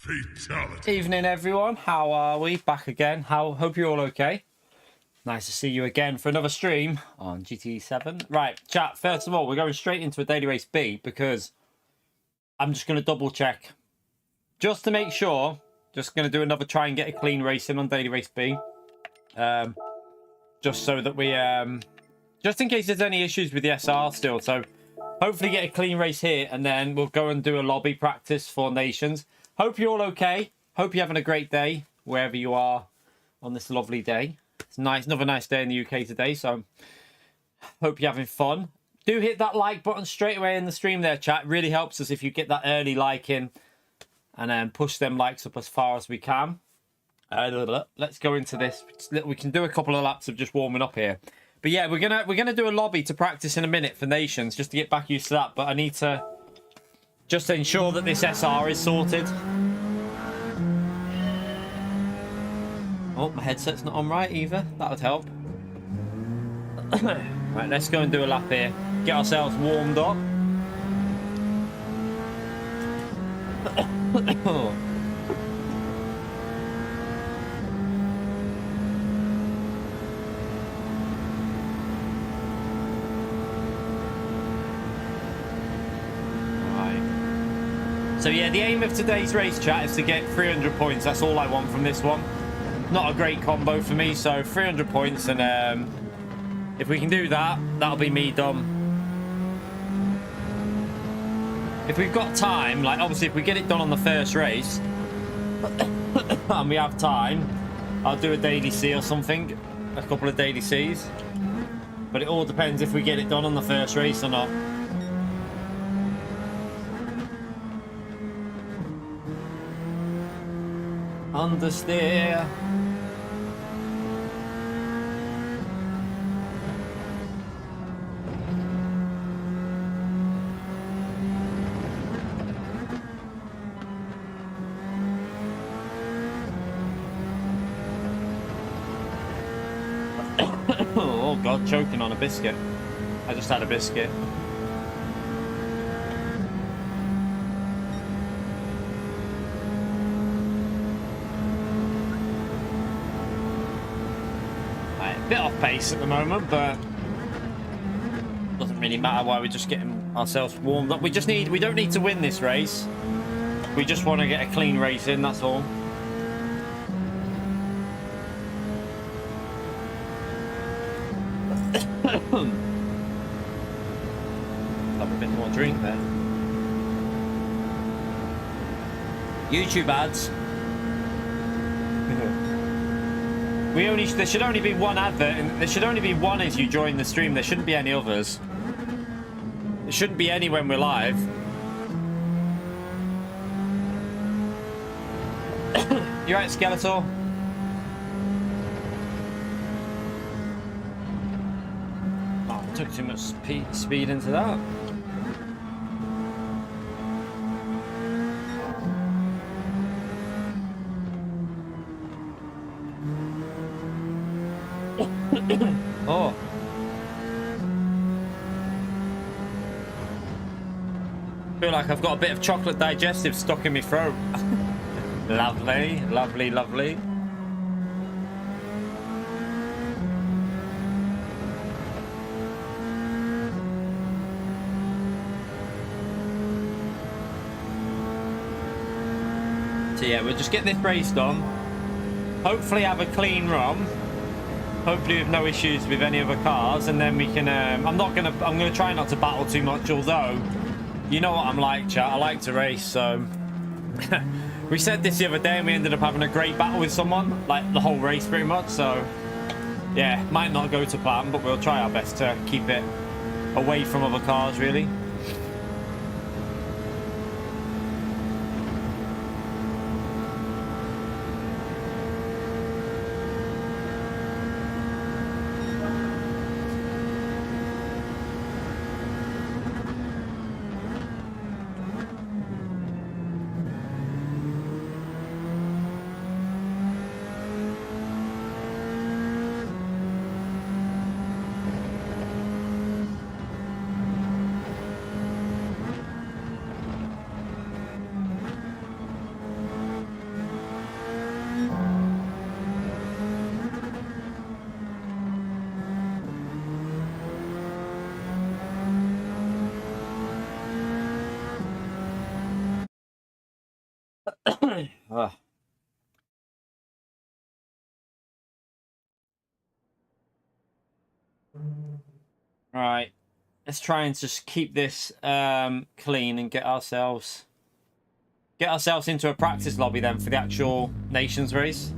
Fatality. Evening, everyone. How are we? Back again. Hope you're all okay. Nice to see you again for another stream on GT7. Right, chat. First of all, we're going straight into a daily race B because I'm just going to double check. Just to make sure, just going to do another try and get a clean race in on daily race B. Just so that we, just in case there's any issues with the SR still. So hopefully get a clean race here and then we'll go and do a lobby practice for Nations. Hope you're all okay. Hope you're having a great day wherever you are on this lovely day. It's nice, another nice day in the UK today, so hope you're having fun. Do hit that like button straight away in the stream there, chat. It really helps us if you get that early like in and then push them likes up as far as we can. Let's go into this. We can do a couple of laps of just warming up here. But yeah, we're gonna do a lobby to practice in a minute for Nations just to get back used to that. But I need to just ensure that this SR is sorted. Oh, my headset's not on right either. That would help. Right, let's go and do a lap here. Get ourselves warmed up. So yeah, the aim of today's race, chat, is to get 300 points. That's all I want from this one. Not a great combo for me, so 300 points, and if we can do that, that'll be me done. If we've got time, like obviously if we get it done on the first race, and we have time, I'll do a daily C or something, a couple of daily Cs. But it all depends if we get it done on the first race or not. Understeer. Oh god, choking on a biscuit. I just had a biscuit. Bit off pace at the moment, but doesn't really matter. Why we're just getting ourselves warmed up. We don't need to win this race. We just want to get a clean race in, that's all. Have a bit more drink there. YouTube ads. There should only be one advert, and there should only be one as you join the stream. There shouldn't be any others. There shouldn't be any when we're live. You right, Skeletor? Oh, I took too much speed into that. Oh. Feel like I've got a bit of chocolate digestive stuck in my throat. Lovely, lovely, lovely. So yeah, we'll just get this race done. Hopefully have a clean run. Hopefully with no issues with any other cars, and then we can I'm gonna try not to battle too much, although you know what I'm like, chat. I like to race, so we said this the other day and we ended up having a great battle with someone, like the whole race pretty much, so yeah, might not go to plan, but we'll try our best to keep it away from other cars, really. Right. Let's try and just keep this clean and get ourselves into a practice lobby then for the actual Nations race.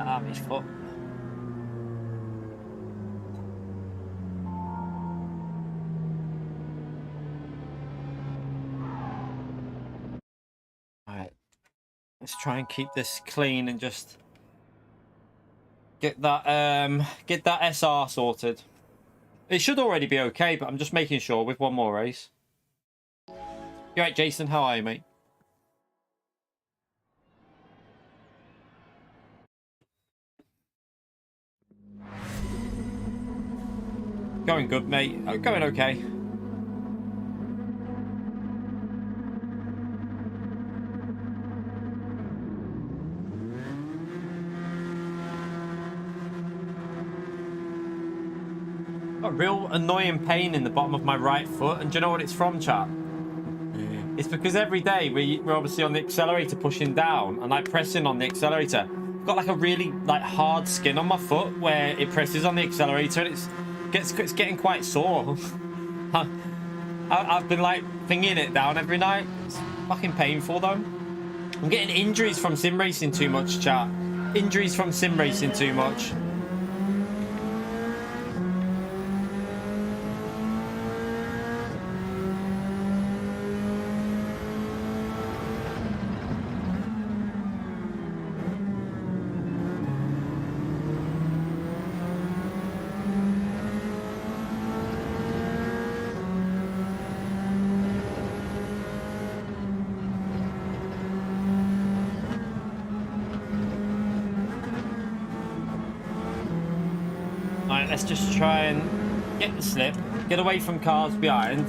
Ah, my foot. Alright. Let's try and keep this clean and just get that SR sorted. It should already be okay, but I'm just making sure with one more race. You right, Jason? How are you, mate? Going good, mate. Going okay. A real annoying pain in the bottom of my right foot, and do you know what it's from, chat? It's because every day we're obviously on the accelerator pushing down and like pressing on the accelerator. I've got like a really like hard skin on my foot where it presses on the accelerator and it's getting quite sore. I've been like thinking it down every night. It's fucking painful though. I'm getting injuries from sim racing too much, chat. Injuries from sim racing too much. Let's just try and get the slip, get away from cars behind.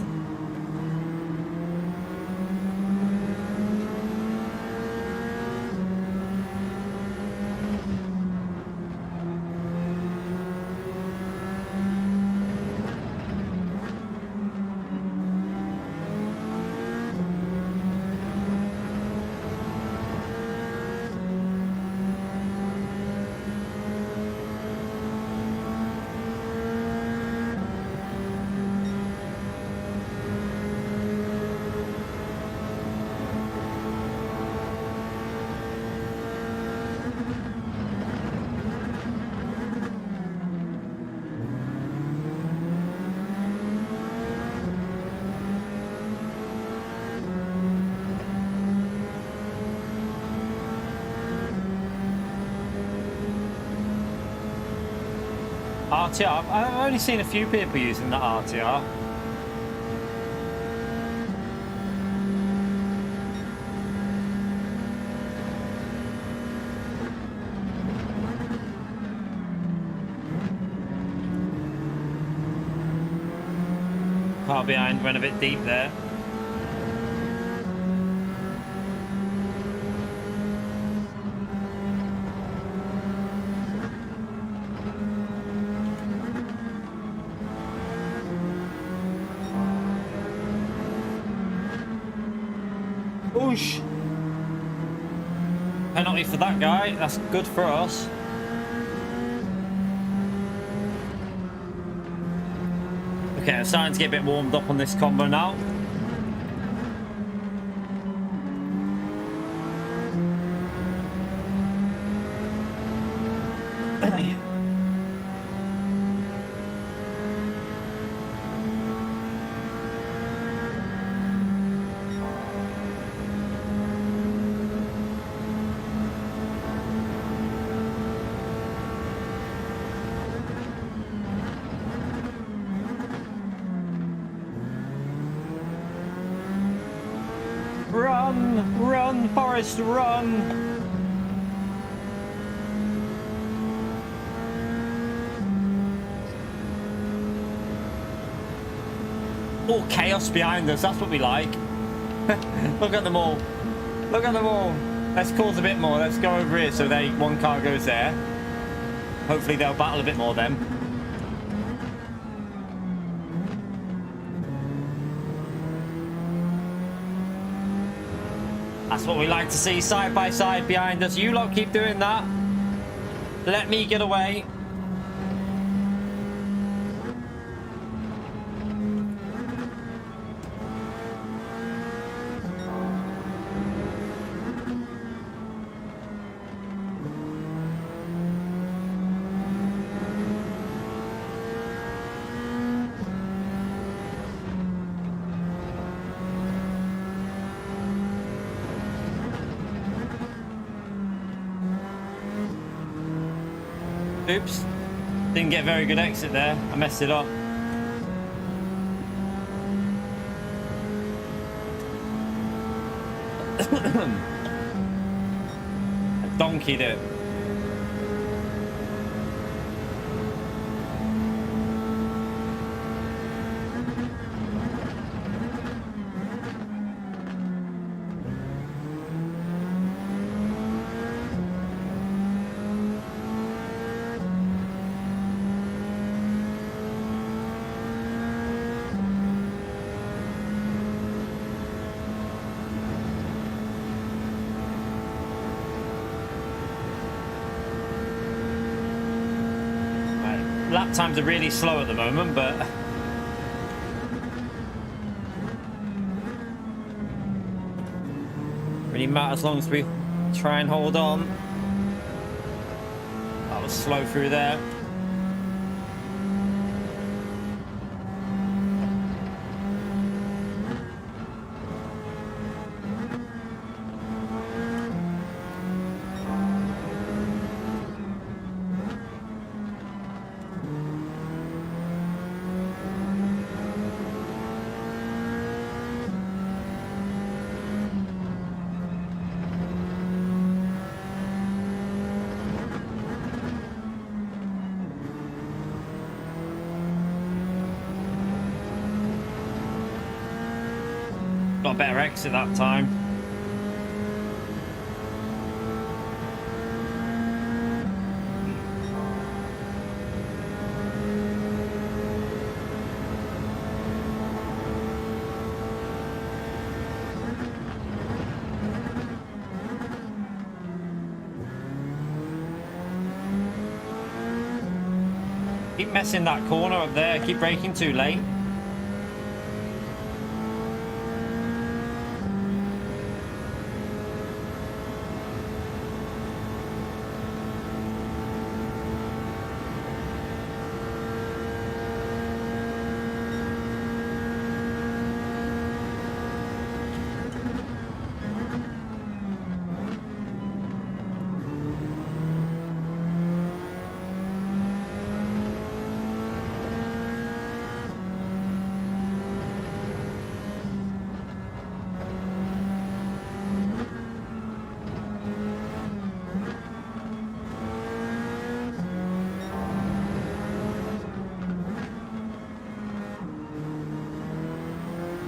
RTR? I've only seen a few people using the RTR. Car behind went a bit deep there. Oosh. Penalty for that guy. That's good for us. Okay, I'm starting to get a bit warmed up on this combo now. Run! Run, Forrest, run! All chaos behind us, that's what we like. Look at them all. Look at them all. Let's cause a bit more. Let's go over here so one car goes there. Hopefully they'll battle a bit more then. That's what we like to see, side by side behind us. You lot keep doing that. Let me get away. Oops, didn't get a very good exit there. I messed it up. I donkeyed it. Lap times are really slow at the moment, but really matter as long as we try and hold on. That was slow through there. Got a better exit that time. Keep messing that corner up there, keep braking too late.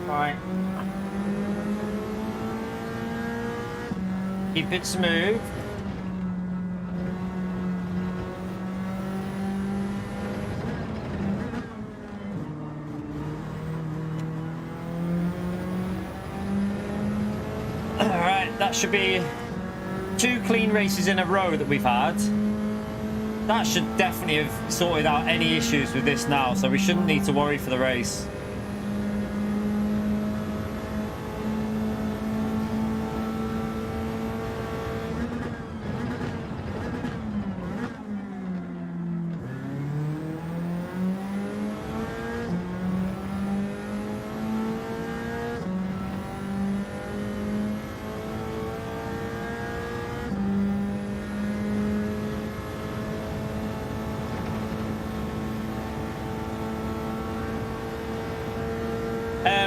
Right. Keep it smooth. Alright, that should be 2 clean races in a row that we've had. That should definitely have sorted out any issues with this now, so we shouldn't need to worry for the race.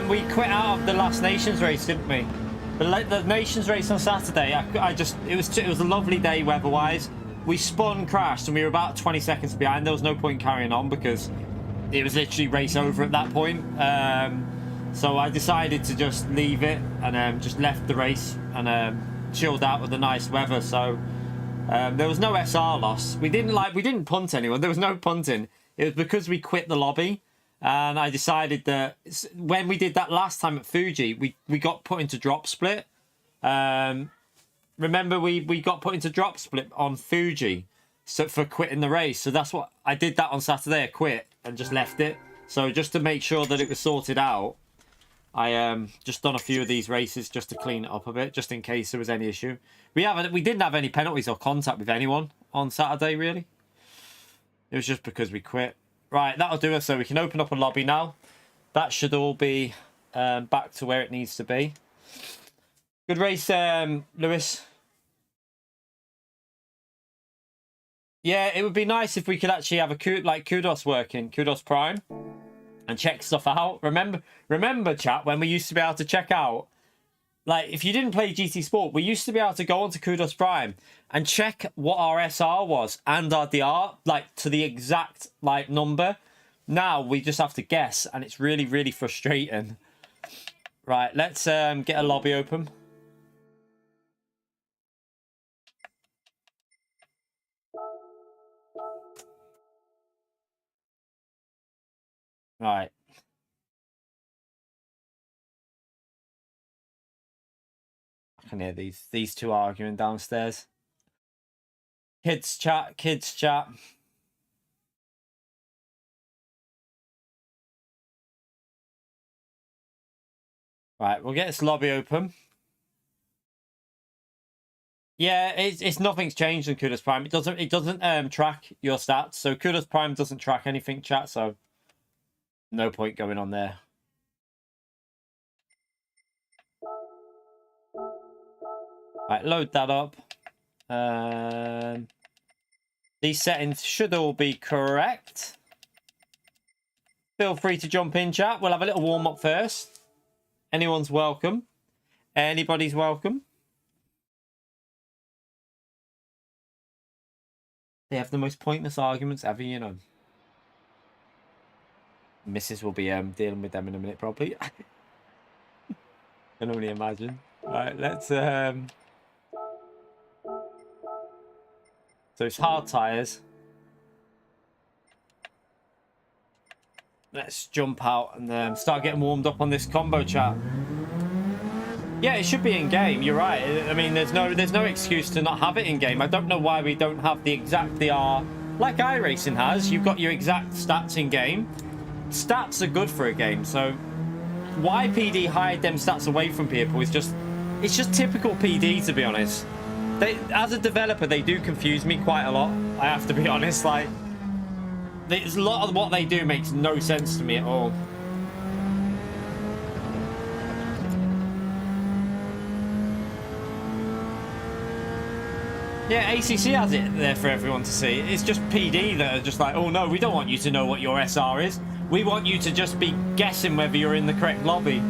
We quit out of the last Nations race, didn't we? The Nations race on Saturday, it was a lovely day weather-wise. We spun, crashed, and we were about 20 seconds behind. There was no point carrying on because it was literally race over at that point. So I decided to just leave it and just left the race and chilled out with the nice weather, so there was no SR loss. We didn't punt anyone. There was no punting. It was because we quit the lobby, and I decided that when we did that last time at Fuji, we got put into drop split. Remember, we got put into drop split on Fuji, so for quitting the race. So that's what I did. That on Saturday, I quit and just left it. So just to make sure that it was sorted out, I just done a few of these races just to clean it up a bit, just in case there was any issue. We didn't have any penalties or contact with anyone on Saturday, really. It was just because we quit. Right, that'll do us. So we can open up a lobby now. That should all be back to where it needs to be. Good race, Lewis. Yeah, it would be nice if we could actually have a Kudos working, Kudos Prime, and check stuff out. Remember, chat, when we used to be able to check out, like, if you didn't play GT Sport, we used to be able to go onto Kudos Prime and check what our SR was and our DR, like, to the exact, like, number. Now we just have to guess, and it's really, really frustrating. Right, let's get a lobby open. Right. I can hear these two arguing downstairs. Kids chat, kids chat. Right, we'll get this lobby open. Yeah, it's nothing's changed in Kudos Prime. It doesn't track your stats. So Kudos Prime doesn't track anything, chat, so no point going on there. Right, load that up. These settings should all be correct. Feel free to jump in, chat. We'll have a little warm up first. Anyone's welcome. Anybody's welcome. They have the most pointless arguments ever, you know. Mrs. will be dealing with them in a minute, probably. I can only imagine. Right, let's so it's hard tires. Let's jump out and start getting warmed up on this combo, chat. Yeah, it should be in game. You're right. I mean, there's no excuse to not have it in game. I don't know why we don't have the exact DR like iRacing has. You've got your exact stats in game. Stats are good for a game, so why PD hide them stats away from people is it's just typical PD, to be honest. As a developer, they do confuse me quite a lot. I have to be honest. Like, there's a lot of what they do makes no sense to me at all. Yeah, ACC has it there for everyone to see. It's just PD that are just like, oh no, we don't want you to know what your SR is. We want you to just be guessing whether you're in the correct lobby.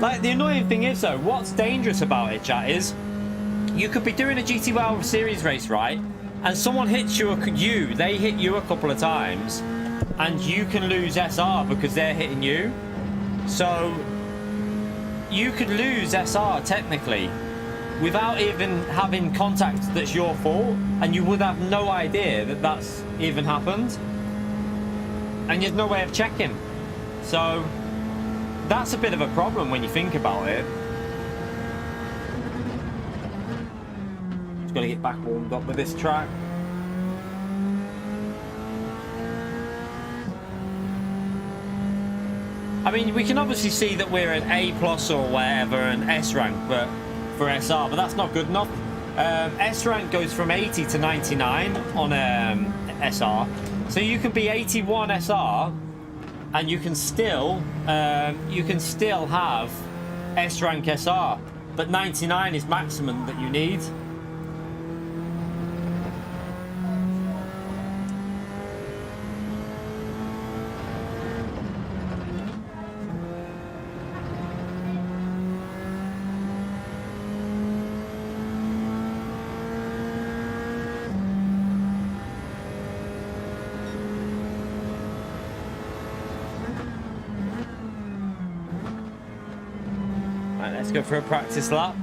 Like, the annoying thing is, though, what's dangerous about it, chat, is you could be doing a GT World Series race, right? And someone hits you, they hit you a couple of times, and you can lose SR because they're hitting you. So you could lose SR, technically, without even having contact that's your fault, and you would have no idea that that's even happened. And there's no way of checking. So that's a bit of a problem when you think about it. Just got to get back warmed up with this track. I mean, we can obviously see that we're an A+ or whatever, an S rank, but for SR, but that's not good enough. S rank goes from 80 to 99 on SR. So you can be 81 SR, and you can still have S rank SR, but 99 is maximum that you need. Let's go for a practice lap.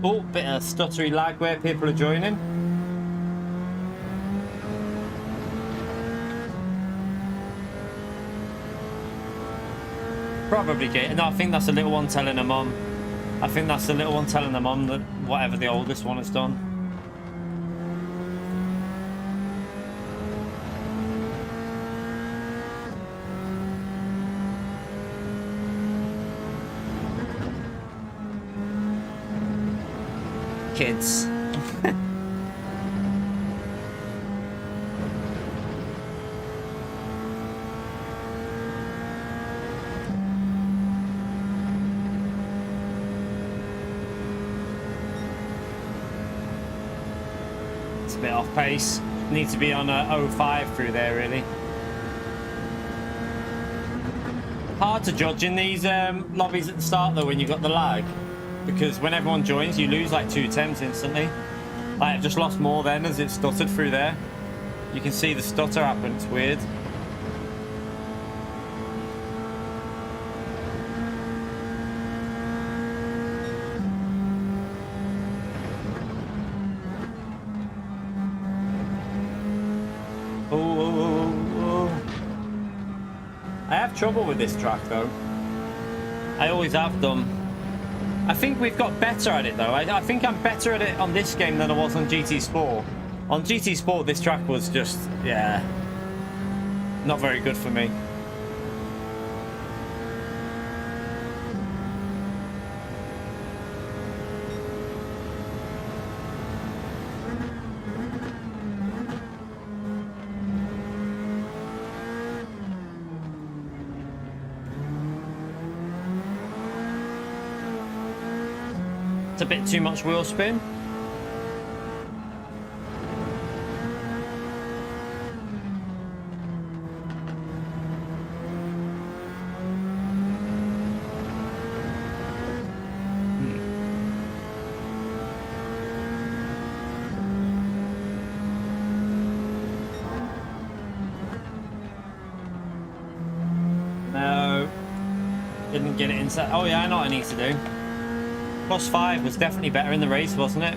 Oh, bit of stuttery lag where people are joining. Probably get. No, I think that's the little one telling her mum. I think that's the little one telling her mum that whatever the oldest one has done. Kids. It's a bit off pace. Need to be on a 05 through there, really. Hard to judge in these lobbies at the start, though, when you've got the lag. Because when everyone joins, you lose like 2 attempts instantly. Like, I've just lost more then as it stuttered through there. You can see the stutter happen, it's weird. I have trouble with this track, though. I always have done. I think we've got better at it, though. I think I'm better at it on this game than I was on GT Sport. On GT Sport, this track was just, yeah, not very good for me. It's a bit too much wheel spin. No. Didn't get it inside. Oh yeah, I know what I need to do. +5 was definitely better in the race, wasn't it?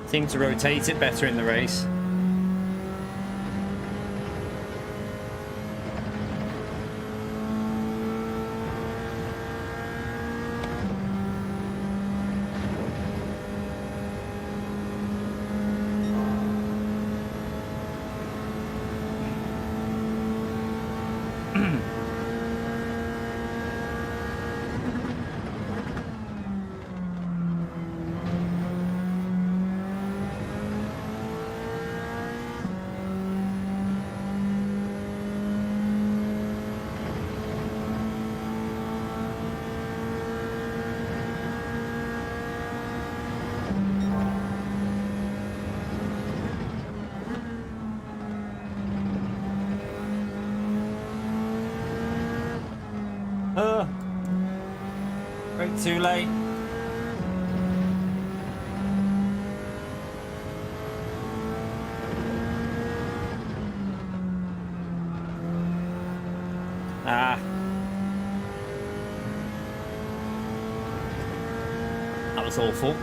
Seemed to rotate it better in the race. Too late. Ah. That was awful.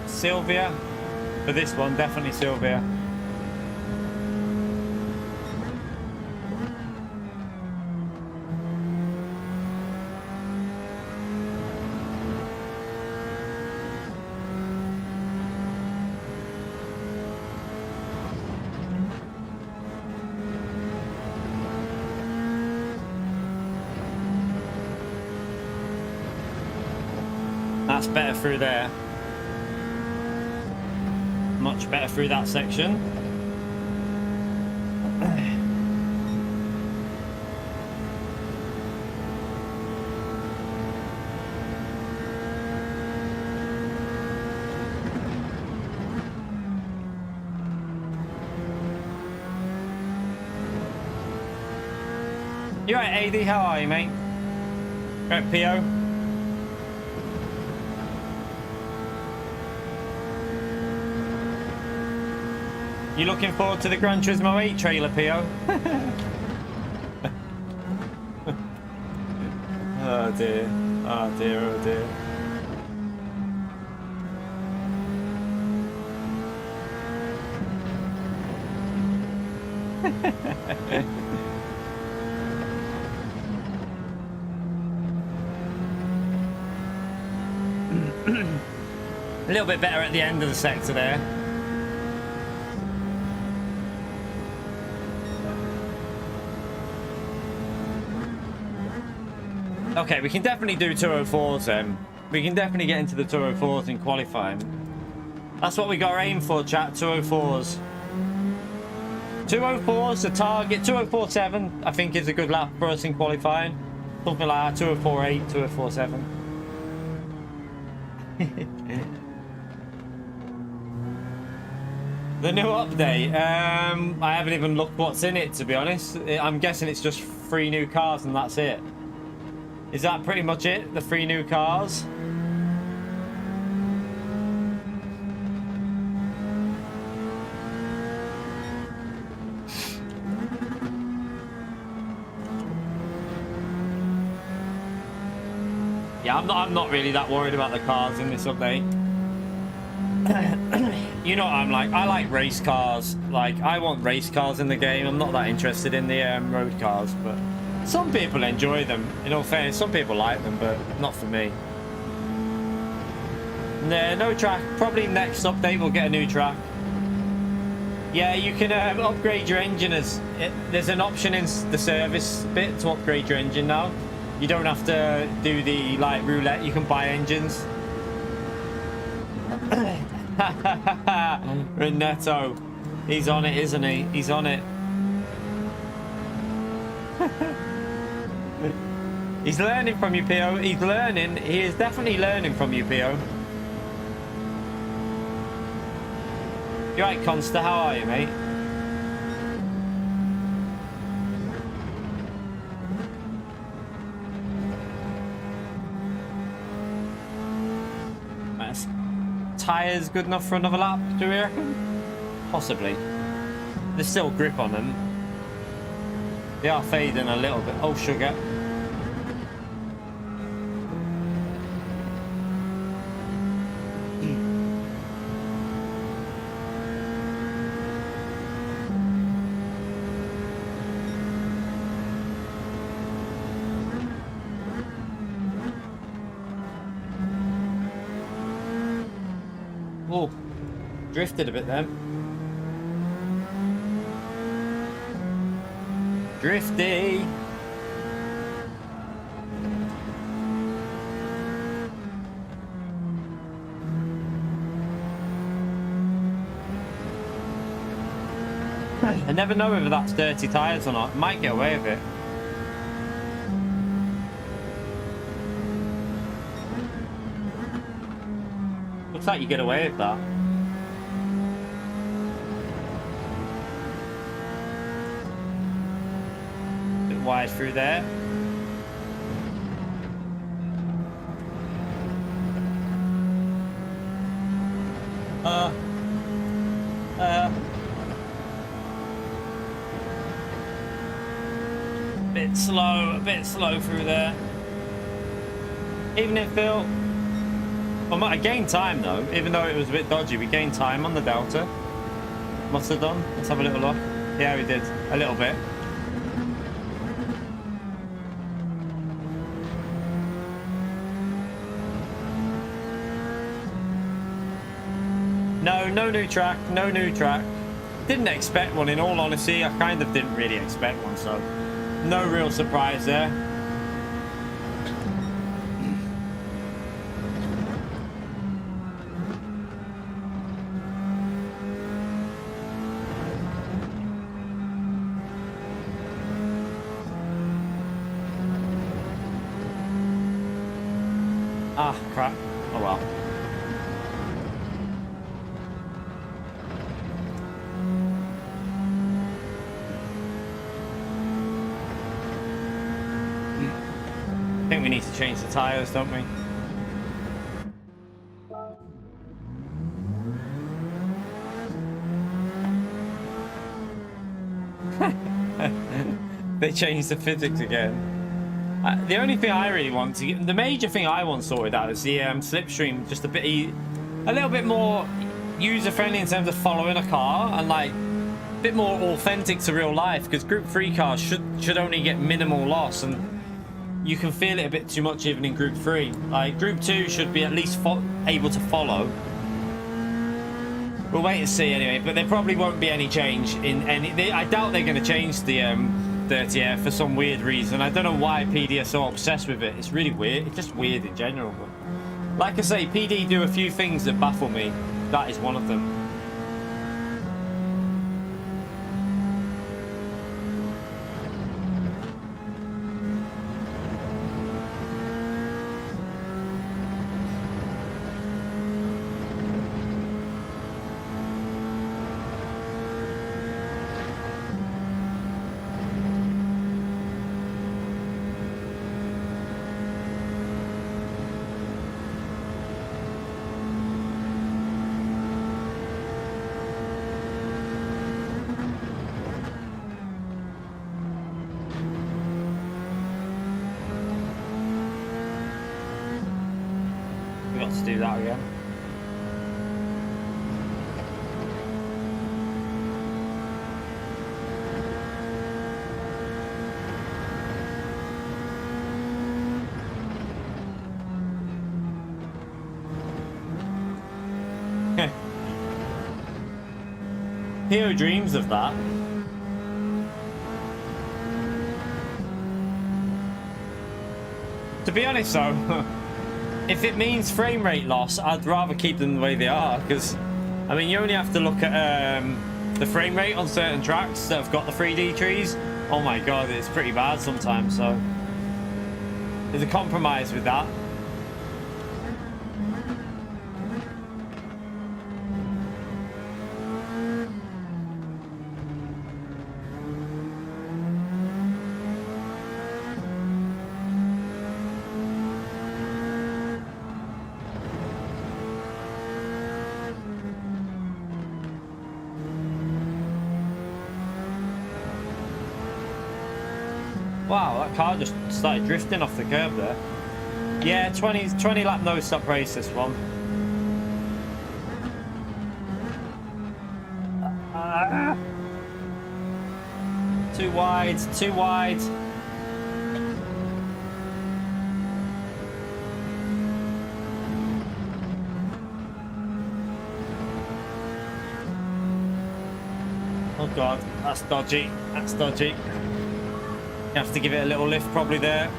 Sylvia, for this one, definitely Sylvia. That's better through there. Much better through that section. You right, AD? How are you, mate? Right, PO? You looking forward to the Gran Turismo 8 trailer, PO? Oh dear. Oh dear, oh dear. A little bit better at the end of the sector there. Okay, we can definitely do 204s then. We can definitely get into the 204s in qualifying. That's what we got to aim for, chat. 204s. 204s, the target. 204.7, I think, is a good lap for us in qualifying. Something like that. 204.8, 204.7. The new update. I haven't even looked what's in it, to be honest. I'm guessing it's just 3 new cars and that's it. Is that pretty much it? The 3 new cars? Yeah, I'm not really that worried about the cars in this update. You know what I'm like? I like race cars. Like, I want race cars in the game. I'm not that interested in the road cars, but some people enjoy them. In all fairness, some people like them, but not for me. No track. Probably next update we'll get a new track. Yeah, you can upgrade your engine there's an option in the service bit to upgrade your engine now. You don't have to do the like roulette. You can buy engines. Renato, he's on it, isn't he? He's on it. He's learning from you, PO. He's learning. He is definitely learning from you, PO. You right, Consta? How are you, mate? Tires good enough for another lap, do we reckon? Possibly. There's still grip on them. They are fading a little bit. Oh, sugar. Oh, drifted a bit then. Drifty. I never know whether that's dirty tyres or not. Might get away with it. Looks like you get away with that. Bit wide through there. A bit slow through there. Even if Phil. Well, I gained time though, even though it was a bit dodgy. We gained time on the Delta. Must have done. Let's have a little look. Yeah, we did. A little bit. No new track. No new track. Didn't expect one, in all honesty. I kind of didn't really expect one, so no real surprise there. Ah, crap. Oh well. change the tires, don't we? They changed the physics again. The only thing I really want to get, the major thing I want sorted out is the slipstream, just a little bit more user-friendly in terms of following a car, and like a bit more authentic to real life, because Group 3 cars should only get minimal loss, and you can feel it a bit too much even in Group 3. Like Group 2 should be at least able to follow. We'll wait and see anyway, but there probably won't be any change in any. I doubt they're going to change the 30F for some weird reason. I don't know why PD are so obsessed with it. It's really weird. It's just weird in general. But like I say, PD do a few things that baffle me. That is one of them. To do that again. Hero dreams of that. To be honest though, if it means frame rate loss, I'd rather keep them the way they are, because I mean you only have to look at the frame rate on certain tracks that have got the 3D trees. Oh my god, it's pretty bad sometimes, so there's a compromise with that. Wow, that car just started drifting off the curb there. Yeah, 20 lap no stop race this one. Too wide, too wide. Oh god, that's dodgy, that's dodgy. You have to give it a little lift probably there.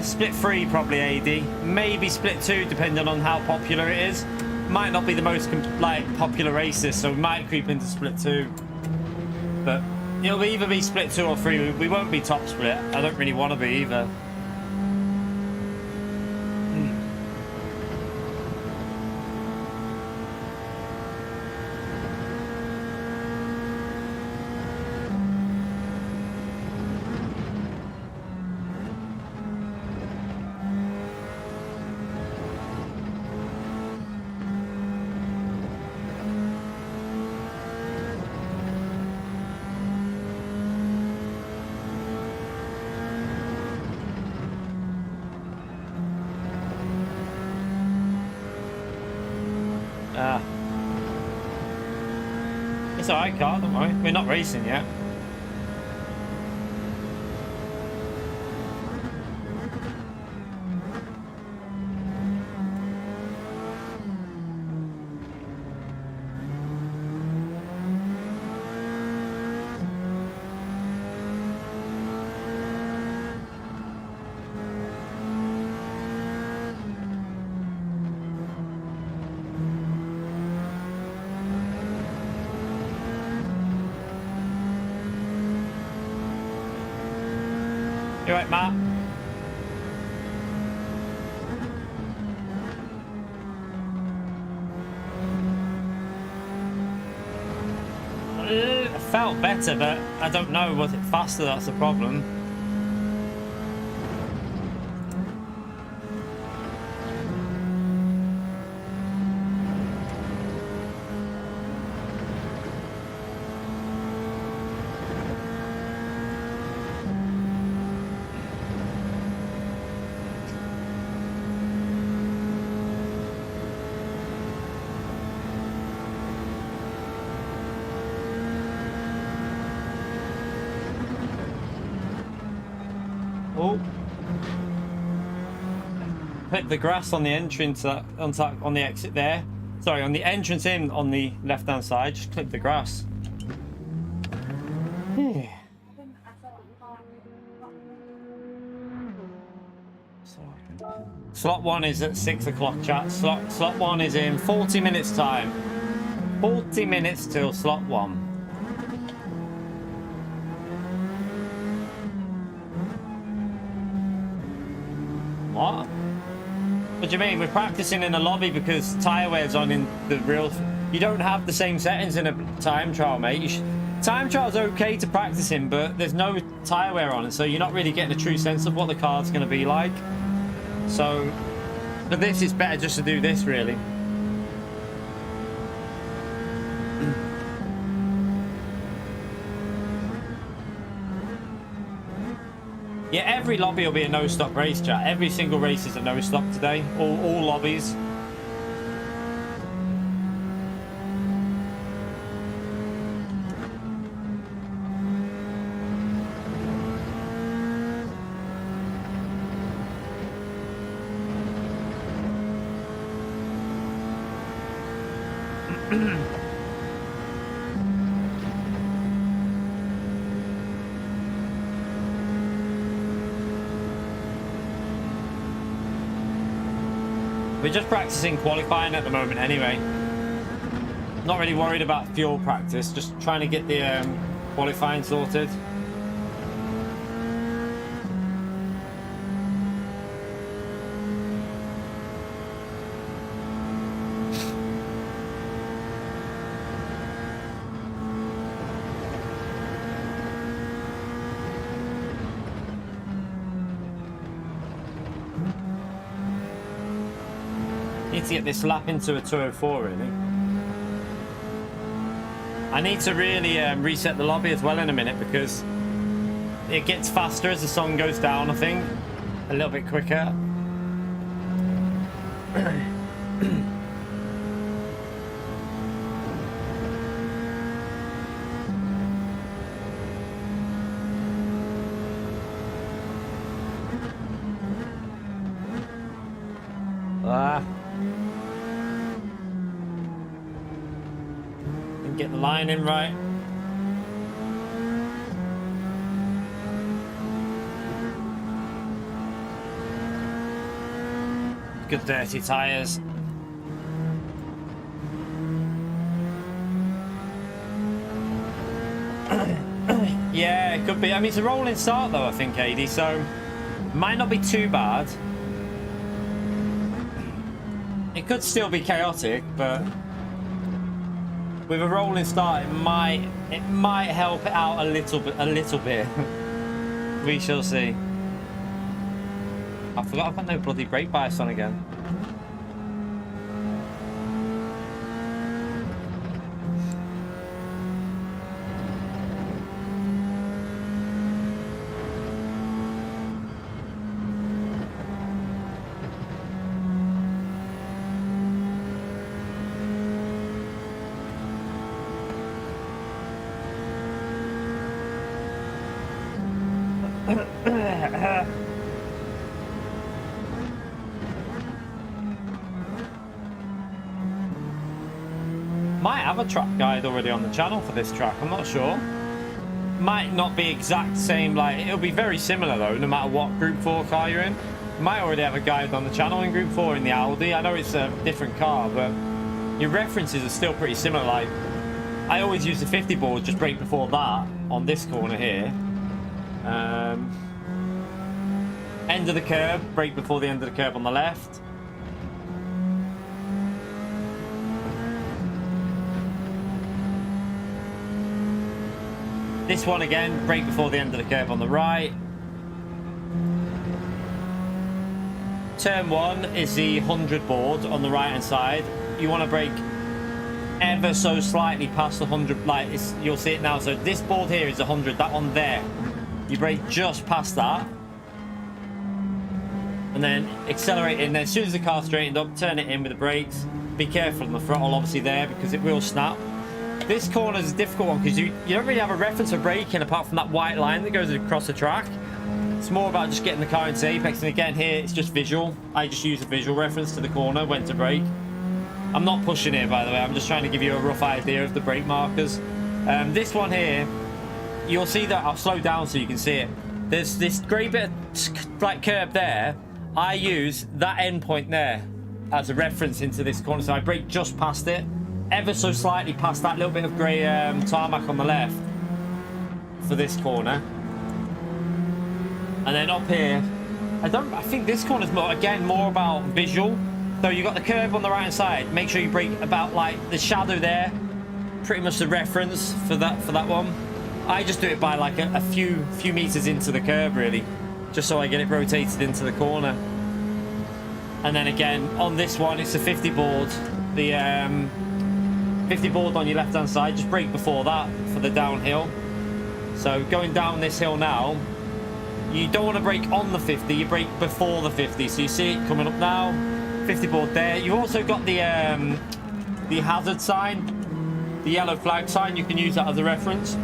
Split 3 probably AD. Maybe split 2 depending on how popular it is. Might not be the most popular races, so we might creep into split 2. But it'll either be split 2 or 3. We won't be top split. I don't really want to be either. It's alright, car, don't worry. We're not racing yet. You right, Matt? felt better, but I don't know, was it faster? That's the problem. Oh, clip the grass on the entrance on the exit there. Sorry, on the entrance in on the left hand side. Just clip the grass. Slot 1 is at 6 o'clock, chat. Slot 1 is in 40 minutes time. 40 minutes till slot 1. What? What do you mean? We're practicing in a lobby because tire wear's on in the real... You don't have the same settings in a time trial, mate. Time trial's okay to practice in, but there's no tire wear on it, so you're not really getting a true sense of what the car's going to be like. So, for this, it's better just to do this, really. Yeah, every lobby will be a no-stop race, chat. Every single race is a no-stop today. All lobbies. We're just practicing qualifying at the moment anyway. Not really worried about fuel practice, just trying to get the qualifying sorted. Need to get this lap into a 204, really. I need to really reset the lobby as well in a minute because it gets faster as the sun goes down, I think. A little bit quicker. Get the line in right. Good dirty tires. Yeah, it could be. I mean, it's a rolling start though, I think, AD, so might not be too bad. It could still be chaotic, but with a rolling start, it might help it out a little bit. We shall see. I forgot I've got no bloody brake bias on again. Might have a track guide already on the channel for this track, I'm not sure. Might not be exact same, like it'll be very similar though, no matter what Group 4 car you're in. Might already have a guide on the channel in Group 4 in the Audi. I know it's a different car, but your references are still pretty similar. Like I always use the 50 board, just brake before that on this corner here. End of the curb, brake before the end of the curb on the left. This one again, brake before the end of the curve on the right. Turn 1 is the 100 board on the right hand side. You want to brake ever so slightly past the 100, like you'll see it now. So this board here is 100, that one there. You brake just past that. And then accelerate in. Then as soon as the car's straightened up, turn it in with the brakes. Be careful on the throttle, obviously, there, because it will snap. This corner is a difficult one because you don't really have a reference for braking apart from that white line that goes across the track. It's more about just getting the car into apex. And again, here, it's just visual. I just use a visual reference to the corner, when to brake. I'm not pushing here, by the way. I'm just trying to give you a rough idea of the brake markers. This one here, you'll see that I'll slow down so you can see it. There's this grey bit of like curb there. I use that end point there as a reference into this corner. So I brake just past it, ever so slightly past that little bit of grey tarmac on the left for this corner. And then up here, I think this corner's more, again, more about visual. So you got the curb on the right hand side. Make sure you brake about like the shadow there. Pretty much the reference for that one. I just do it by like a few meters into the curb, really, just so I get it rotated into the corner. And then again, on this one, it's a 50 board. The 50 board on your left hand side. Just brake before that for the downhill. So going down this hill now, you don't want to brake on the 50, you brake before the 50. So you see it coming up now, 50 board there. You've also got the hazard sign, the yellow flag sign. You can use that as a reference.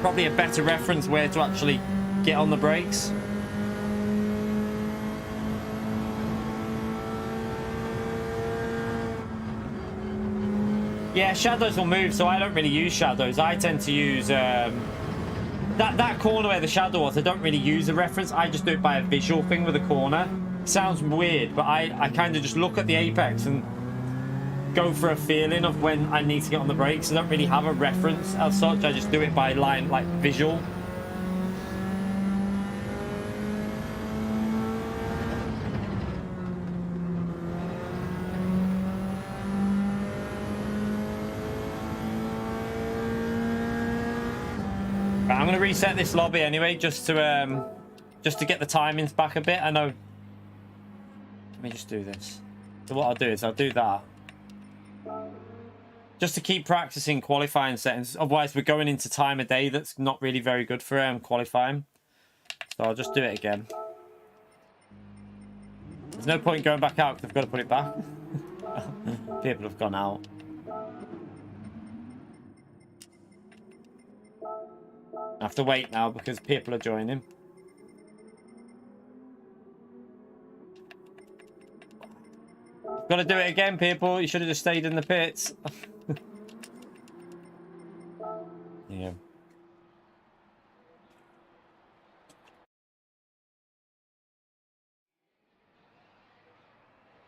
Probably a better reference where to actually get on the brakes. Yeah, shadows will move, so I don't really use shadows. I tend to use that corner where the shadow was. I don't really use a reference. I just do it by a visual thing with a corner. Sounds weird, but I kind of just look at the apex and go for a feeling of when I need to get on the brakes. I don't really have a reference as such. I just do it by line, like visual. I'm going to reset this lobby anyway, just to get the timings back a bit. I know. Let me just do this. So what I'll do is I'll do that, just to keep practicing qualifying settings. Otherwise, we're going into time of day that's not really very good for qualifying. So I'll just do it again. There's no point going back out because I've got to put it back. People have gone out. I have to wait now because people are joining. Got to do it again, people. You should have just stayed in the pits. Yeah.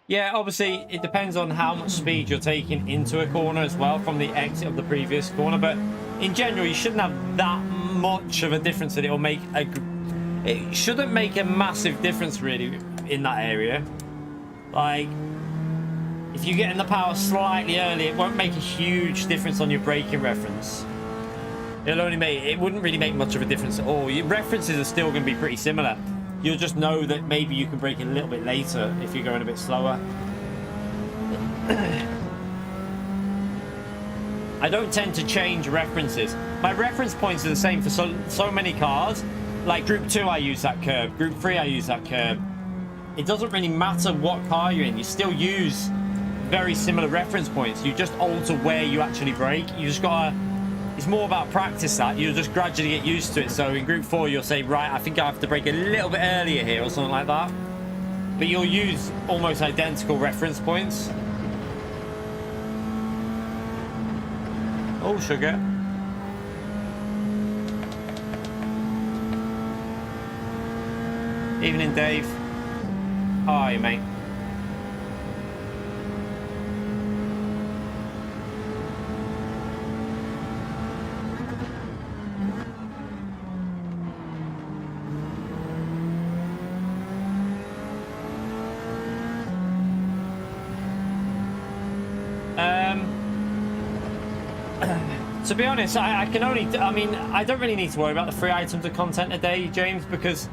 Yeah, obviously, it depends on how much speed you're taking into a corner as well from the exit of the previous corner. But in general, you shouldn't have that much of a difference that it will make it shouldn't make a massive difference really in that area. Like, if you get in the power slightly early, it won't make a huge difference on your braking reference. It wouldn't really make much of a difference at all. Your references are still going to be pretty similar. You'll just know that maybe you can brake a little bit later if you're going a bit slower. I don't tend to change references. My reference points are the same for so many cars. Like Group 2, I use that curve. Group 3, I use that curve. It doesn't really matter what car you're in. You still use very similar reference points. You just alter where you actually brake. You just gotta... It's more about practice that. You'll just gradually get used to it. So in Group 4, you'll say, right, I think I have to brake a little bit earlier here or something like that. But you'll use almost identical reference points. Oh, sugar. Evening, Dave. How are you, mate? To be honest, I can only... I mean, I don't really need to worry about the 3 items of content a day, James, because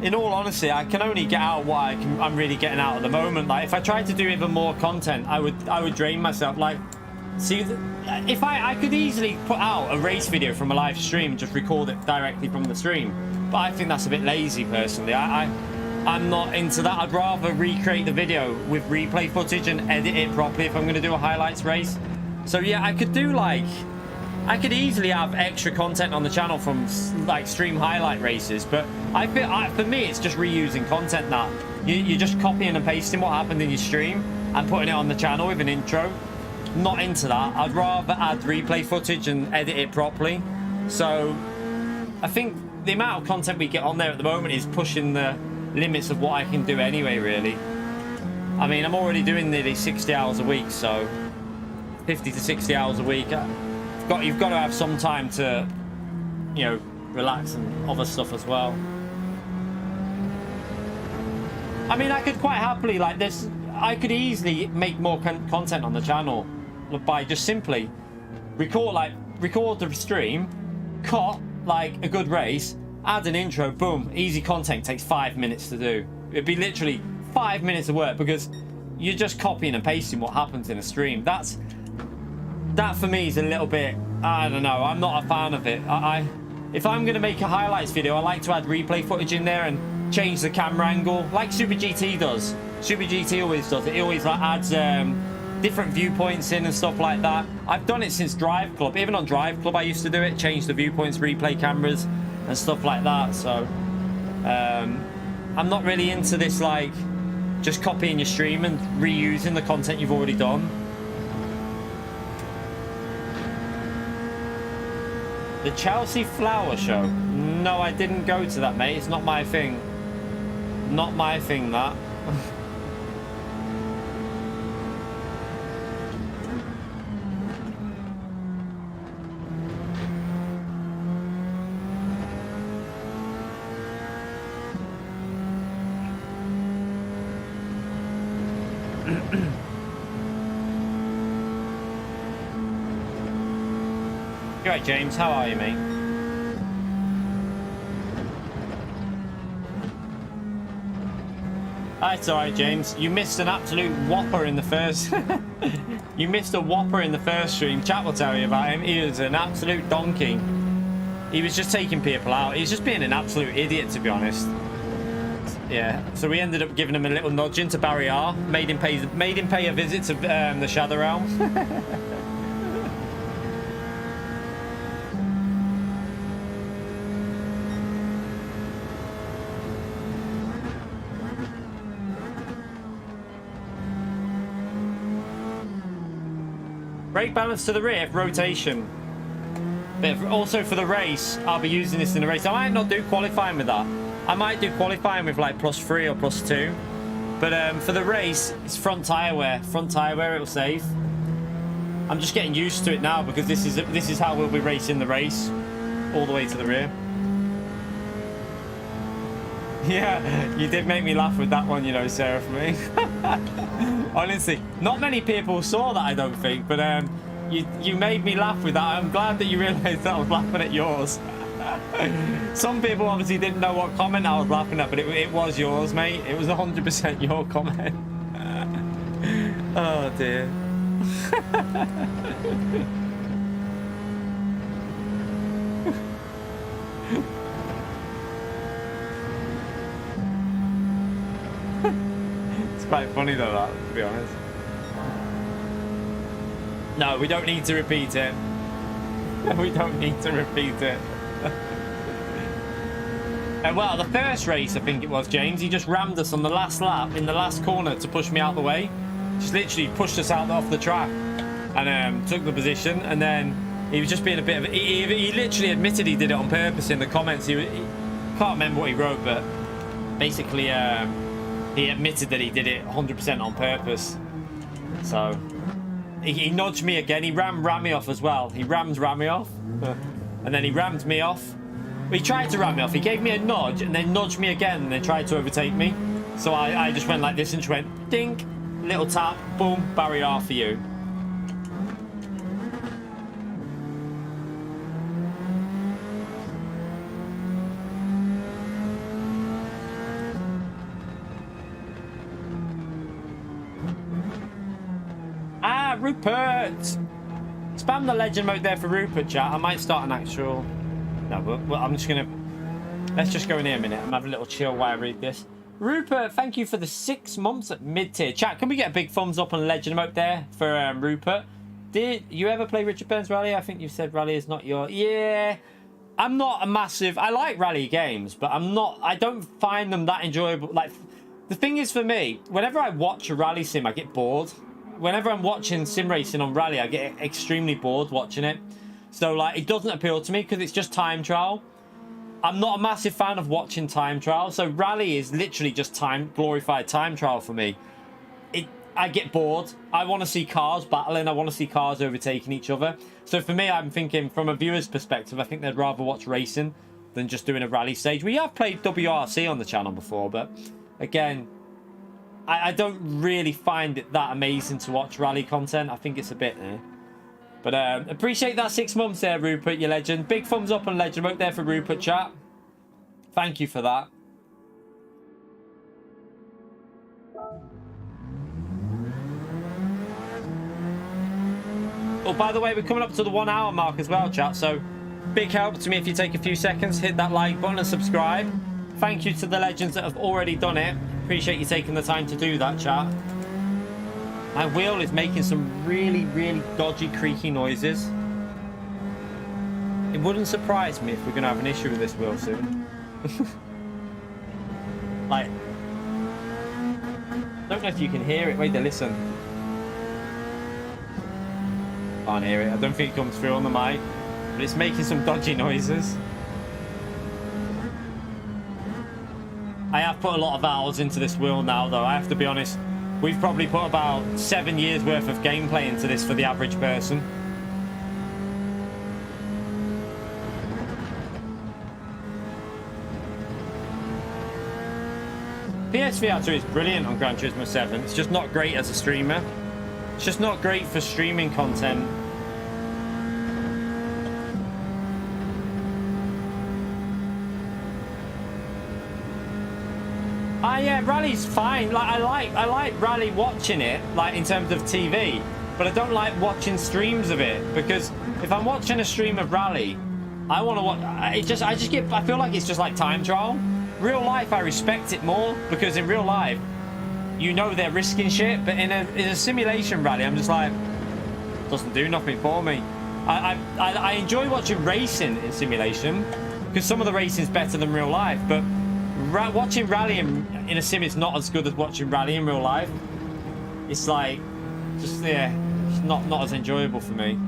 in all honesty, I can only get out what I'm really getting out at the moment. Like, if I tried to do even more content, I would drain myself. Like, see, if I could easily put out a race video from a live stream, just record it directly from the stream. But I think that's a bit lazy, personally. I'm not into that. I'd rather recreate the video with replay footage and edit it properly if I'm going to do a highlights race. So yeah, I could do like... I could easily have extra content on the channel from like stream highlight races, but I feel for me it's just reusing content that you're just copying and pasting what happened in your stream and putting it on the channel with an intro. Not into that. I'd rather add replay footage and edit it properly. So I think the amount of content we get on there at the moment is pushing the limits of what I can do anyway, really. I mean, I'm already doing nearly 60 hours a week, so 50 to 60 hours a week. You've got to have some time to, you know, relax and other stuff as well. I mean, I could quite happily, like this, I could easily make more content on the channel by just simply record the stream, cut like a good race, add an intro, boom, easy content, takes 5 minutes to do. It'd be literally 5 minutes of work because you're just copying and pasting what happens in a stream. That for me is a little bit, I don't know, I'm not a fan of it. If I'm going to make a highlights video, I like to add replay footage in there and change the camera angle, like Super GT does. Super GT always does it. He always like adds different viewpoints in and stuff like that. I've done it since Drive Club. Even on Drive Club I used to do it, change the viewpoints, replay cameras and stuff like that. So I'm not really into this, like, just copying your stream and reusing the content you've already done. The Chelsea Flower Show? No, I didn't go to that, mate. It's not my thing. Not my thing, that. You right, James? How are you, mate? That's alright, James. You missed an absolute whopper in the first... You missed a whopper in the first stream. Chat will tell you about him. He was an absolute donkey. He was just taking people out. He's just being an absolute idiot, to be honest. Yeah, so we ended up giving him a little nudge into Barry R. Made him pay a visit to the Shadow Realm. Brake balance to the rear, rotation. But also for the race, I'll be using this in the race. I might not do qualifying with that. I might do qualifying with like +3 or +2. But for the race, it's front tyre wear. Front tyre wear, it'll save. I'm just getting used to it now because this is how we'll be racing the race, all the way to the rear. Yeah, you did make me laugh with that one, you know, Sarah, for me. Honestly, not many people saw that, I don't think, but you made me laugh with that. I'm glad that you realised that I was laughing at yours. Some people obviously didn't know what comment I was laughing at, but it was yours, mate. It was 100% your comment. Oh, dear. It's quite funny though, that, to be honest. No, we don't need to repeat it. We don't need to repeat it. Well, the first race, I think it was, James, he just rammed us on the last lap in the last corner to push me out the way. Just literally pushed us out off the track and took the position, and then he was just being a bit of he literally admitted he did it on purpose in the comments. He can't remember what he wrote, but basically he admitted that he did it 100% on purpose. So he nudged me again. He rammed Rami off as well. He rammed Rami off and then he rammed me off. He tried to ram me off. He gave me a nudge and then nudged me again and then tried to overtake me. So I just went like this and just went dink, little tap, boom, barrier for you. Rupert. Spam the legend mode there for Rupert, chat. I might start an actual... No, but I'm just going to... Let's just go in here a minute. I'm having a little chill while I read this. Rupert, thank you for the 6 months at mid-tier. Chat, can we get a big thumbs up on legend mode there for Rupert? Did you ever play Richard Burns Rally? I think you said Rally is not your... Yeah, I'm not a massive... I like Rally games, but I don't find them that enjoyable. Like, the thing is for me, whenever I watch a rally sim, I get bored. Whenever I'm watching sim racing on Rally, I get extremely bored watching it. So, like, it doesn't appeal to me because it's just time trial. I'm not a massive fan of watching time trial. So, Rally is literally just glorified time trial for me. I get bored. I want to see cars battling. I want to see cars overtaking each other. So, for me, I'm thinking from a viewer's perspective, I think they'd rather watch racing than just doing a rally stage. We have played WRC on the channel before, but again... I don't really find it that amazing to watch rally content. I think it's a bit But appreciate that 6 months there, Rupert, you legend. Big thumbs up on legend mode there for Rupert, chat. Thank you for that. Oh, by the way, we're coming up to the 1 hour mark as well, chat. So big help to me if you take a few seconds, hit that like button and subscribe. Thank you to the legends that have already done it. Appreciate you taking the time to do that, chat. My wheel is making some really, really dodgy, creaky noises. It wouldn't surprise me if we're going to have an issue with this wheel soon. Like, I don't know if you can hear it. Wait, listen. Can't hear it. I don't think it comes through on the mic, but it's making some dodgy noises. I have put a lot of hours into this wheel now, though. I have to be honest. We've probably put about 7 years worth of gameplay into this for the average person. PSVR 2 is brilliant on Gran Turismo 7. It's just not great as a streamer. It's just not great for streaming content. Yeah, Rally's fine. Like I like Rally watching it, like in terms of TV, but I don't like watching streams of it because if I'm watching a stream of Rally, I want to watch. I feel like it's just like time trial. Real life, I respect it more because in real life, you know they're risking shit, but in a simulation Rally, I'm just like, it doesn't do nothing for me. I enjoy watching racing in simulation because some of the racing is better than real life, but watching Rally in a sim is not as good as watching Rally in real life. It's like, just, yeah, it's not as enjoyable for me.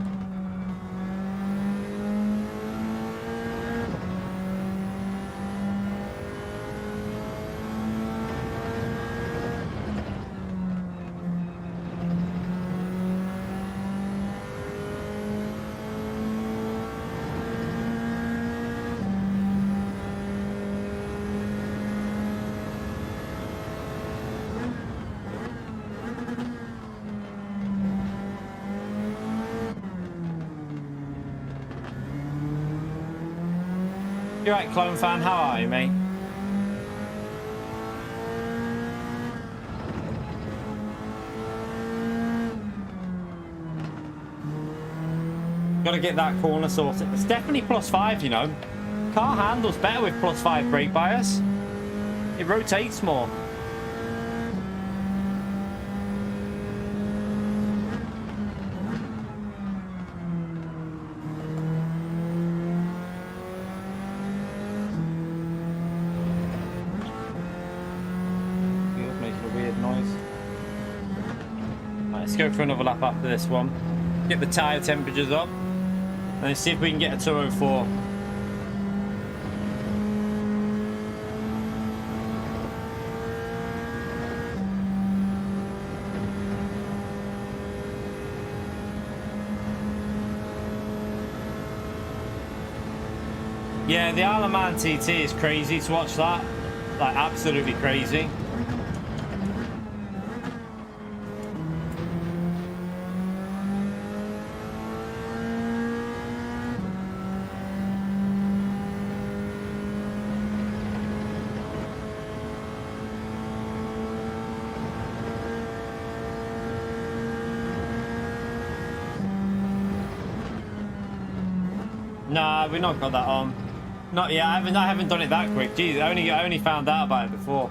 You right, Clone Fan? How are you, mate? Gotta get that corner sorted. It's definitely +5, you know. Car handles better with +5 brake bias. It rotates more. Let's go for another lap after this one. Get the tyre temperatures up. And then see if we can get a 204. Yeah, the Isle of Man TT is crazy to watch that. Like, absolutely crazy. Nah, we've not got that on. Not yet. I haven't done it that quick. Jeez, I only found out about it before.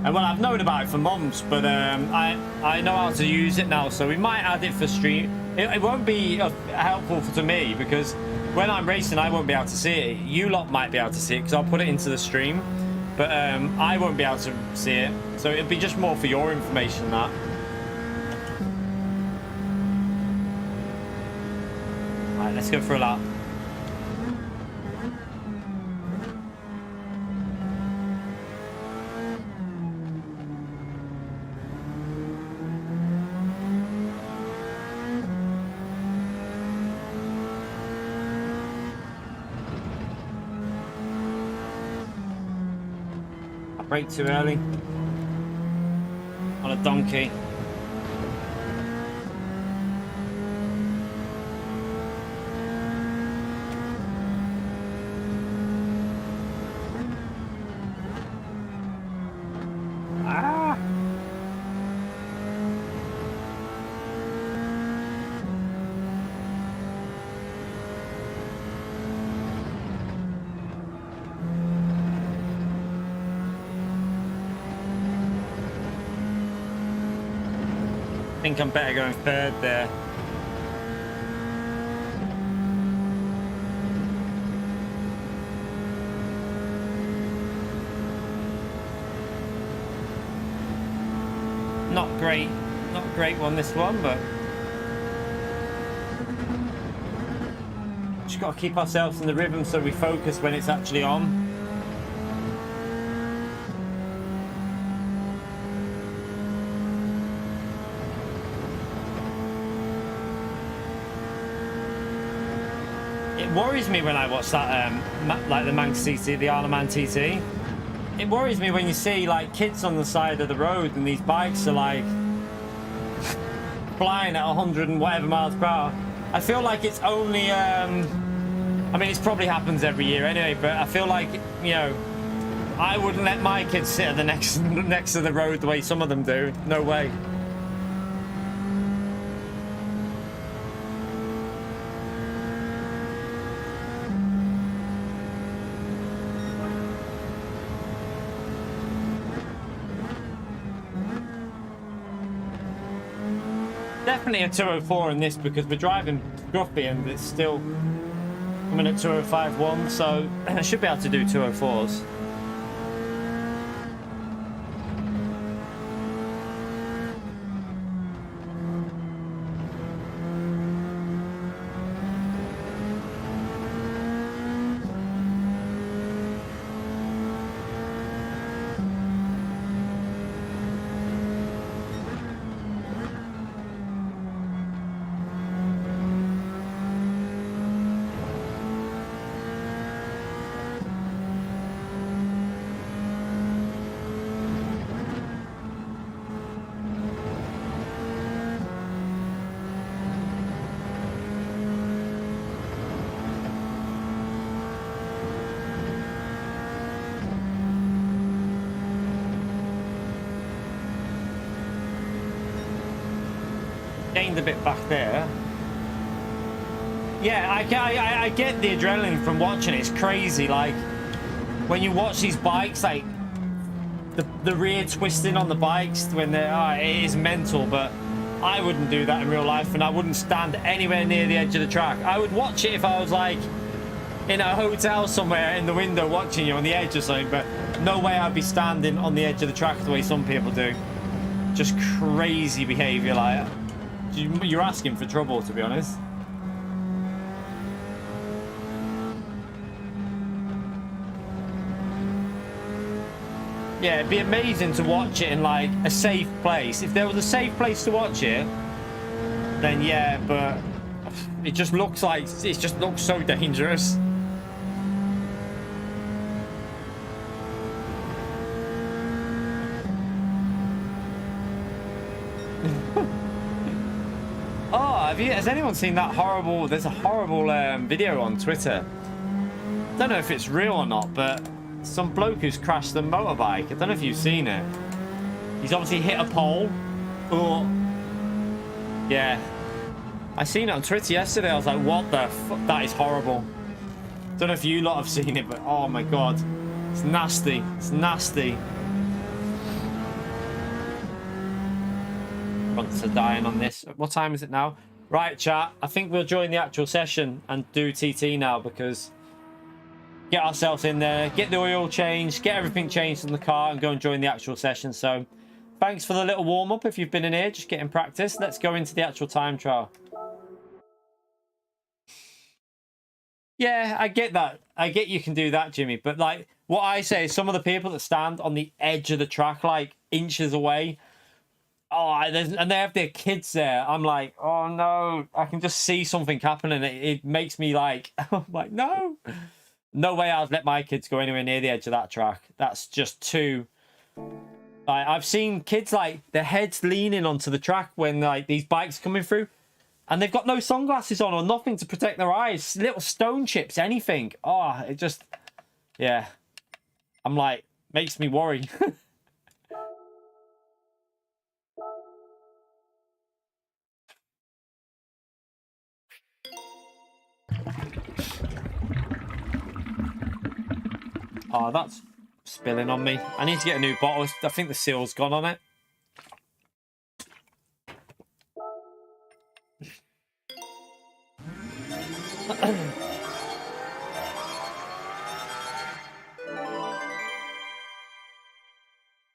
And well, I've known about it for months, but I know how to use it now, so we might add it for stream. It won't be helpful to me because when I'm racing, I won't be able to see it. You lot might be able to see it because I'll put it into the stream, but I won't be able to see it. So it'll be just more for your information, that. All right, let's go for a lap. Brake too early on a donkey. Ah! I think I'm better going third there. Not a great one, this one, but just got to keep ourselves in the rhythm so we focus when it's actually on. It worries me when I watch that, like the Man TT, the Isle of Man TT. It worries me when you see like kids on the side of the road and these bikes are like flying at 100 and whatever miles per hour. I feel like it's only, I mean, it probably happens every year anyway, but I feel like, you know, I wouldn't let my kids sit at the next to the road the way some of them do. No way. Definitely a 204 in this because we're driving Scruffy and it's still coming at 205.1, so I should be able to do 204s. Gained a bit back there. Yeah, I get the adrenaline from watching it. It's crazy, like when you watch these bikes, like the rear twisting on the bikes when they're it is mental. But I wouldn't do that in real life, and I wouldn't stand anywhere near the edge of the track. I would watch it if I was like in a hotel somewhere in the window watching you on the edge or something, but no way I'd be standing on the edge of the track the way some people do. Just crazy behavior. Like, you're asking for trouble, to be honest. Yeah, it'd be amazing to watch it in like a safe place. If there was a safe place to watch it, then yeah, but it just looks so dangerous. Has anyone seen that horrible, there's a horrible video on Twitter. Don't know if it's real or not, but some bloke who's crashed the motorbike. I don't know if you've seen it. He's obviously hit a pole. Oh, yeah. I seen it on Twitter yesterday. I was like, what the fuck? That is horrible. Don't know if you lot have seen it, but oh my god. It's nasty. It's nasty. Wants to dying on this. What time is it now? Right, chat. I think we'll join the actual session and do TT now, because get ourselves in there, get the oil changed, get everything changed in the car, and go and join the actual session. So thanks for the little warm-up. If you've been in here, just getting practice. Let's go into the actual time trial. Yeah, I get that. I get you can do that, Jimmy. But like what I say is, some of the people that stand on the edge of the track, like inches away, and they have their kids there. I'm like, oh no, I can just see something happening. It makes me like, I'm like, no way I'd let my kids go anywhere near the edge of that track. That's just too. Like, I've seen kids like their heads leaning onto the track when like these bikes are coming through, and they've got no sunglasses on or nothing to protect their eyes. Little stone chips, anything. Oh, it just, yeah. I'm like, makes me worry. Oh, that's spilling on me. I need to get a new bottle. I think the seal's gone on it.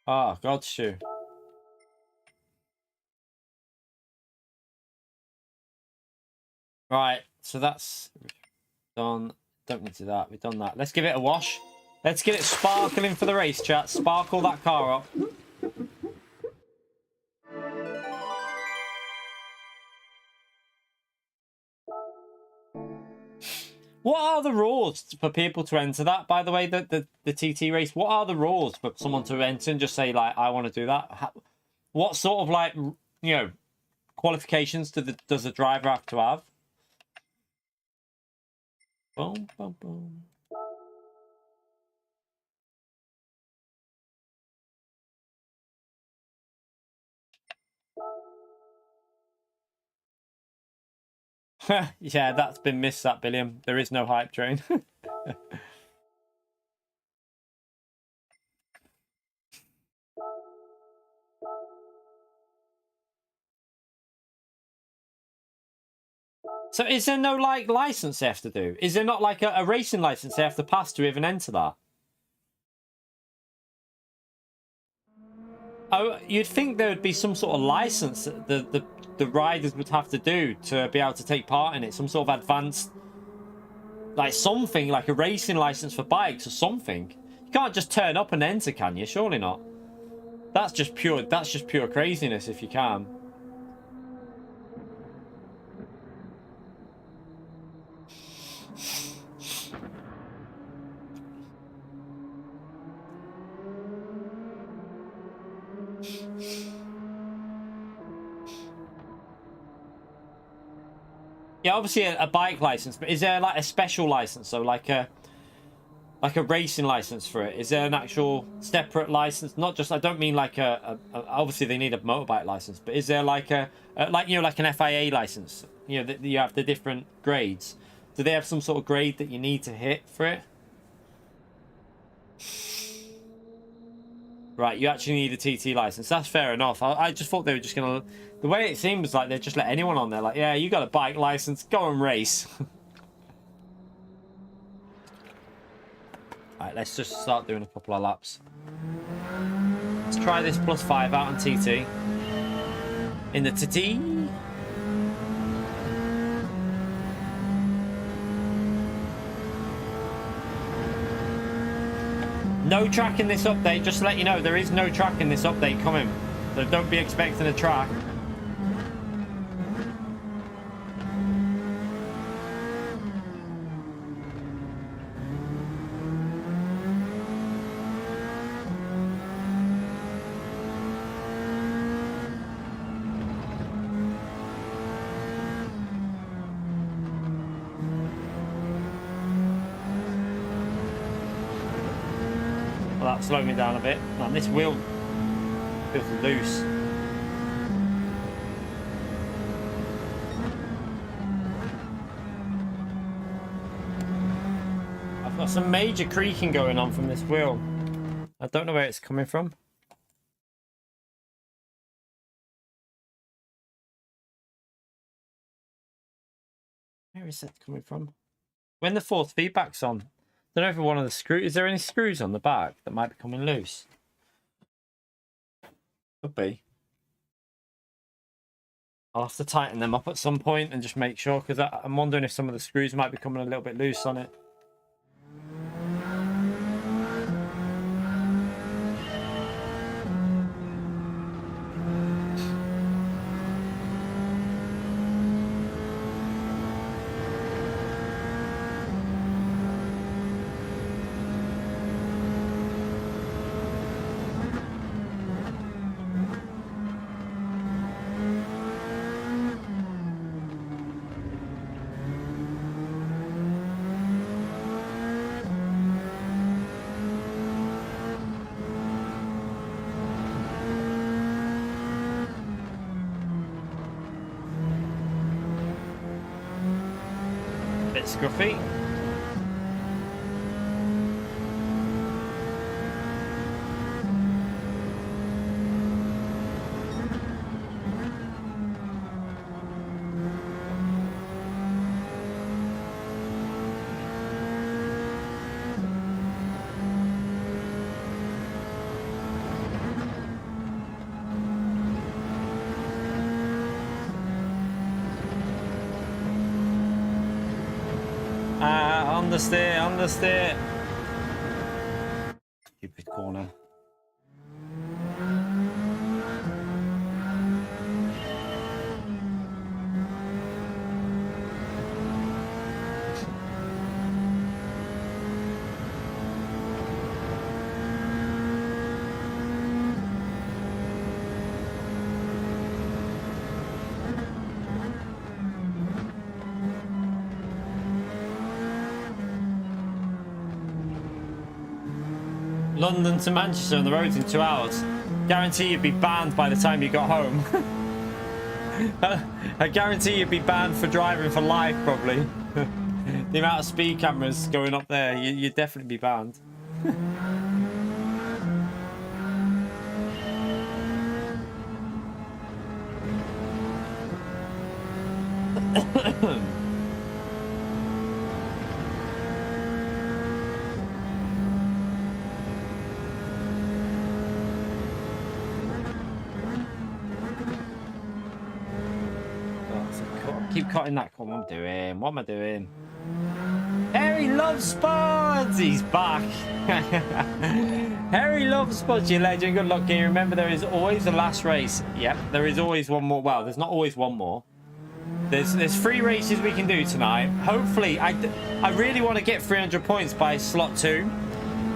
Oh, God, shoe. Right, so that's done. Don't need to do that. We've done that. Let's give it a wash. Let's get it sparkling for the race, chat. Sparkle that car up. What are the rules for people to enter that, by the way, the TT race? What are the rules for someone to enter and just say, like, I want to do that? What sort of, like, you know, qualifications does the driver have to have? Boom, boom, boom. Yeah, that's been missed, that Billiam. There is no hype train. So is there no, like, license they have to do? Is there not, like, a racing license they have to pass to even enter that? Oh, you'd think there would be some sort of license that the riders would have to do to be able to take part in it. Some sort of advanced, like something, like a racing license for bikes or something. You can't just turn up and enter, can you? Surely not. That's just pure craziness if you can. Yeah, obviously a bike license, but is there like a special license? So like a racing license for it? Is there an actual separate license? Not just, I don't mean like obviously they need a motorbike license, but is there like like, you know, like an FIA license? You know, that you have the different grades. Do they have some sort of grade that you need to hit for it? Right, you actually need a TT license. That's fair enough. I just thought they were just gonna. The way it seems like they'd just let anyone on there. Like, yeah, you got a bike license, go and race. Alright, let's just start doing a couple of laps. Let's try this +5 out on TT. In the TT. No track in this update, just to let you know, there is no track in this update coming. So don't be expecting a track. Slow me down a bit. Man, this wheel feels loose. got some major creaking going on from this wheel. I don't know where it's coming from. Where is that coming from? When the force feedback's on. I don't know if one of the screws... Is there any screws on the back that might be coming loose? Could be. I'll have to tighten them up at some point and just make sure, because I'm wondering if some of the screws might be coming a little bit loose on it. Scruffy. On the steer. Stupid corner. London to Manchester on the roads in 2 hours. Guarantee you'd be banned by the time you got home. I guarantee you'd be banned for driving for life, probably. The amount of speed cameras going up there, you'd definitely be banned. Keep cutting that. What am I doing? What am I doing? Harry loves spots. He's back. Harry loves spots, you legend. Good luck, game. Remember, there is always a last race. Yep, there is always one more. Well, there's not always one more. There's 3 races we can do tonight. Hopefully, I really want to get 300 points by slot 2,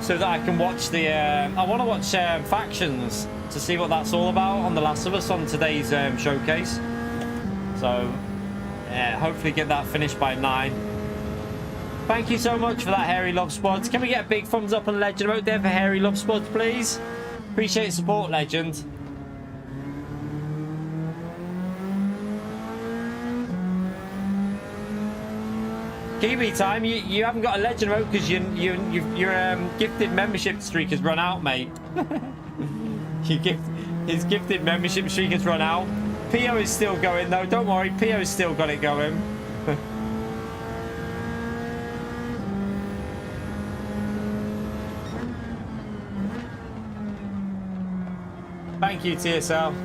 so that I can watch the. I want to watch Factions to see what that's all about on The Last of Us on today's showcase. So. Hopefully get that finished by 9. Thank you so much for that, Harry Love Spods. Can we get a big thumbs up and legend out there for Harry Love Spods, please? Appreciate the support, legend. Kiwi time, you haven't got a legend out because your gifted membership streak has run out, mate. His gifted membership streak has run out. PO is still going though, don't worry, PO's still got it going. Thank you, TSL.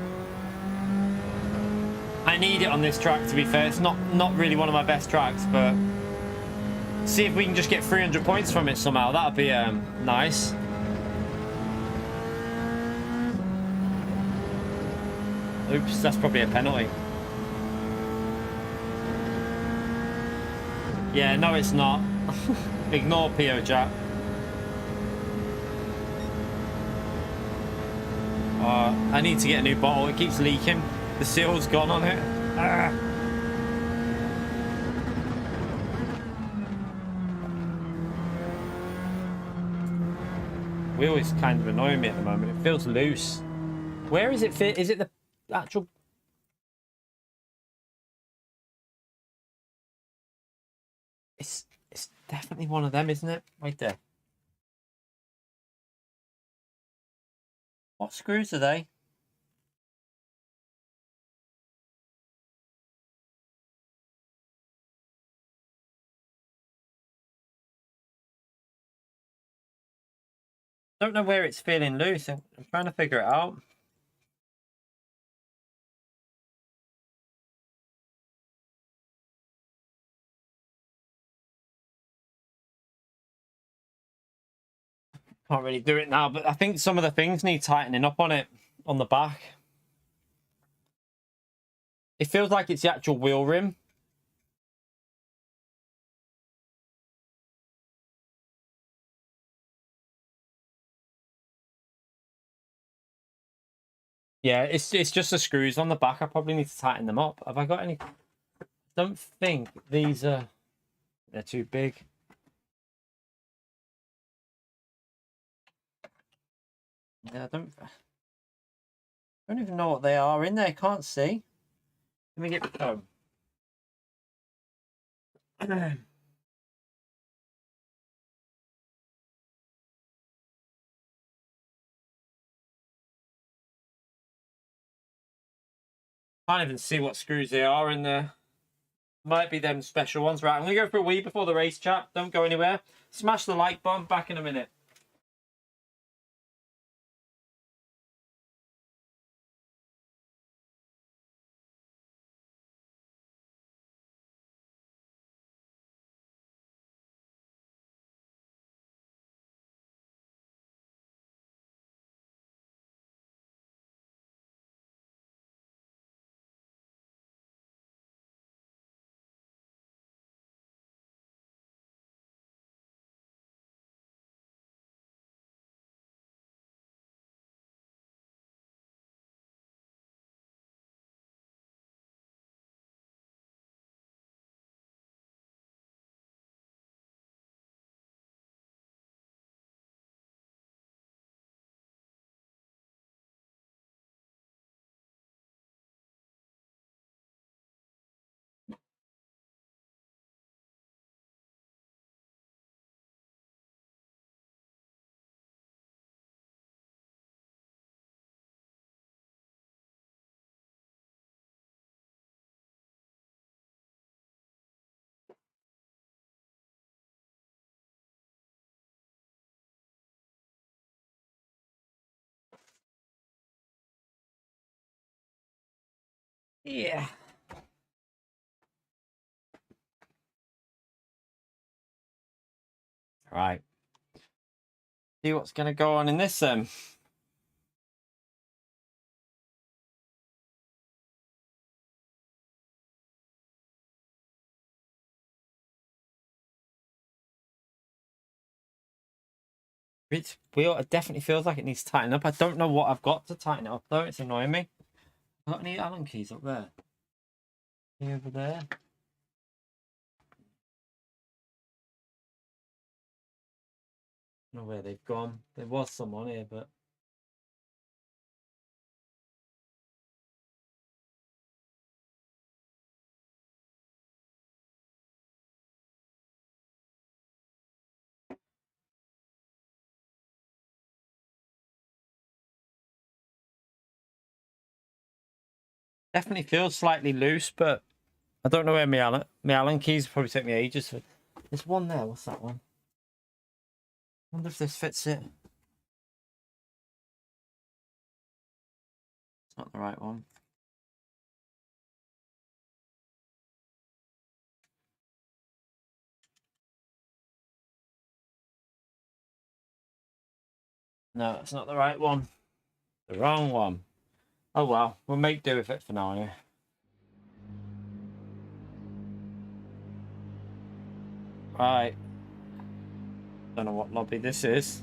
I need it on this track, to be fair. It's not really one of my best tracks, but see if we can just get 300 points from it somehow. That'd be nice. Oops, that's probably a penalty. Yeah, no, it's not. Ignore PO Jack. I need to get a new bottle. It keeps leaking. The seal's gone on it. Ah. Wheel is kind of annoying me at the moment. It feels loose. Where is it fit? Is it the actual... definitely one of them, isn't it? Right there. What screws are they? Don't know where it's feeling loose. I'm trying to figure it out. Can't really do it now, but I think some of the things need tightening up on it, on the back. It feels like it's the actual wheel rim. Yeah, it's just the screws on the back. I probably need to tighten them up. Have I got any? Don't think these are. They're too big. Yeah, I don't even know what they are in there. Can't see. Let me get the phone. Can't even see what screws they are in there. Might be them special ones. Right, I'm going to go for a wee before the race, chat. Don't go anywhere. Smash the like button. Back in a minute. Yeah. Right. See what's going to go on in this. It definitely feels like it needs to tighten up. I don't know what I've got to tighten it up though. It's annoying me. Got any Allen keys up there? Any over there? I don't know where they've gone. There was some on here, but definitely feels slightly loose. But I don't know where my Allen keys probably take me ages. There's one there. What's that one? I wonder if this fits it. It's not the right one. No, it's not the right one. The wrong one. Oh well, we'll make do with it for now. Anyway. Right. Don't know what lobby this is.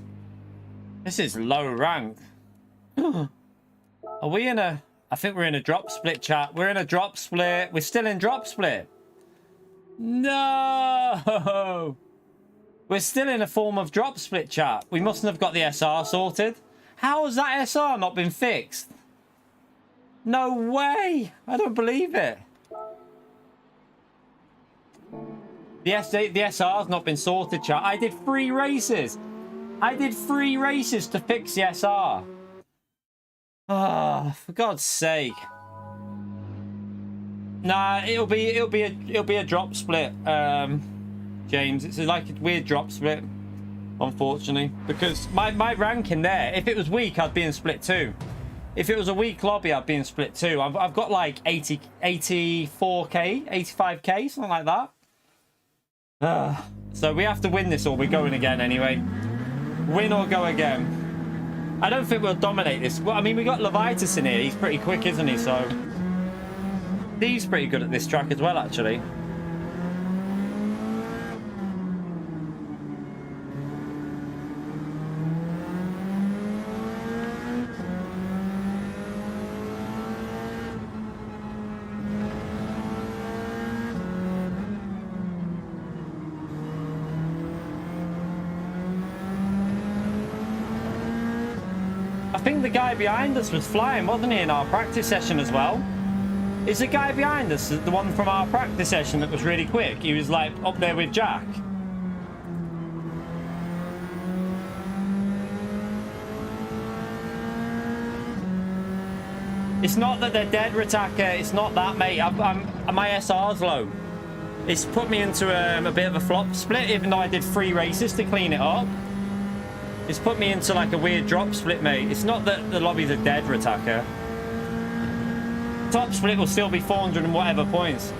This is low rank. Are we in a... I think we're in a drop split, chat. We're in a drop split. We're still in drop split. No! We're still in a form of drop split, chat. We mustn't have got the SR sorted. How has that SR not been fixed? No way! I don't believe it. The SR's not been sorted, chat. I did 3 races. I did 3 races to fix the SR. Ah, for God's sake. Nah, it'll be a drop split, James. It's like a weird drop split, unfortunately, because my ranking there, if it was weak, I'd be in split 2. If it was a weak lobby, I'd be in split 2. I've got like 84k, 85k, something like that. So we have to win this or we're going again anyway. Win or go again. I don't think we'll dominate this. Well, I mean, we got Levitas in here. He's pretty quick, isn't he? So he's pretty good at this track as well, actually. I think the guy behind us was flying, wasn't he, in our practice session as well? Is the guy behind us the one from our practice session that was really quick? He was like up there with Jack. It's not that they're dead, Rataka. It's not that, mate. My SR's low. It's put me into a bit of a flop split, even though I did 3 races to clean it up. It's put me into like a weird drop split, mate. It's not that the lobbies are dead, Rataka. Top split will still be 400 and whatever points.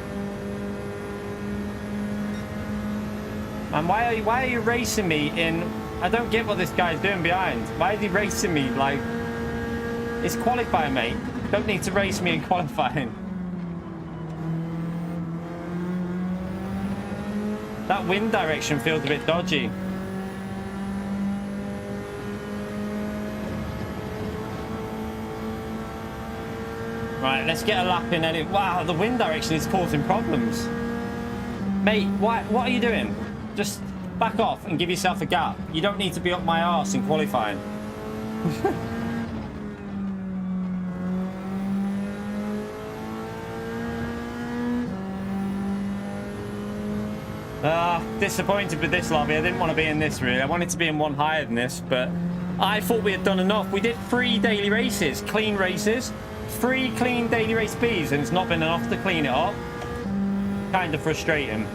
And why are you racing me in... I don't get what this guy's doing behind. Why is he racing me? Like, it's qualifying, mate. You don't need to race me in qualifying. That wind direction feels a bit dodgy. Right, let's get a lap in. Wow, the wind direction is causing problems. Mate, what are you doing? Just back off and give yourself a gap. You don't need to be up my arse in qualifying. Disappointed with this lobby. I didn't want to be in this, really. I wanted to be in one higher than this, but I thought we had done enough. We did 3 daily races, clean races. 3 clean daily race Bs, and it's not been enough to clean it up. Kind of frustrating.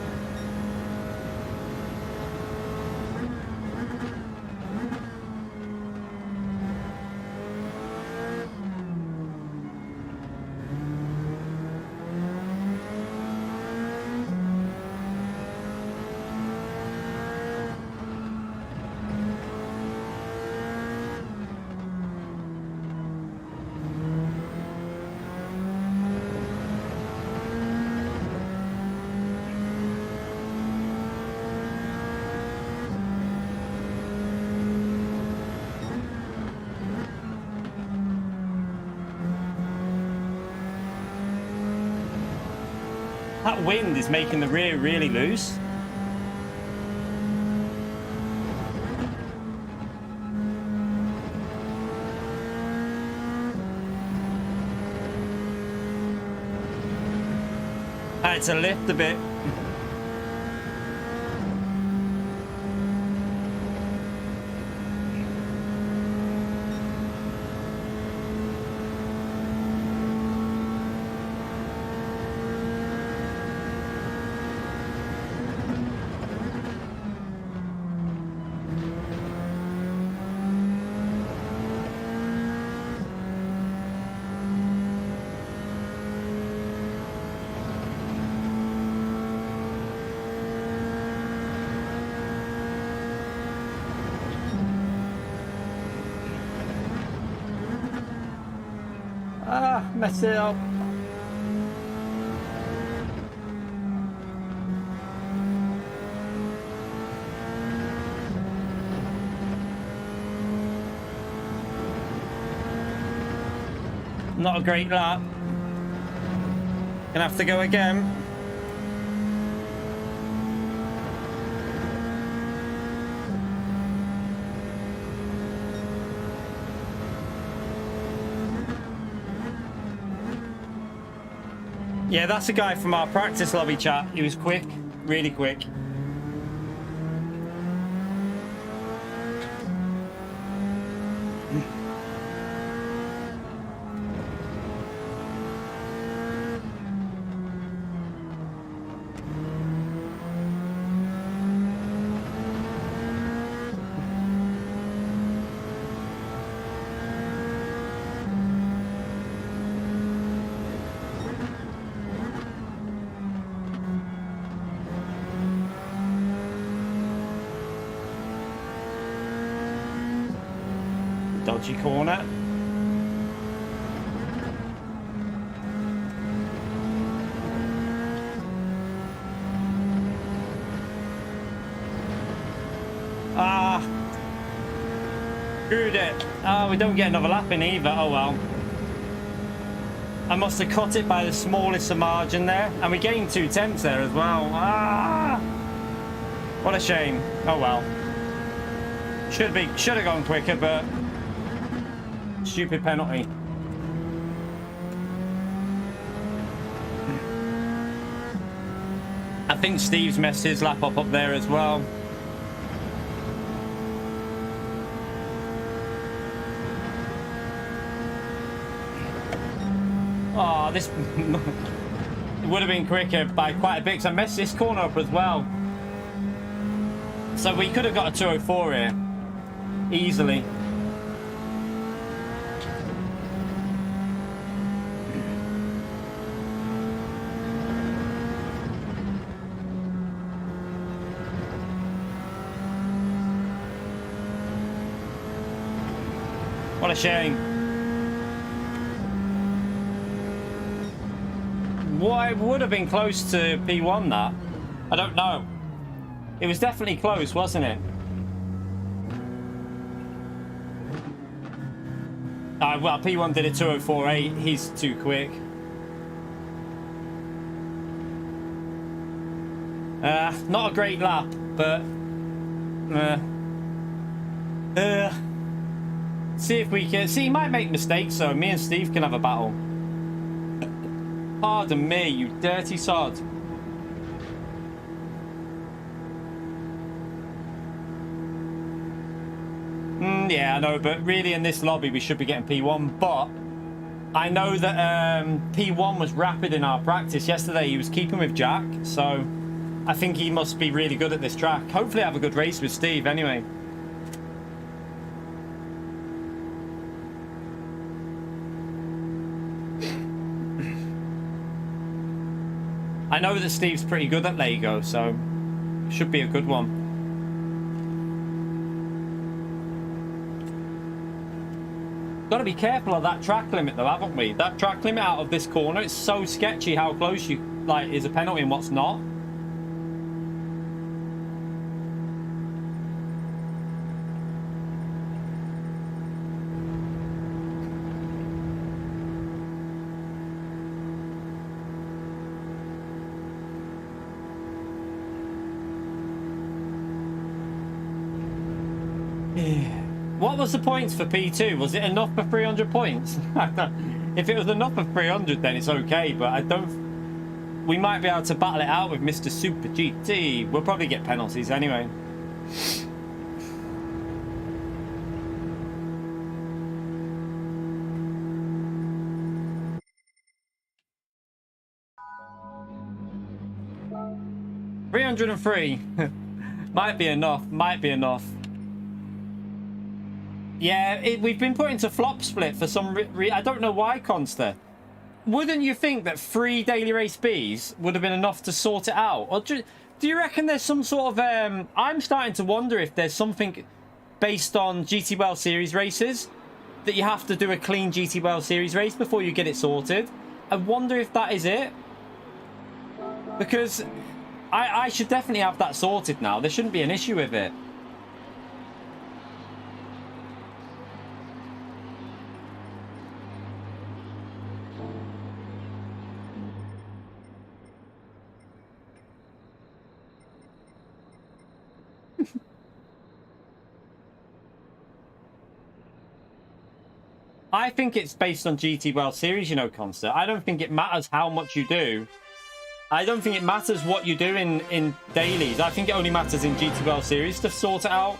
That wind is making the rear really loose. I had to lift a bit. Mess it up. Not a great lap. Gonna have to go again. Yeah, that's a guy from our practice lobby, chat. He was quick, really quick. Dodgy corner. Ah, screwed it. Ah, we don't get another lap in either. Oh well. I must have cut it by the smallest of margin there, and we gained 2/10 there as well. Ah, what a shame. Oh well. Should have gone quicker, but stupid penalty. I think Steve's messed his lap up there as well. Oh, this would have been quicker by quite a bit because I messed this corner up as well. So we could have got a 204 here easily. What a shame. What, it would have been close to P1 that. I don't know. It was definitely close, wasn't it? Well, P1 did a 204.8. He's too quick. Not a great lap, but see if we can. See, he might make mistakes, so me and Steve can have a battle. Pardon me, you dirty sod. Yeah, I know, but really in this lobby we should be getting P1, but I know that P1 was rapid in our practice yesterday. He was keeping with Jack, so I think he must be really good at this track. Hopefully I have a good race with Steve anyway. I know that Steve's pretty good at Lego, so should be a good one. Got to be careful of that track limit though, haven't we? That track limit out of this corner, it's so sketchy how close you, like, is a penalty and what's not. What was the points for P2? Was it enough for 300 points? If it was enough for 300, then it's okay, but I don't... We might be able to battle it out with Mr. Super GT. We'll probably get penalties anyway. $303. Might be enough. Might be enough. Yeah, we've been put into flop split for some I don't know why, Conster. Wouldn't you think that 3 daily race Bs would have been enough to sort it out? Or do you reckon there's some sort of... I'm starting to wonder if there's something based on GT World Series races that you have to do a clean GT World Series race before you get it sorted. I wonder if that is it. Because I should definitely have that sorted now. There shouldn't be an issue with it. I think it's based on GT World Series, you know, Conster. I don't think it matters how much you do. I don't think it matters what you do in dailies. I think it only matters in GT World Series to sort it out.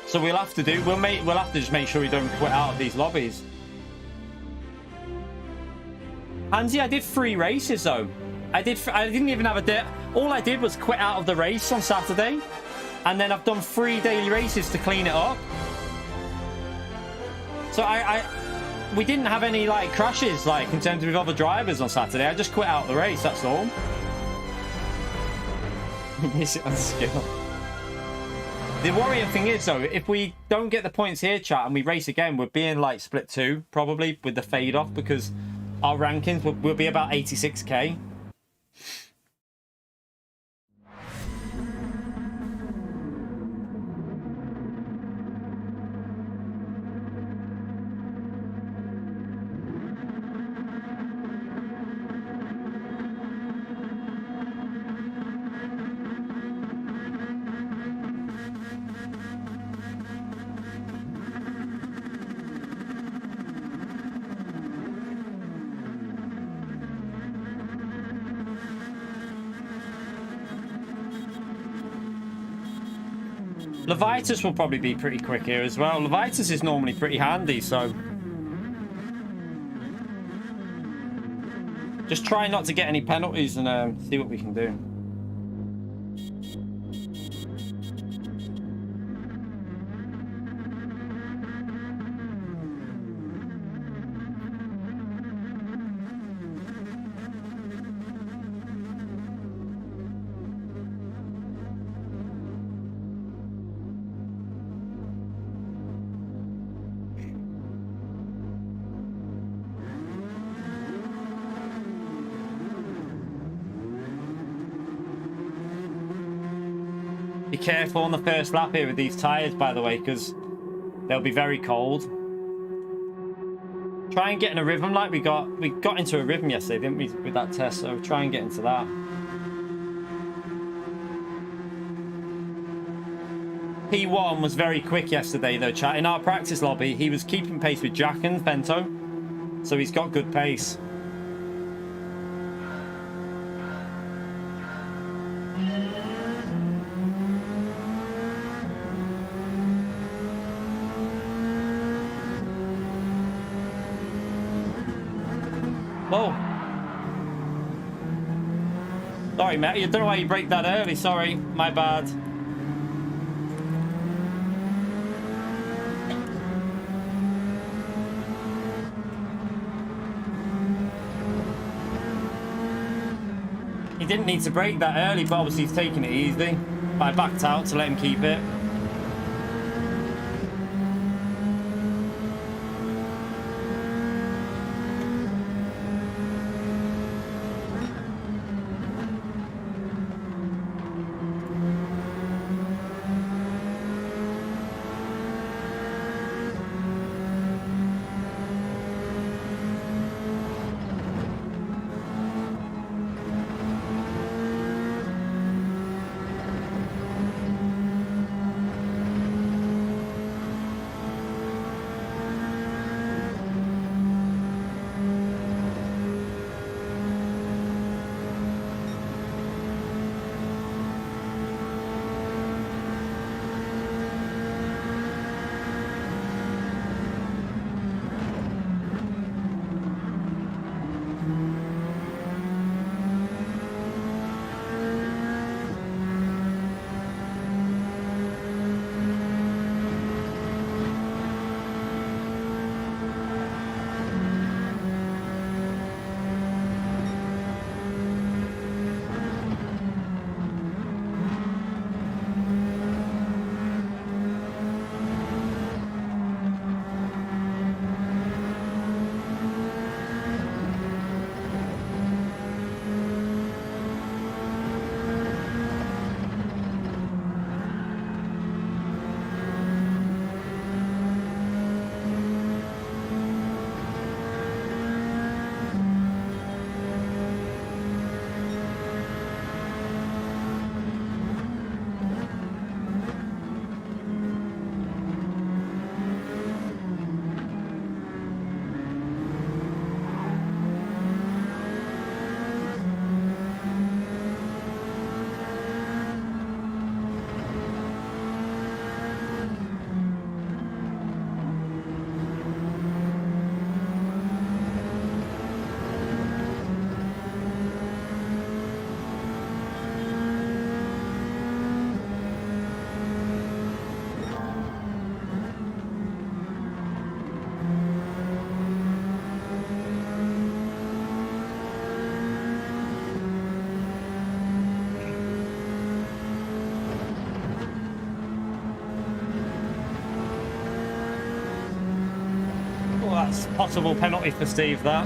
So we'll have to just make sure we don't quit out of these lobbies. Hansi, I did 3 races though. I didn't even have a day. All I did was quit out of the race on Saturday, and then I've done 3 daily races to clean it up. So we didn't have any like crashes like in terms of other drivers on Saturday. I just quit out the race, that's all. Miss it on skill. The worrying thing is though, if we don't get the points here, chat, and we race again, we're being like split 2 probably with the fade off, because our rankings will be about 86k. Levitus will probably be pretty quick here as well. Levitus is normally pretty handy, so just try not to get any penalties and see what we can do. Be careful on the first lap here with these tyres, by the way, because they'll be very cold. Try and get in a rhythm like we got into a rhythm yesterday, didn't we, with that test? So try and get into that. P1 was very quick yesterday, though, chat. In our practice lobby, he was keeping pace with Jack and Fento, so he's got good pace. Whoa. Sorry, Matt. I don't know why you break that early. Sorry. My bad. He didn't need to break that early, but obviously he's taking it easy. I backed out to let him keep it. That's a possible penalty for Steve, that.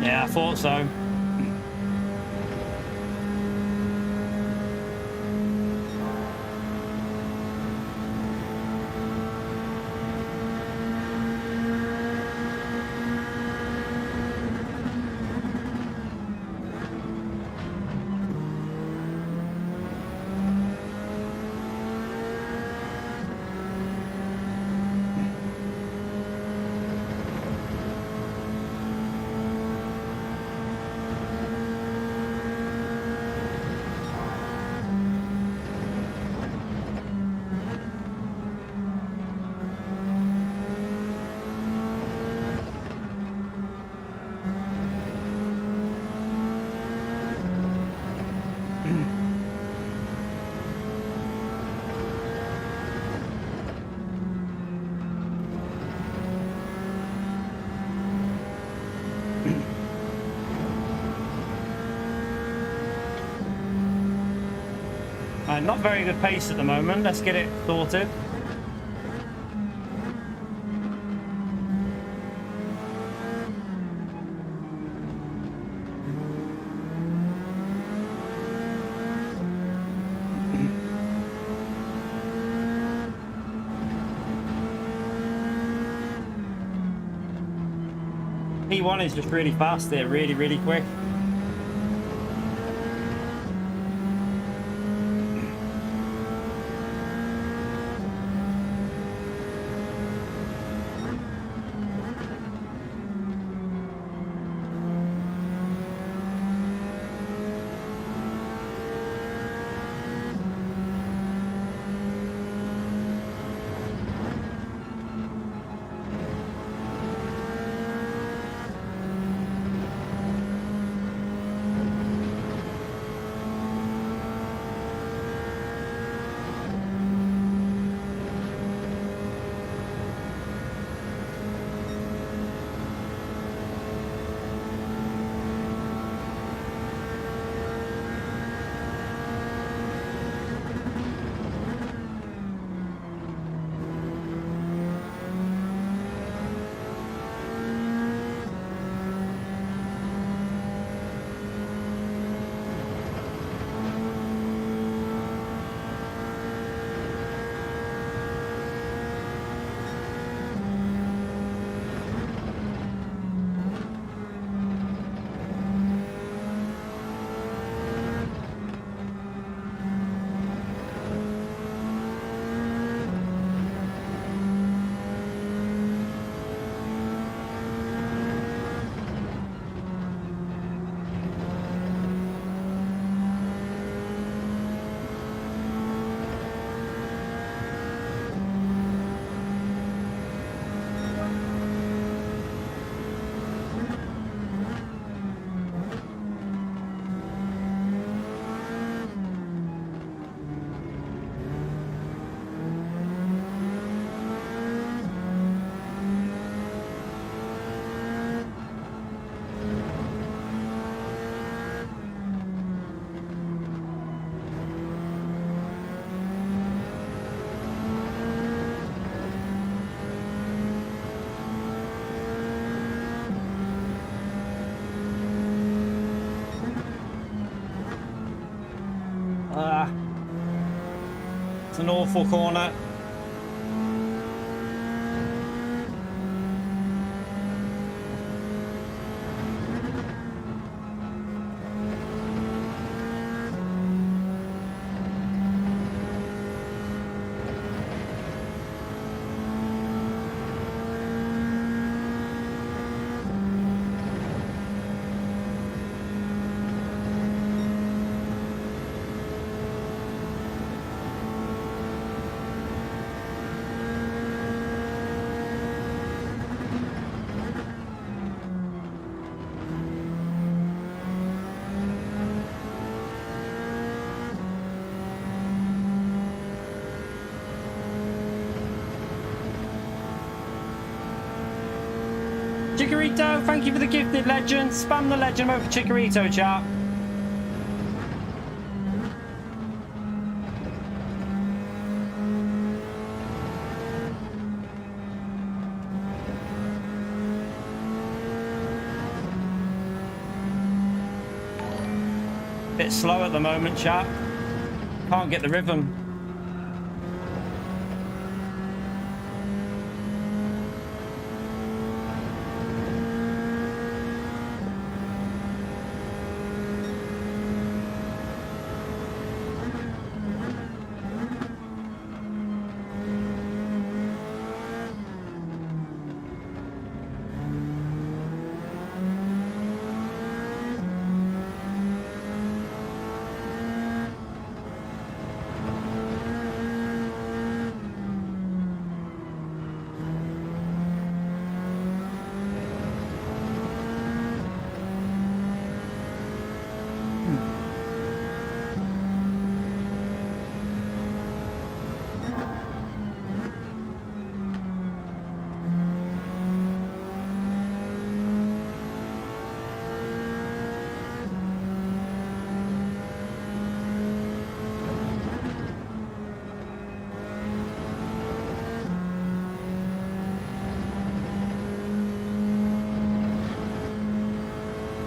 Yeah, I thought so. Not very good pace at the moment. Let's get it sorted. P1 is just really fast there, really quick. It's an awful corner. Chikorito, thank you for the gifted legend. Spam the legend over Chikorito, chat. Bit slow at the moment, chat. Can't get the rhythm.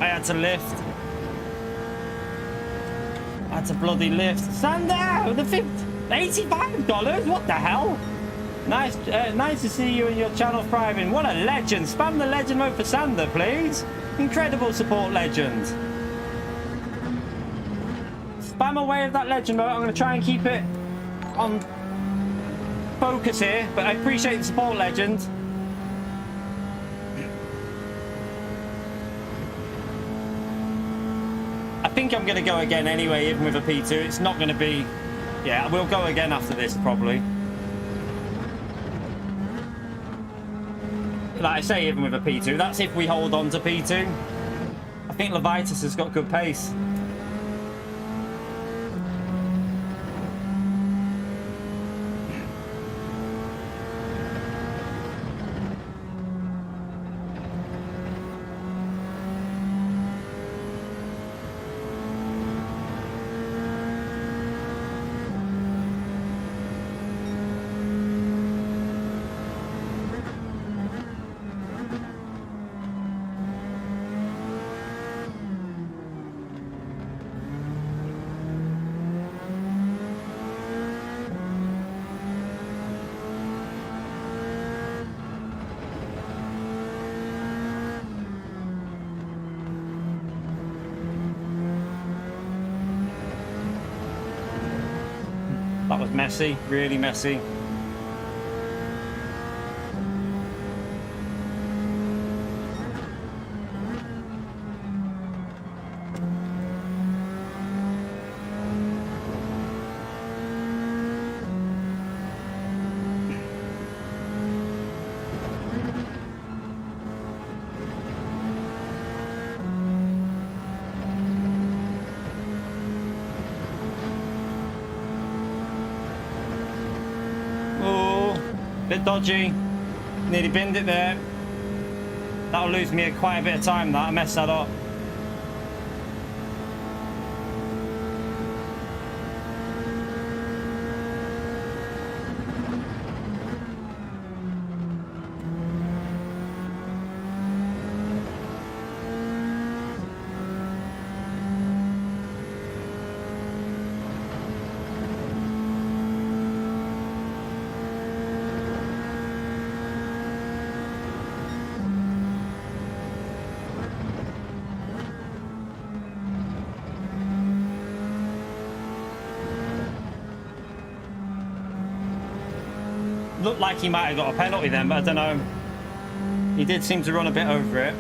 I had to lift. I had to bloody lift. Sander, the $85? What the hell? Nice, nice to see you and your channel thriving. What a legend. Spam the legend mode for Sander, please. Incredible support, legend. Spam away with that legend mode. I'm going to try and keep it on focus here, but I appreciate the support, legend. I think I'm going to go again anyway, even with a P2. It's not going to be... Yeah, we'll go again after this, probably. Like I say, even with a P2. That's if we hold on to P2. I think Levitas has got good pace. That was messy, really messy. Bit dodgy, nearly binned it there. That'll lose me quite a bit of time, that. I messed that up. Looked like he might have got a penalty then, but I don't know. He did seem to run a bit over it.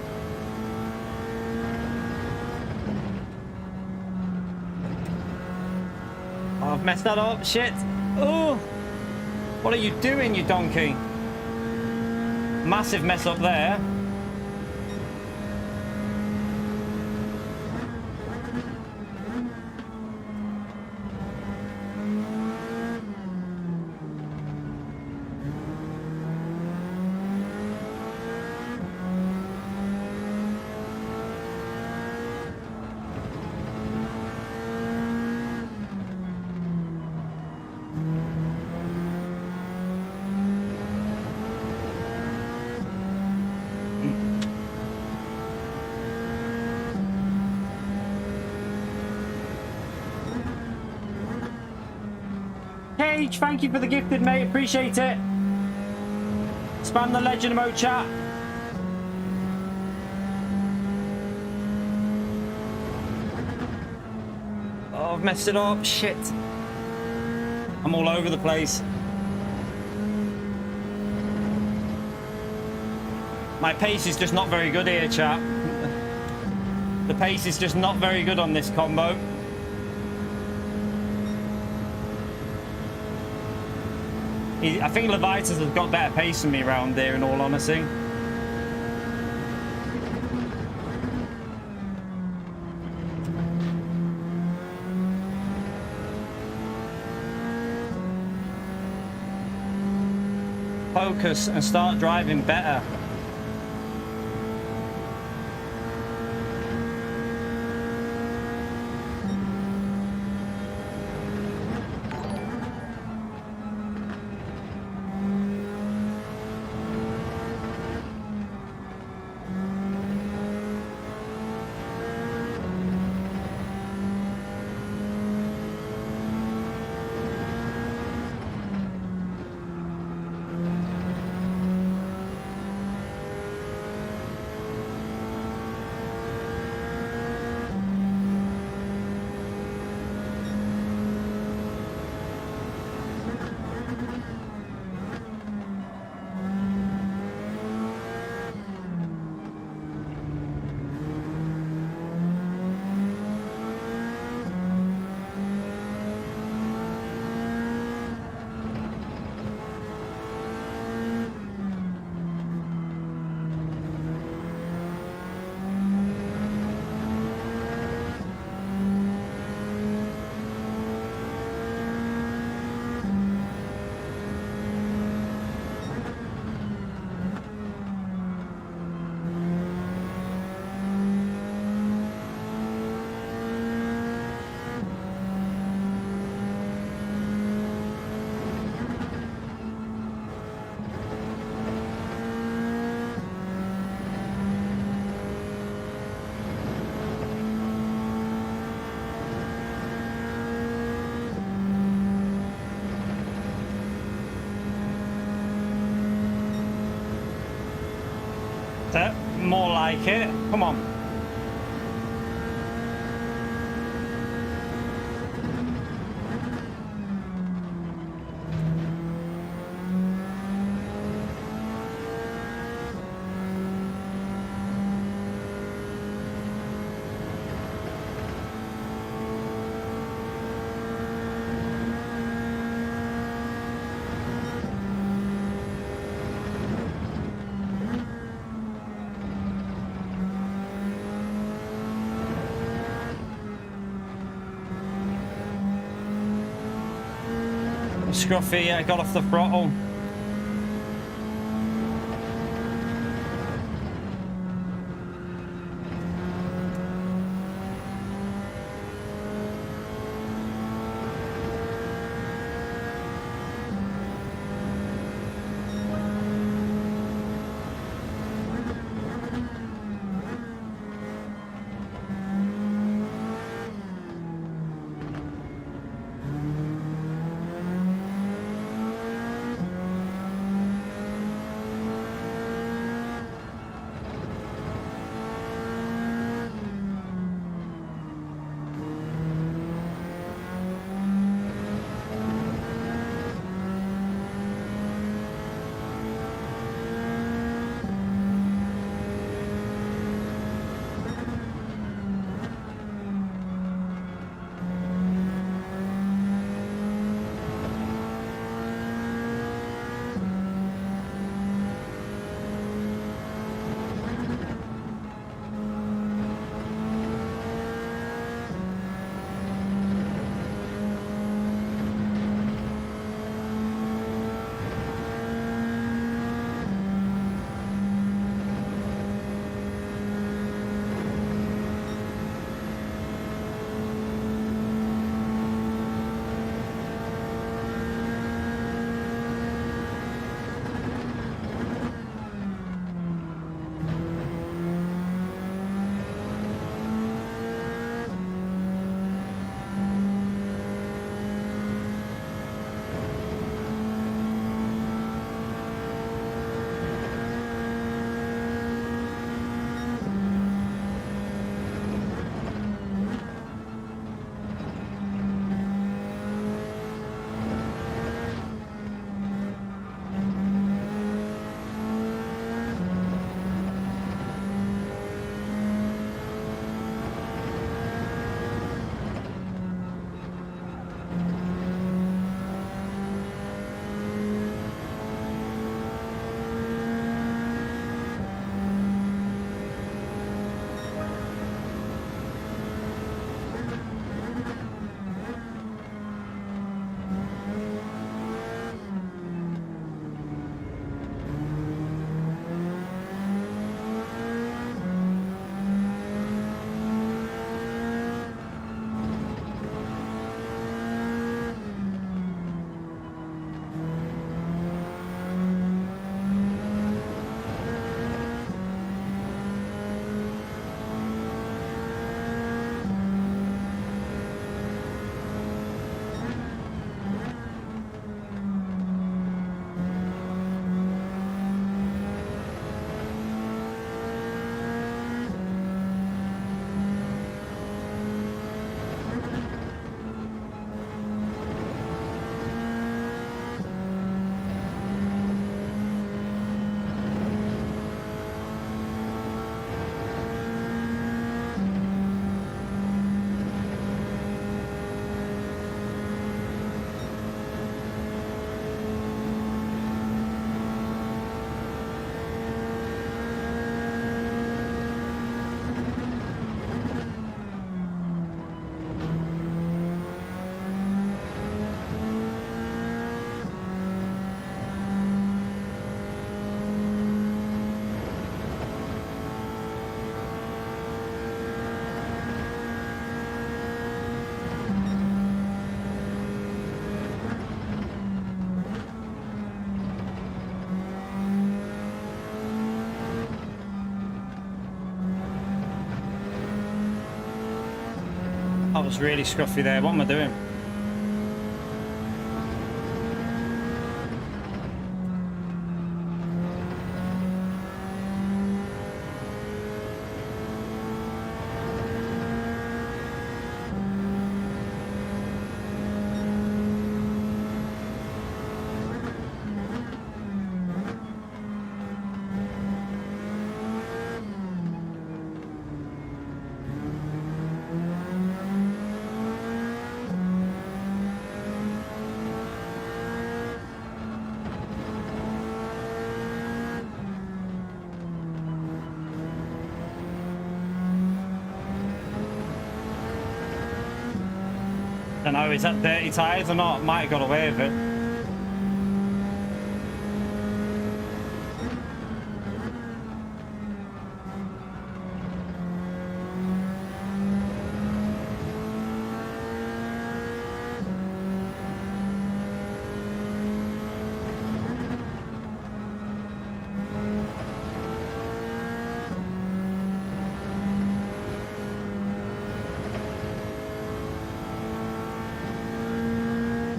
Oh, I've messed that up. Shit. Oh, what are you doing, you donkey? Massive mess up there. Cage, thank you for the gifted, mate. Appreciate it. Spam the legend mode chat. Oh, I've messed it up. Shit. I'm all over the place. My pace is just not very good here, chat. The pace is just not very good on this combo. I think Levitas has got better pace than me around there, in all honesty. Focus and start driving better. More like it. Come on. Scruffy, yeah, got off the throttle. That was really scruffy there. What am I doing? I don't know, is that dirty tyres or not? Might have got away with it.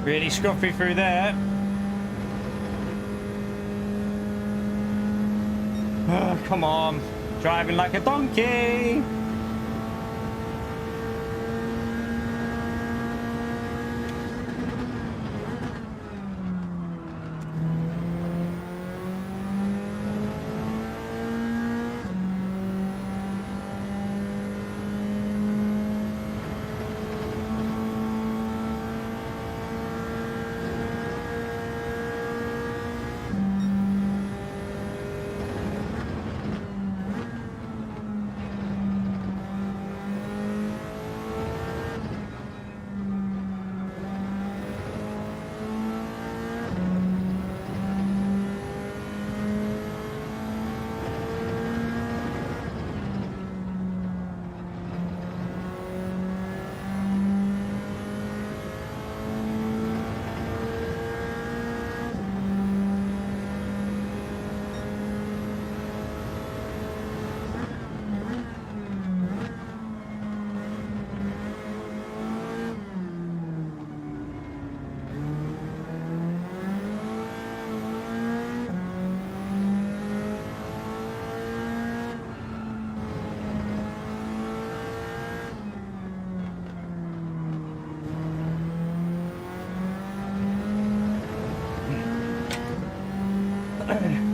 Really scruffy through there. Oh, come on. Driving like a donkey.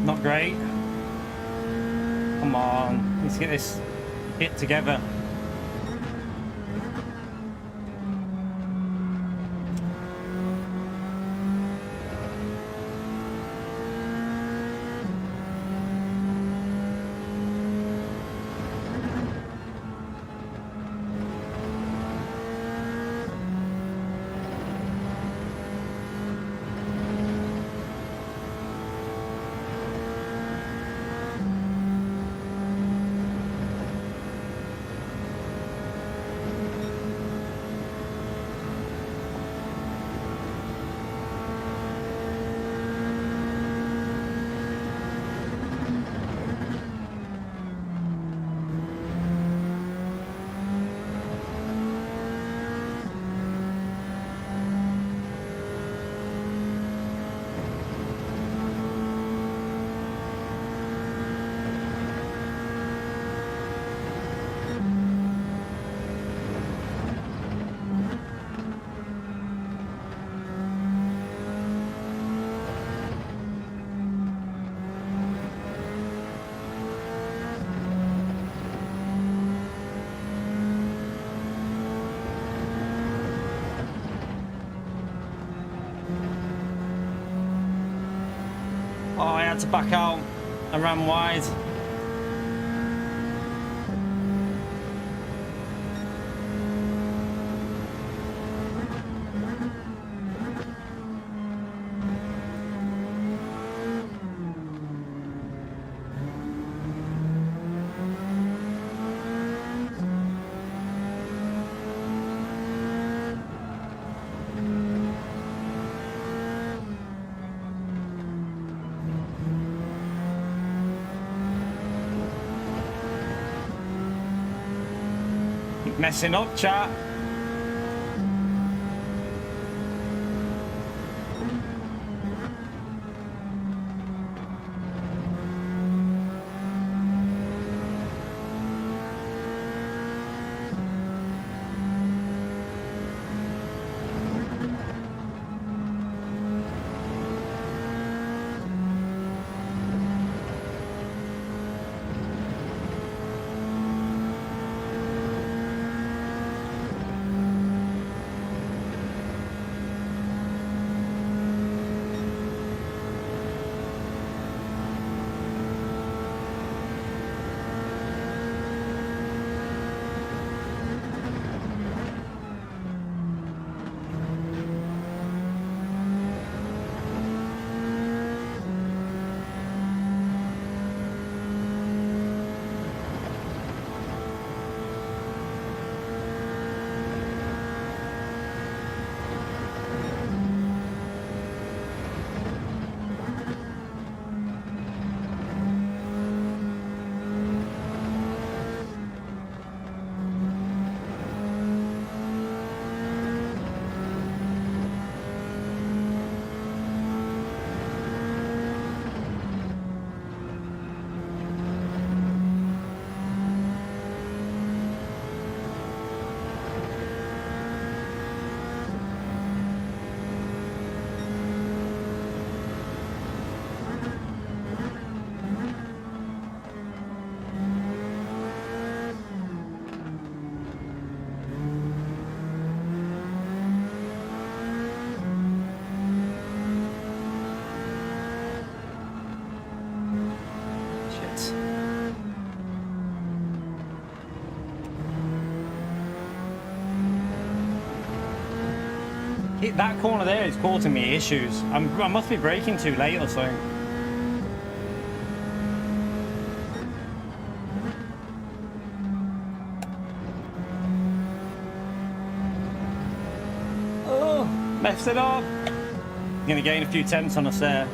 Not great. Come on, let's get this bit together. Oh, I had to back out. I ran wide. Messing up, chat. That corner there is causing me issues. I must be braking too late or something. Oh, messed it up. I'm gonna gain a few tenths on us there.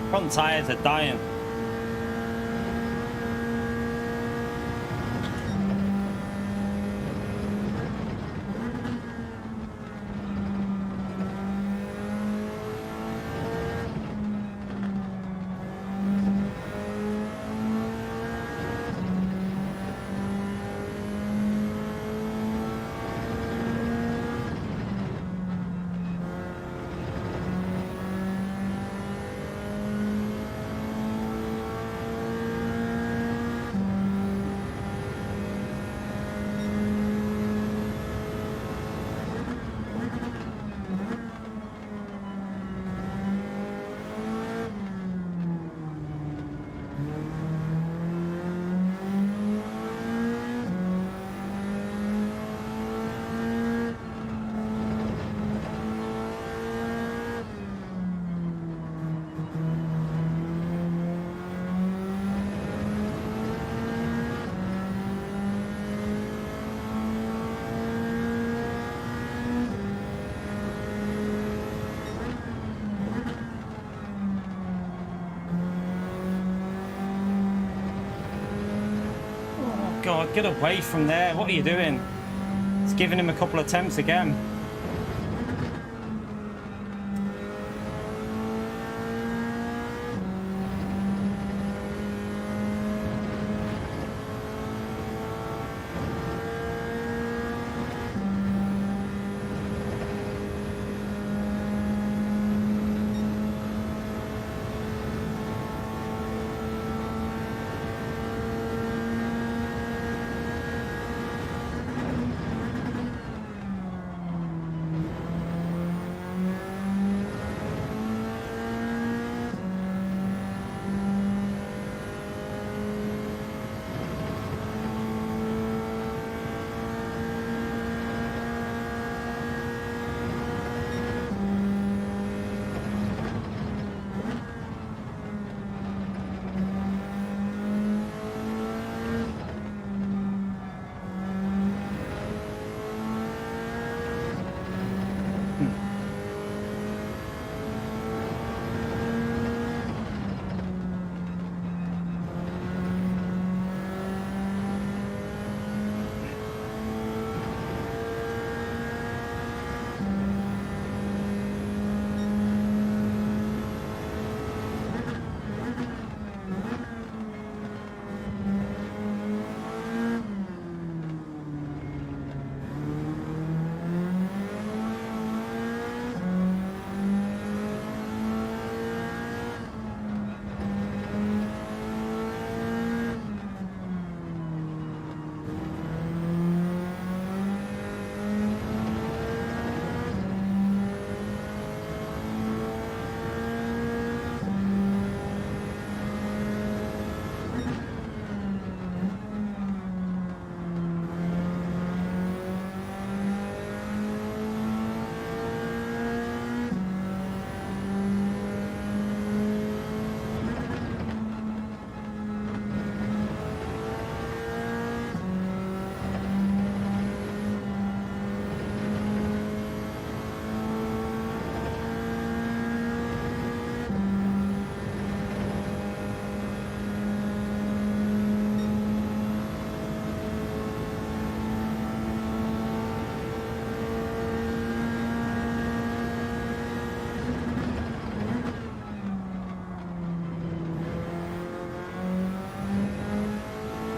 Front tires are dying. God, get away from there. What are you doing? It's giving him a couple of attempts again.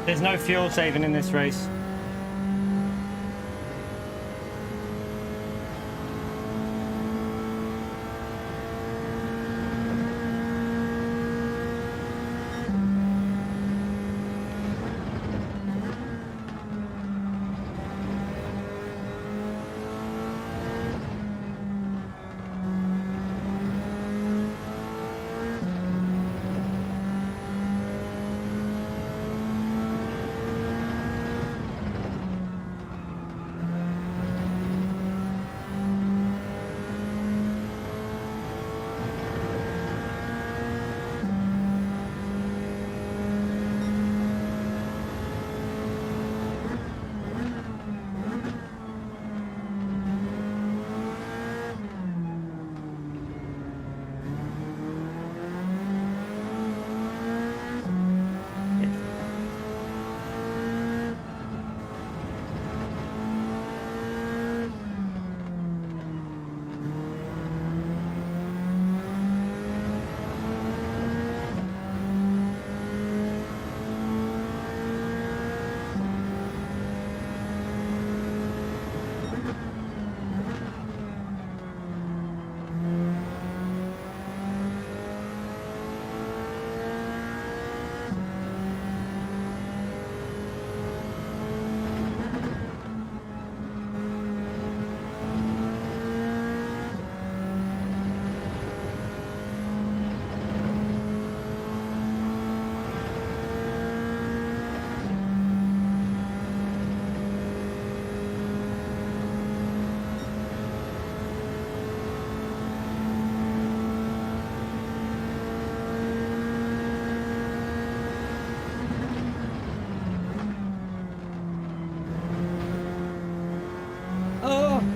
There's no fuel saving in this race.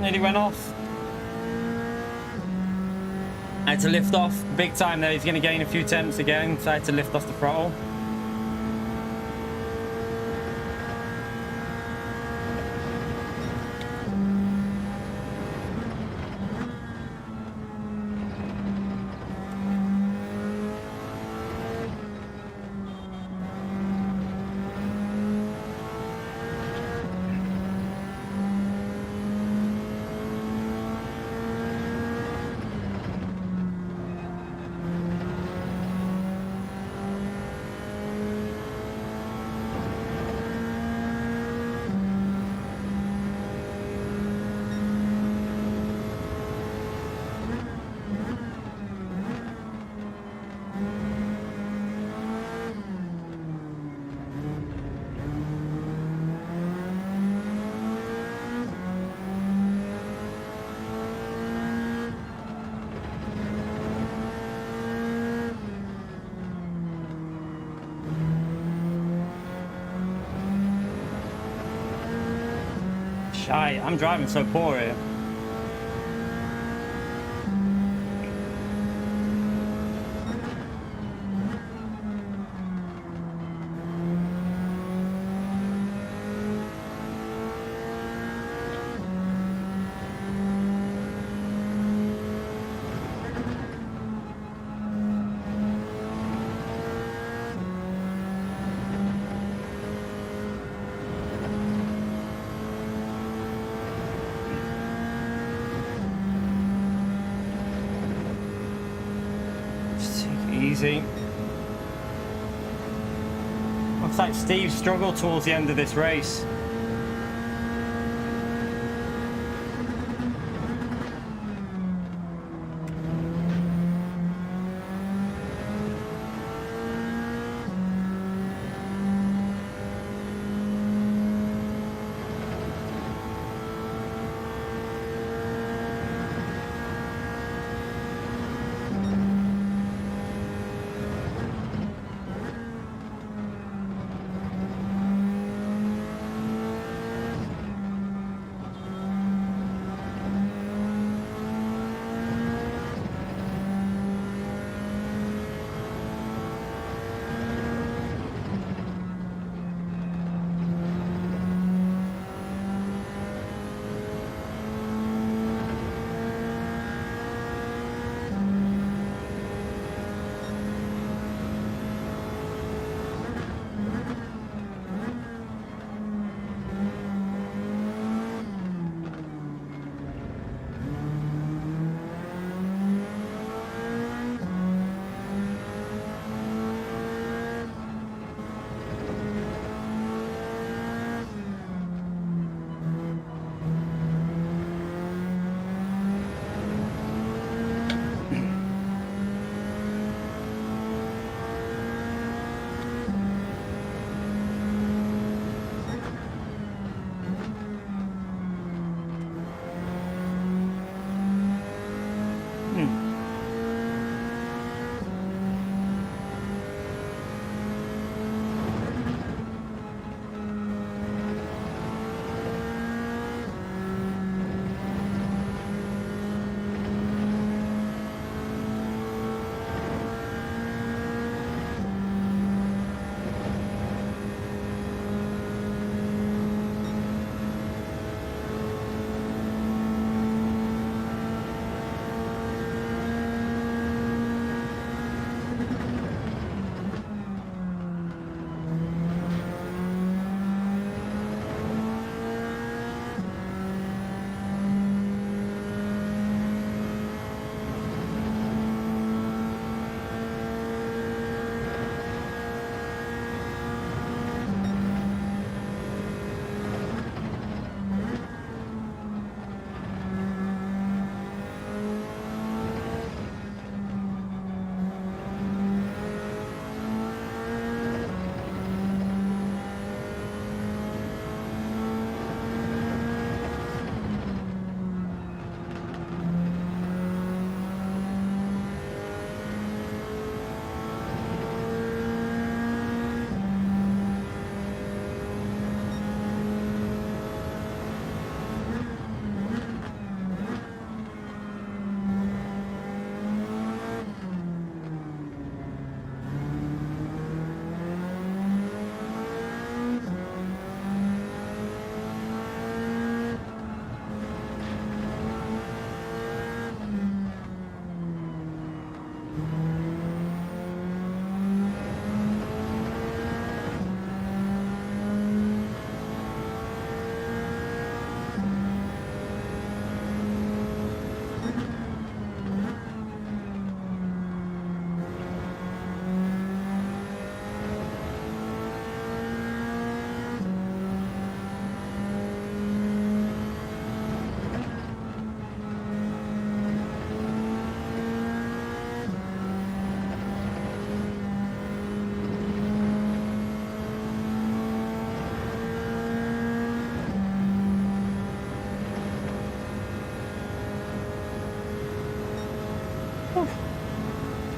Nearly went off. I had to lift off big time there. He's going to gain a few temps again, so I had to lift off the throttle. Shite, I'm driving so poor here. Easy. Looks like Steve struggled towards the end of this race.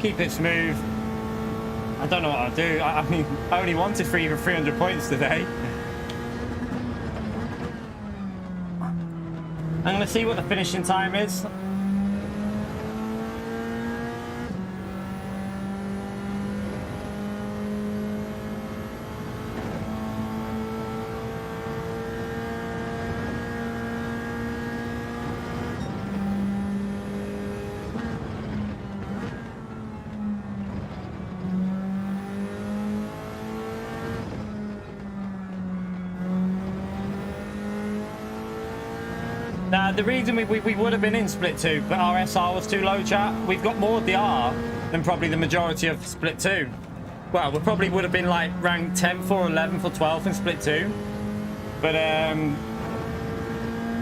keep it smooth. I don't know what I'll do. I mean, I only wanted 300 points today. I'm going to see what the finishing time is. The reason we would have been in Split 2, but our SR was too low, chat. We've got more DR than probably the majority of Split 2. Well, we probably would have been like ranked 10th or 11th or 12th in Split 2. But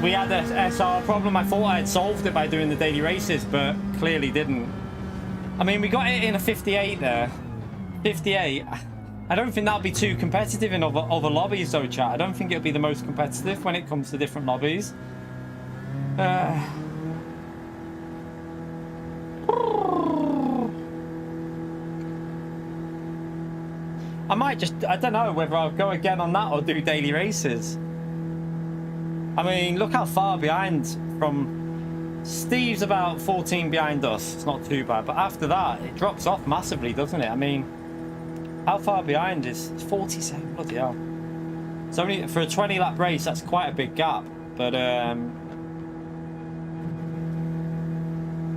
we had an SR problem. I thought I had solved it by doing the daily races, but clearly didn't. I mean, we got it in a 58 there. 58. I don't think that'll be too competitive in other lobbies though, chat. I don't think it'll be the most competitive when it comes to different lobbies. I might just, I don't know whether I'll go again on that or do daily races. I mean, look how far behind from Steve's about 14 behind us. It's not too bad, but after that it drops off massively, doesn't it? I mean, how far behind is 47? Bloody hell. It's only for a 20 lap race, that's quite a big gap, but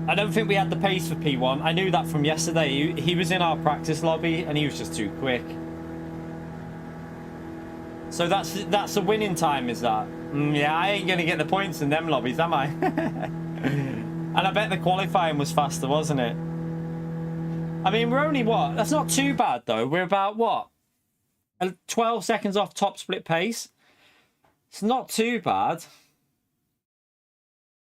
I don't think we had the pace for P1. I knew that from yesterday. He was in our practice lobby and he was just too quick. So that's a winning time, is that? Yeah, I ain't going to get the points in them lobbies, am I? And I bet the qualifying was faster, wasn't it? I mean, we're only, what? That's not too bad, though. We're about, what? 12 seconds off top split pace. It's not too bad.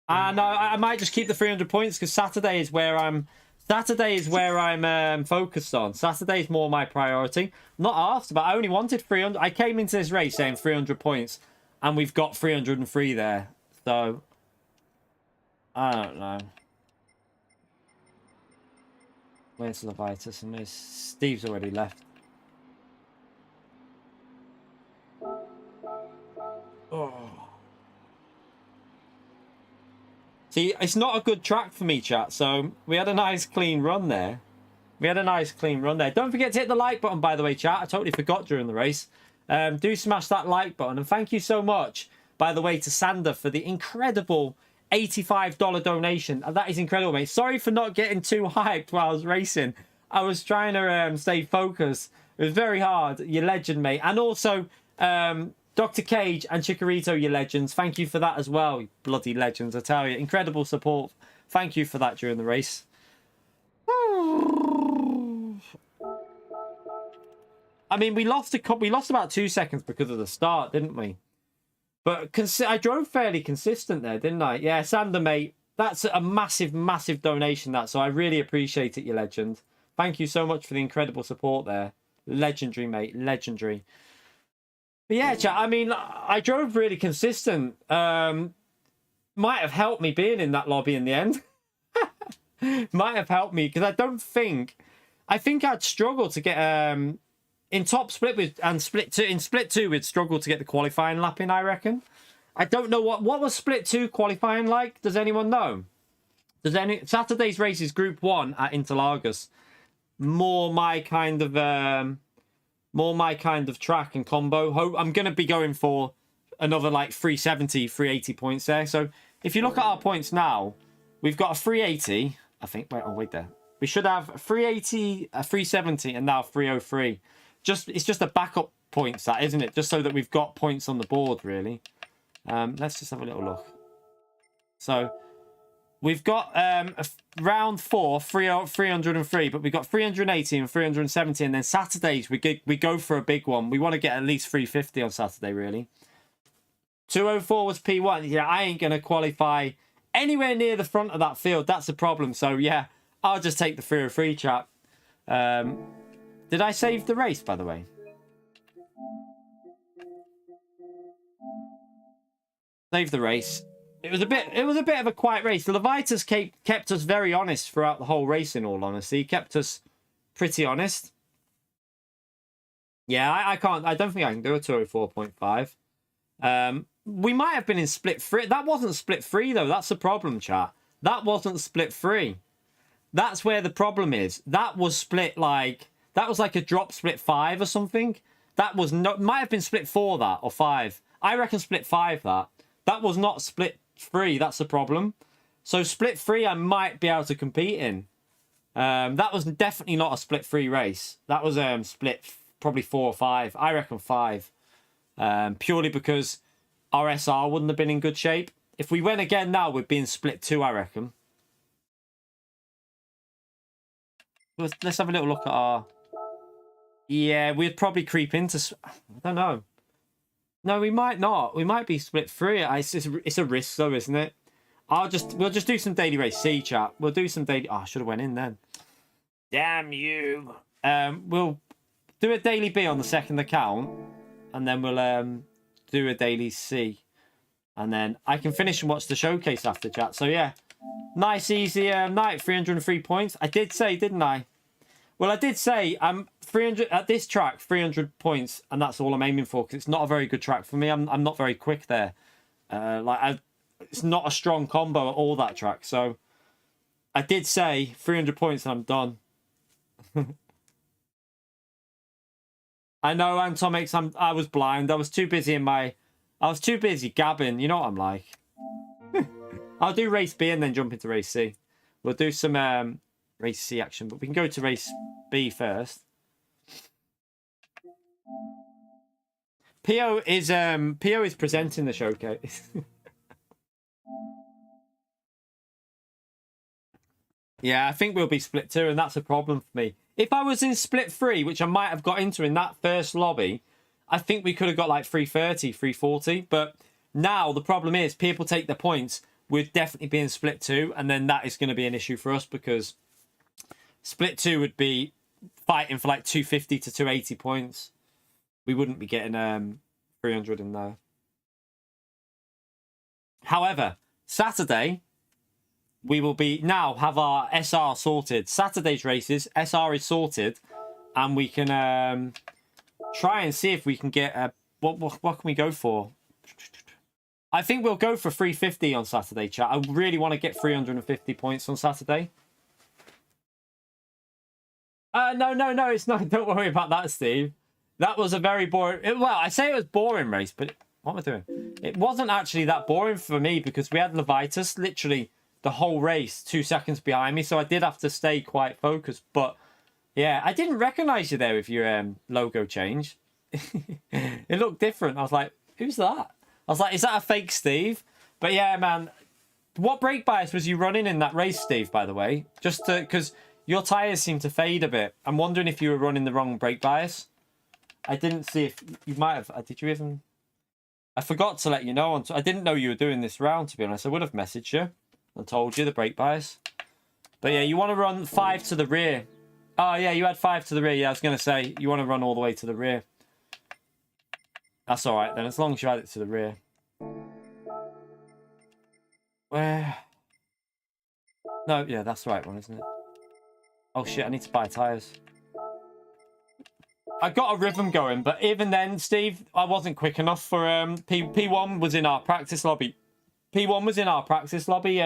And I might just keep the 300 points because Saturday is where I'm focused on. Saturday is more my priority. Not asked, but I only wanted 300. I came into this race saying 300 points, and we've got 303 there. So I don't know. Where's Levitus? And Steve's already left. Oh. See, it's not a good track for me, chat. So we had a nice clean run there. Don't forget to hit the like button, by the way, chat. I totally forgot during the race. Do smash that like button. And thank you so much, by the way, to Sander for the incredible $85 donation. That is incredible, mate. Sorry for not getting too hyped while I was racing. I was trying to stay focused. It was very hard. You're legend, mate. And also, Dr. Cage and Chikorito, you legends. Thank you for that as well, you bloody legends. I tell you, incredible support. Thank you for that during the race. I mean, we lost about 2 seconds because of the start, didn't we? But I drove fairly consistent there, didn't I? Yeah, Sander, mate. That's a massive, massive donation, that. So I really appreciate it, you legend. Thank you so much for the incredible support there. Legendary, mate. Legendary. But yeah, chat, I mean, I drove really consistent. Might have helped me being in that lobby in the end. Might have helped me because I think I'd struggle to get in top split and split two. In split 2, we'd struggle to get the qualifying lap in, I reckon. I don't know what was split 2 qualifying like. Does anyone know? Saturday's race is Group 1 at Interlagos. More my kind of track and combo. I'm going to be going for another like 370, 380 points there. So if you look at our points now, we've got a 380, I think. Wait there. We should have 380, a 370, and now 303. It's just a backup points, that, isn't it? Just so that we've got points on the board, really. Let's just have a little look. So we've got round 4, 303, but we've got 380 and 370, and then Saturdays we go for a big one. We want to get at least 350 on Saturday, really. 204 was P1. Yeah, I ain't going to qualify anywhere near the front of that field. That's the problem. So, yeah, I'll just take the 303, chap. Did I save the race, by the way? Save the race. It was a bit of a quiet race. The Levitas kept us very honest throughout the whole race, in all honesty. He kept us pretty honest. Yeah, I don't think I can do a 204.5. We might have been in split 3. That wasn't split 3 though. That's the problem, chat. That wasn't split 3. That's where the problem is. That was split like a drop split 5 or something. That was not, might have been split 4 that, or 5. I reckon split 5 that. That was not split 3. That's the problem. So split 3 I might be able to compete in. That was definitely not a split 3 race. That was split probably 4 or 5. I reckon 5. Purely because our SR wouldn't have been in good shape. If we went again now, we'd be in split 2, I reckon. Let's have a little look at our... Yeah, we'd probably creep into... I don't know. No, we might not. We might be split 3. It's a risk though, isn't it? We'll just do some daily race C, chat. We'll do some daily... Oh, I should have went in then. Damn you. We'll do a daily B on the second account. And then we'll do a daily C. And then I can finish and watch the showcase after, chat. So yeah. Nice, easy night. 303 points. I did say, didn't I? Well, I did say I'm 300 at this track, 300 points, and that's all I'm aiming for because it's not a very good track for me. I'm not very quick there. It's not a strong combo at all, that track. So I did say 300 points and I'm done. I know, Antomix. I was blind. I was too busy gabbing. You know what I'm like. I'll do race B and then jump into race C. We'll do some race C action, but we can go to race B first. Pio is presenting the showcase. Yeah, I think we'll be split 2, and that's a problem for me. If I was in split 3, which I might have got into in that first lobby, I think we could have got like 330, 340. But now the problem is people take the points. We'd definitely be in split 2, and then that is going to be an issue for us because split 2 would be fighting for like 250 to 280 points. We wouldn't be getting 300 in there. However, Saturday, we will now have our SR sorted. Saturday's races, SR is sorted, and we can try and see if we can get what can we go for? I think we'll go for 350 on Saturday, chat. I really want to get 350 points on Saturday. No, it's not. Don't worry about that, Steve. That was a very boring... Well, I say it was boring race, but... What am I doing? It wasn't actually that boring for me because we had Levitas literally the whole race 2 seconds behind me, so I did have to stay quite focused. But, yeah, I didn't recognise you there with your logo change. It looked different. I was like, who's that? I was like, is that a fake Steve? But yeah, man, what brake bias was you running in that race, Steve, by the way? Just because your tyres seem to fade a bit. I'm wondering if you were running the wrong brake bias. I didn't see if you might have. Did you even? I forgot to let you know. I didn't know you were doing this round, to be honest. I would have messaged you and told you the brake bias. But yeah, you want to run 5 to the rear. Oh, yeah, you had 5 to the rear. Yeah, I was going to say, you want to run all the way to the rear. That's all right then, as long as you add it to the rear. Where? No, yeah, that's the right one, isn't it? Oh shit, I need to buy tyres. I got a rhythm going, but even then, Steve, I wasn't quick enough for P1 was in our practice lobby. P1 was in our practice lobby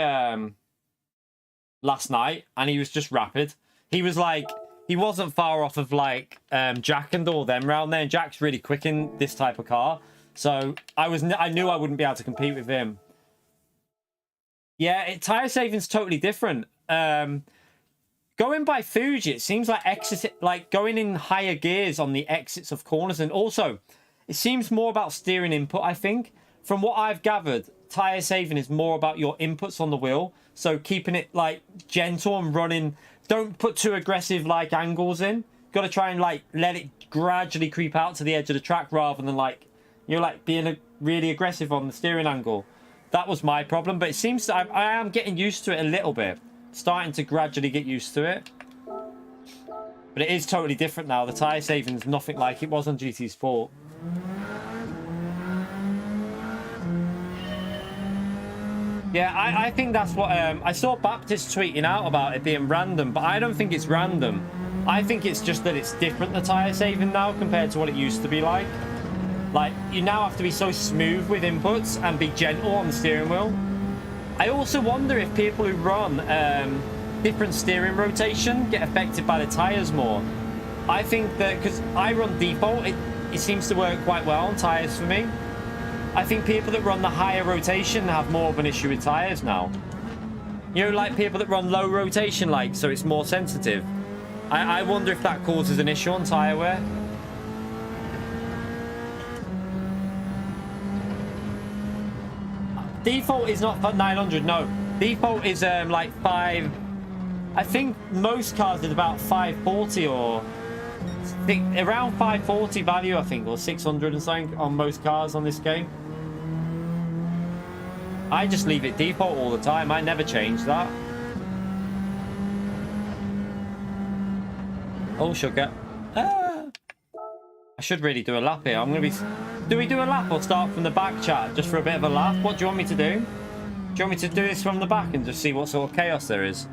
last night, and he was just rapid. He was like, he wasn't far off of like Jack and all them round there. And Jack's really quick in this type of car, so I knew I wouldn't be able to compete with him. Yeah, tyre saving's totally different. Going by Fuji, it seems like going in higher gears on the exits of corners, and also it seems more about steering input. I think from what I've gathered, tyre saving is more about your inputs on the wheel, so keeping it like gentle and running. Don't put too aggressive like angles in. Got to try and like let it gradually creep out to the edge of the track rather than like you're like being really aggressive on the steering angle. That was my problem, but it seems that I am getting used to it a little bit. Starting to gradually get used to it. But it is totally different now. The tyre saving is nothing like it was on GT Sport. Yeah, I think that's what... I saw Baptist tweeting out about it being random, but I don't think it's random. I think it's just that it's different, the tyre saving now, compared to what it used to be like. Like, you now have to be so smooth with inputs and be gentle on the steering wheel. I also wonder if people who run different steering rotation get affected by the tyres more. I think that, because I run default, it seems to work quite well on tyres for me. I think people that run the higher rotation have more of an issue with tyres now. You know, like people that run low rotation, like, so it's more sensitive. I wonder if that causes an issue on tyre wear. Default is not 900, no. Default is like 5... I think most cars did about 540 or... around 540 value, I think, or 600 and something on most cars on this game. I just leave it default all the time. I never change that. Oh, sugar. Ah. I should really do a lap here. I'm going to be... Do we do a lap or start from the back, chat? Just for a bit of a laugh? What do you want me to do? Do you want me to do this from the back and just see what sort of chaos there is?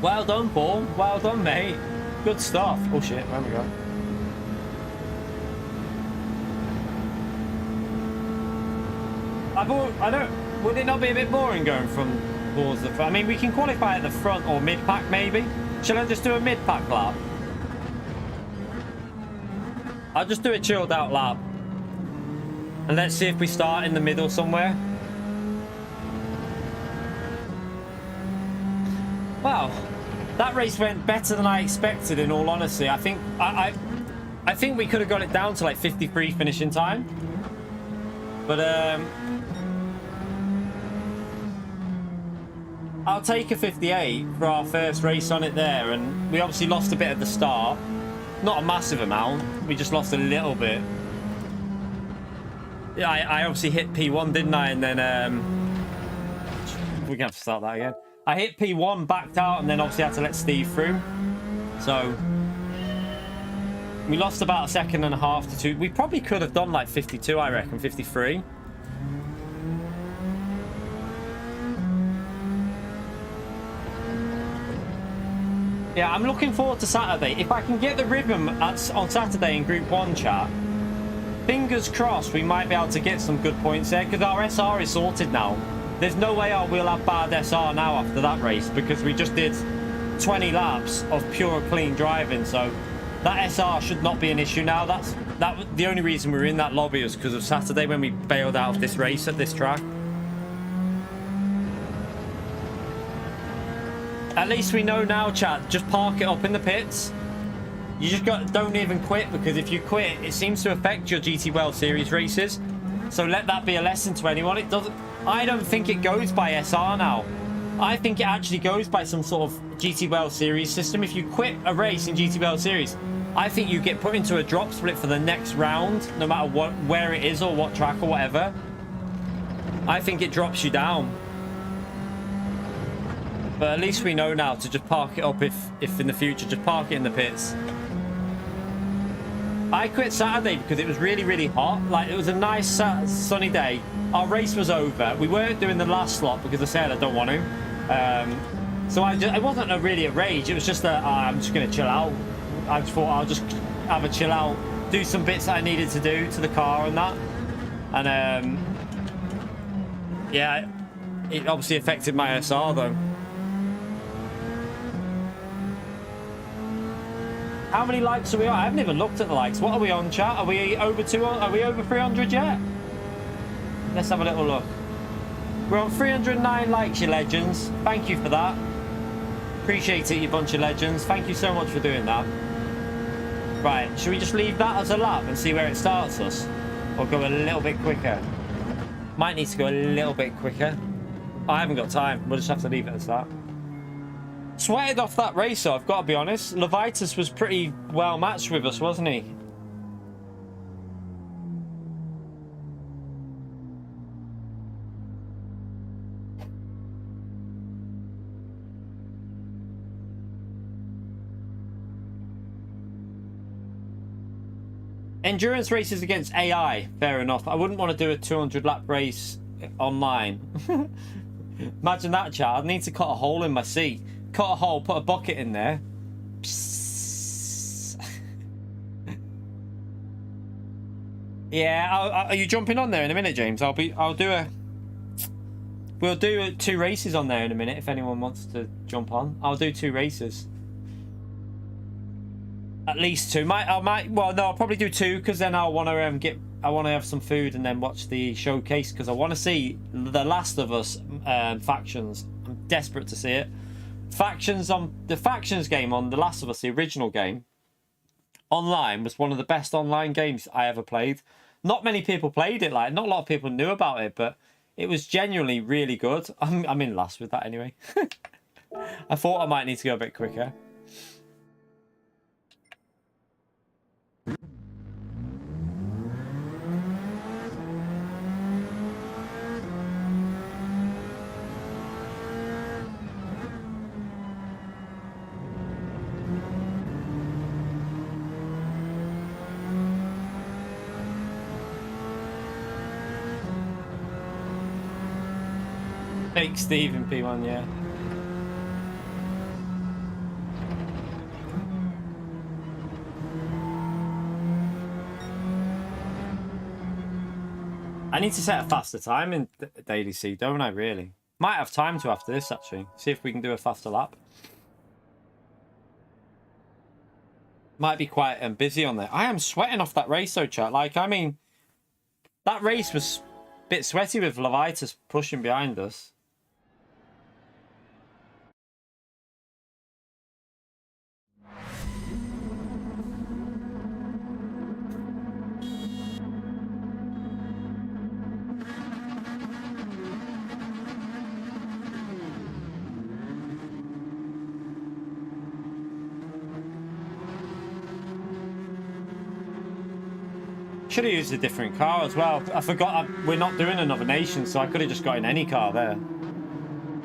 Well done, Paul. Well done, mate. Good stuff. Oh, shit. Where we go? I don't... Would it not be a bit boring going from towards the front? I mean, we can qualify at the front or mid-pack, maybe. Shall I just do a mid-pack lap? I'll just do a chilled-out lap. And let's see if we start in the middle somewhere. Wow. That race went better than I expected, in all honesty. I think I think we could have got it down to like 53 finishing time. But I'll take a 58 for our first race on it there. And we obviously lost a bit at the start. Not a massive amount. We just lost a little bit. Yeah, I obviously hit P1, didn't I? And then we're going to have to start that again. I hit P1, backed out, and then obviously had to let Steve through. So we lost about a second and a half to 2. We probably could have done like 52, I reckon, 53. Yeah, I'm looking forward to Saturday. If I can get the rhythm on Saturday in Group 1 chat, fingers crossed we might be able to get some good points there, because our SR is sorted now. There's no way we'll have bad SR now after that race, because we just did 20 laps of pure clean driving. So that SR should not be an issue now. That was the only reason we were in that lobby, was because of Saturday when we bailed out of this race at this track. At least we know now, chat. Just park it up in the pits. You just don't even quit, because if you quit, it seems to affect your GT World Series races. So let that be a lesson to anyone. It doesn't. I don't think it goes by SR now. I think it actually goes by some sort of GT World Series system. If you quit a race in GT World Series, I think you get put into a drop split for the next round, no matter where it is or what track or whatever. I think it drops you down. But at least we know now to just park it up if in the future, just park it in the pits. I quit Saturday because it was really, really hot. Like, it was a nice sunny day. Our race was over. We weren't doing the last slot because I said I don't want to. So it wasn't really a rage. It was just that I'm just going to chill out. I just thought I'll just have a chill out, do some bits that I needed to do to the car and that. And yeah, it obviously affected my SR though. How many likes are we on? I haven't even looked at the likes. What are we on, chat? Are we over 200? Are we over 300 yet? Let's have a little look. We're on 309 likes, you legends. Thank you for that. Appreciate it, you bunch of legends. Thank you so much for doing that. Right, should we just leave that as a lap and see where it starts us? Or go a little bit quicker? Might need to go a little bit quicker. I haven't got time. We'll just have to leave it as that. Sweated off that race, though, I've got to be honest. Levitas was pretty well matched with us, wasn't he? Endurance races against AI. Fair enough. I wouldn't want to do a 200-lap race online. Imagine that, chat. I'd need to cut a hole in my seat. Cut a hole, put a bucket in there. Yeah, are you jumping on there in a minute, James? We'll do 2 races on there in a minute if anyone wants to jump on. I'll do 2 races. At least 2. Well, no, I'll probably do 2 because then I want to have some food and then watch the showcase because I want to see The Last of Us factions. I'm desperate to see it. The factions game on The Last of Us, the original game, online was one of the best online games I ever played. Not many people played it, like not a lot of people knew about it, but it was genuinely really good. I'm in last with that anyway. I thought I might need to go a bit quicker. Fake Steve in P1, yeah. I need to set a faster time in Daily C, don't I, really? Might have time to after this, actually. See if we can do a faster lap. Might be quite busy on there. I am sweating off that race, though, chat. Like, I mean, that race was a bit sweaty with Levitas pushing behind us. Should have used a different car as well. I forgot we're not doing another nation, so I could have just got in any car there.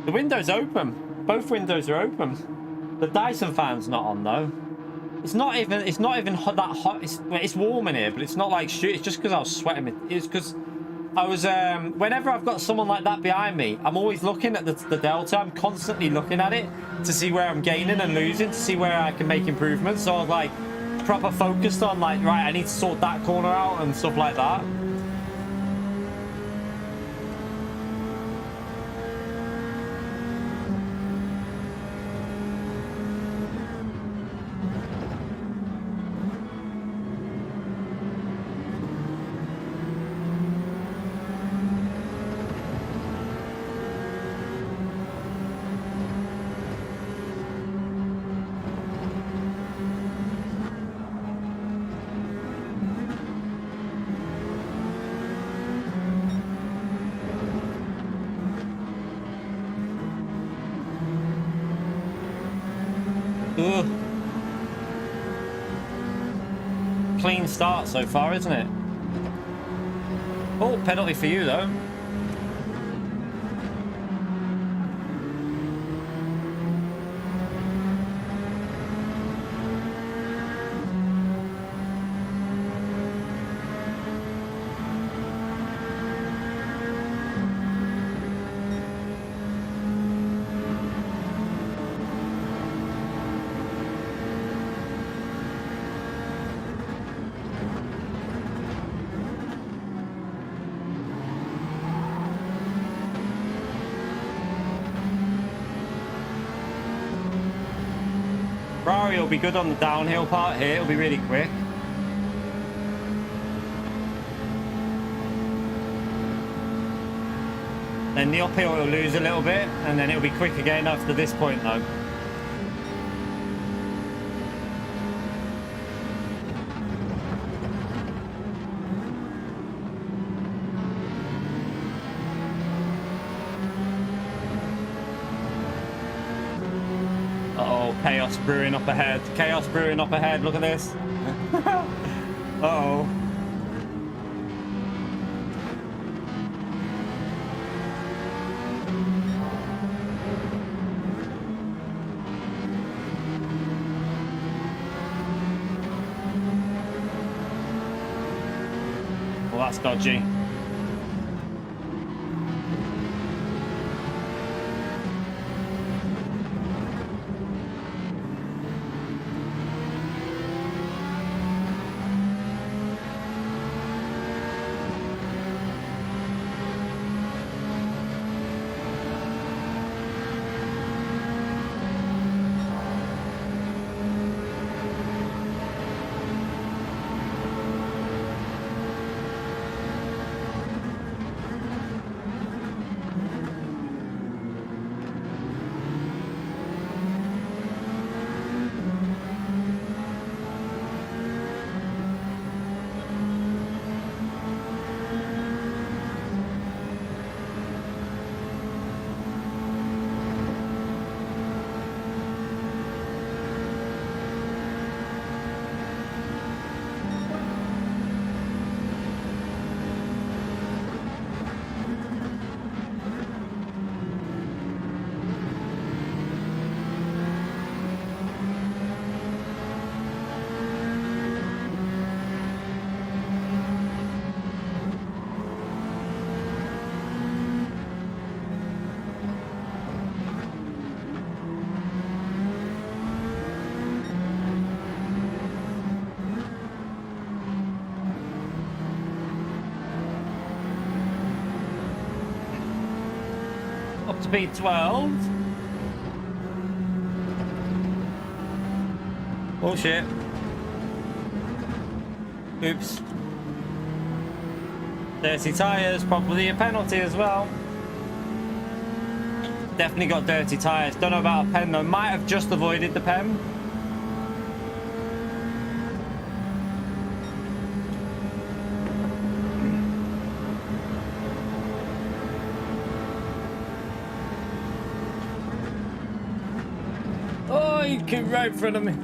The window's open. Both windows are open. The Dyson fan's not on though. It's not even hot, that hot. It's warm in here, but it's not like shoot. It's just because I was sweating. It's because I was. Whenever I've got someone like that behind me, I'm always looking at the delta. I'm constantly looking at it to see where I'm gaining and losing, to see where I can make improvements. So I was like proper focused on like, right, I need to sort that corner out and stuff like that. Ugh. Clean start so far, isn't it? Oh, penalty for you though. Ferrari will be good on the downhill part here. It'll be really quick. Then the uphill will lose a little bit, and then it'll be quick again after this point though. Chaos brewing up ahead. Chaos brewing up ahead. Look at this. Uh-oh. that's dodgy. Up to speed 12. Oh shit. Oops. Dirty tyres, probably a penalty as well. Definitely got dirty tyres. Don't know about a pen though. Might have just avoided the pen. Oh, you came right in front of me.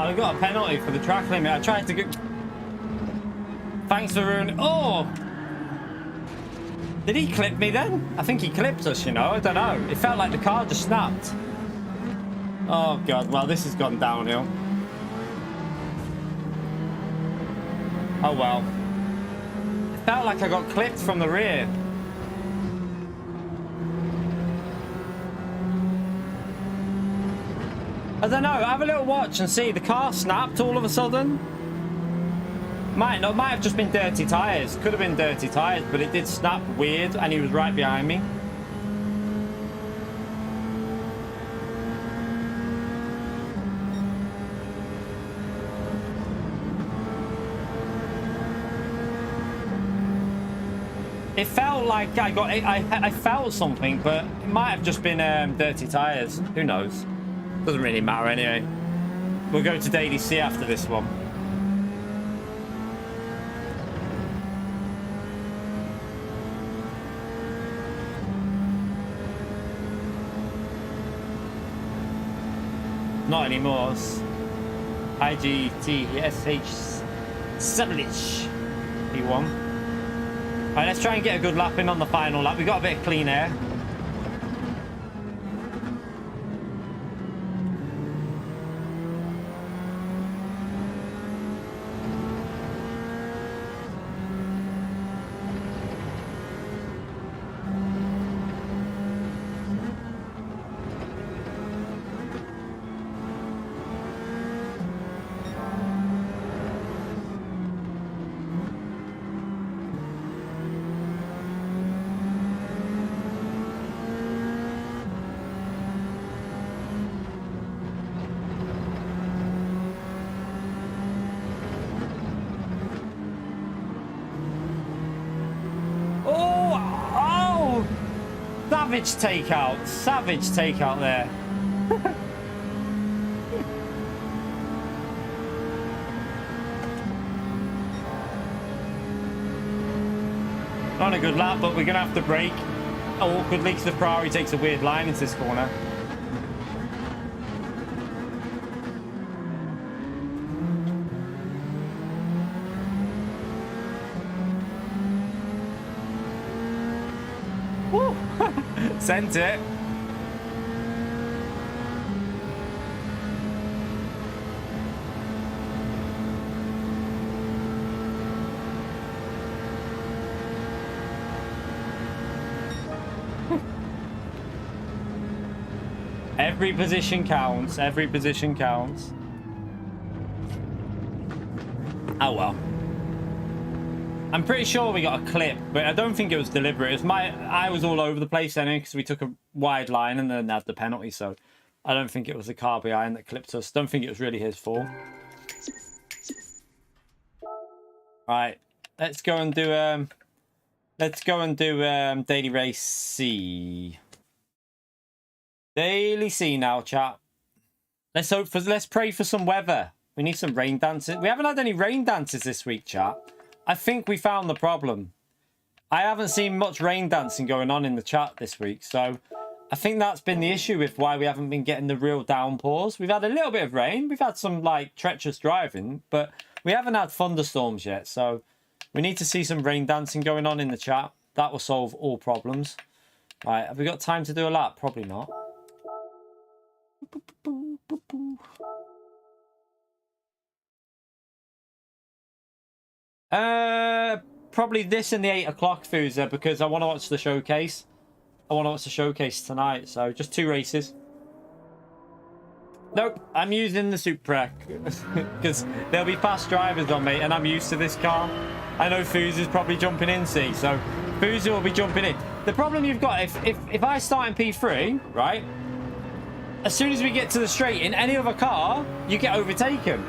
I got a penalty for the track limit. I tried to go. Thanks for ruining. Oh! Did he clip me then? I think he clipped us, you know. I don't know. It felt like the car just snapped. Oh, God. Well, this has gone downhill. Oh, well. It felt like I got clipped from the rear. I don't know, have a little watch and see. The car snapped all of a sudden. Might have just been dirty tyres. Could have been dirty tyres, but it did snap weird and he was right behind me. It felt like I felt something, but it might have just been dirty tyres. Who knows? Doesn't really matter anyway. We'll go to Daily C after this one. Not anymore. IGTSH 7-ish P1. Alright, let's try and get a good lap in on the final lap. We got a bit of clean air. Savage takeout. Savage takeout there. Not a good lap, but we're going to have to brake awkwardly because the Ferrari takes a weird line into this corner. Woo! Sent it. Every position counts. Every position counts. Oh well. I'm pretty sure we got a clip, but I don't think it was deliberate. It was I was all over the place anyway because we took a wide line and then had the penalty. So I don't think it was the car behind that clipped us. Don't think it was really his fault. Right, let's go and do Daily Race C. Daily C now, chat. Let's pray for some weather. We need some rain dances. We haven't had any rain dances this week, chat. I think we found the problem. I haven't seen much rain dancing going on in the chat this week, so I think that's been the issue with why we haven't been getting the real downpours. We've had a little bit of rain. We've had some like treacherous driving, but we haven't had thunderstorms yet, so we need to see some rain dancing going on in the chat. That will solve all problems. Right, have we got time to do a lap? Probably not. Probably this in the 8 o'clock, Fuser, because I want to watch the showcase. I want to watch the showcase tonight, so just 2 races. Nope, I'm using the Supra because there'll be fast drivers on me, and I'm used to this car. I know Fuser's probably jumping in, see, so Fuser will be jumping in. The problem you've got, if I start in P3, right, as soon as we get to the straight in any other car, you get overtaken,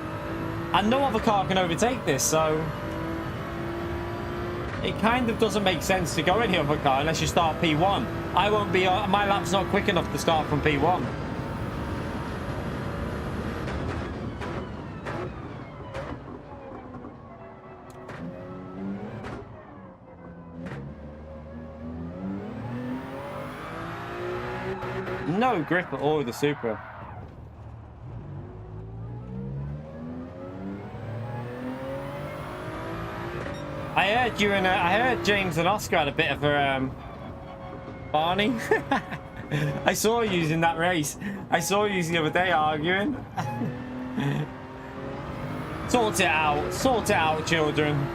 and no other car can overtake this, so it kind of doesn't make sense to go any other car unless you start P1. I won't be, my lap's not quick enough to start from P1. No grip at all with the Supra. I heard James and Oscar had a bit of a Barney. I saw you in that race. I saw you the other day arguing. Sort it out, children.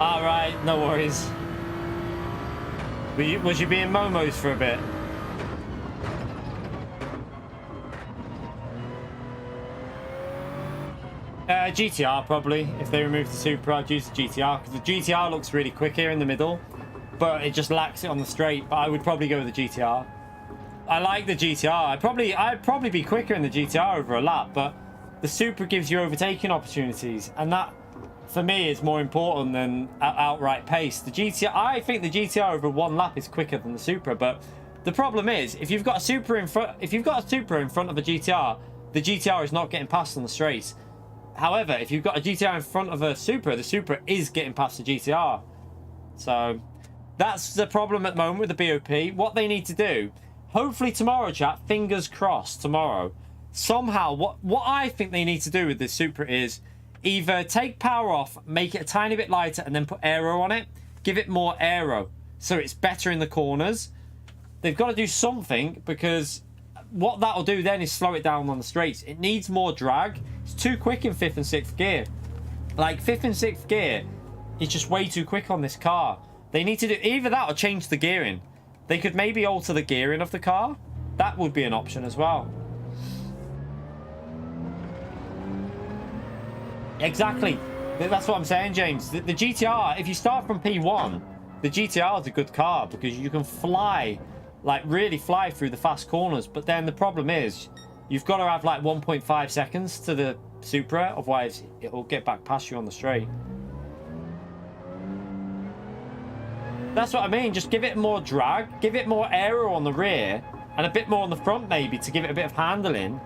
Alright, no worries. Was you being Momo's for a bit? GTR probably. If they remove the Supra, I'd use the GTR, because the GTR looks really quick here in the middle, but it just lacks it on the straight. But I would probably go with the GTR. I like the GTR. I'd probably be quicker in the GTR over a lap, but the Supra gives you overtaking opportunities, and that, for me, is more important than outright pace. The GTR, I think the GTR over 1 lap is quicker than the Supra, but the problem is, if you've got a Supra in front, of a GTR, the GTR is not getting past on the straight. However, if you've got a GTR in front of a Supra, the Supra is getting past the GTR. So that's the problem at the moment with the BOP. What they need to do, hopefully tomorrow, chat, fingers crossed tomorrow, somehow, what I think they need to do with this Supra is either take power off, make it a tiny bit lighter, and then put aero on it. Give it more aero so it's better in the corners. They've got to do something, because what that'll do then is slow it down on the straights. It needs more drag. It's too quick in 5th and 6th gear. Like 5th and 6th gear is just way too quick on this car. They need to do either that or change the gearing. They could maybe alter the gearing of the car. That would be an option as well. Exactly. That's what I'm saying, James. The GTR, if you start from P1, the GTR is a good car because you can fly, like really fly through the fast corners. But then the problem is you've got to have like 1.5 seconds to the Supra, otherwise it'll get back past you on the straight. That's what I mean. Just give it more drag, give it more aero on the rear and a bit more on the front maybe to give it a bit of handling,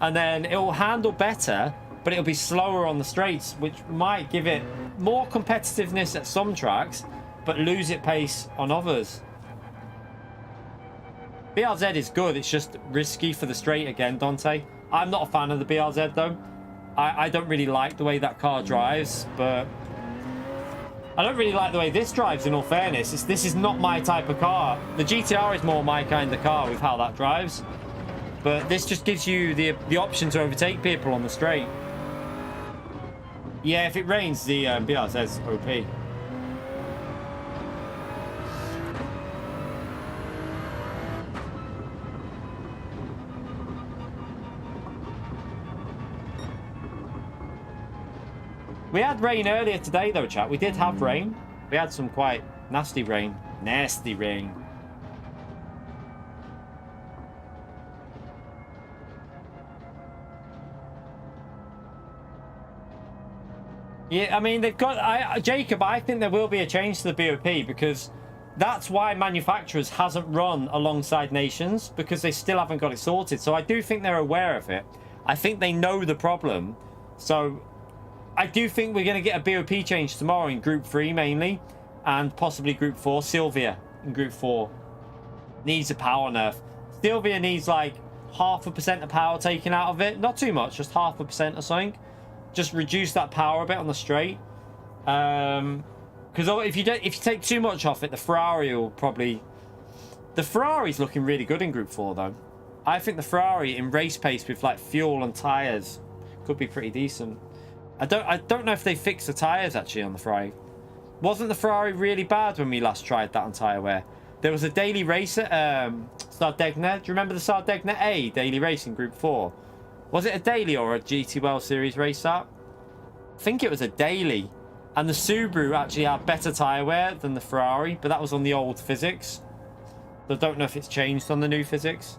and then it will handle better, but it'll be slower on the straights, which might give it more competitiveness at some tracks but lose it pace on others. BRZ is good, it's just risky for the straight again, Dante. I'm not a fan of the BRZ though. I don't really like the way that car drives, but I don't really like the way this drives, in all fairness. This is not my type of car. The GTR is more my kind of car with how that drives, but this just gives you the option to overtake people on the straight. Yeah, if it rains, the BRZ's OP. We had rain earlier today, though, chat. We did have rain. We had some quite nasty rain. Nasty rain. Yeah, I mean, they've got... Jacob, I think there will be a change to the BOP because that's why manufacturers hasn't run alongside Nations, because they still haven't got it sorted. So I do think they're aware of it. I think they know the problem. So I do think we're going to get a BOP change tomorrow in Group 3 mainly, and possibly Group 4. Sylvia in Group 4 needs a power nerf. Sylvia needs like 0.5% of power taken out of it. Not too much, just 0.5% or something. Just reduce that power a bit on the straight. Because if you take too much off it, the Ferrari will probably... The Ferrari's looking really good in Group 4 though. I think the Ferrari in race pace with like fuel and tyres could be pretty decent. I don't know if they fixed the tyres actually on the Ferrari. Wasn't the Ferrari really bad when we last tried that on tyre wear? There was a daily race at Sardegna. Do you remember the Sardegna A daily race in Group 4? Was it a daily or a GT World Series race that? I think it was a daily. And the Subaru actually had better tyre wear than the Ferrari, but that was on the old physics. So I don't know if it's changed on the new physics.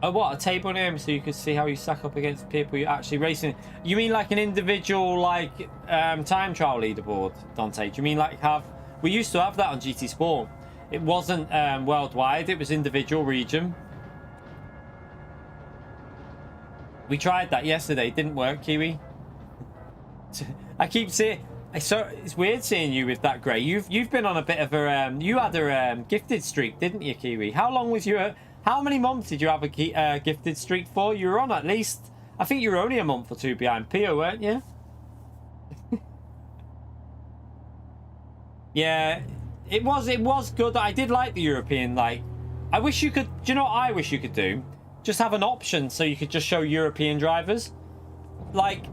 Oh, what? A table name so you could see how you stack up against people you're actually racing. You mean like an individual, like, time trial leaderboard, Dante? Do you mean like have... We used to have that on GT Sport. It wasn't worldwide. It was individual region. We tried that yesterday. It didn't work, Kiwi. I keep seeing... It's weird seeing you with that grey. You've been on a bit of a... you had a gifted streak, didn't you, Kiwi? How long was your... How many months did you have a gifted streak for? You were on at least... I think you were only a month or two behind Pio, weren't you? Yeah, it was good. I did like the European, like... I wish you could... Do you know what I wish you could do? Just have an option so you could just show European drivers. Like,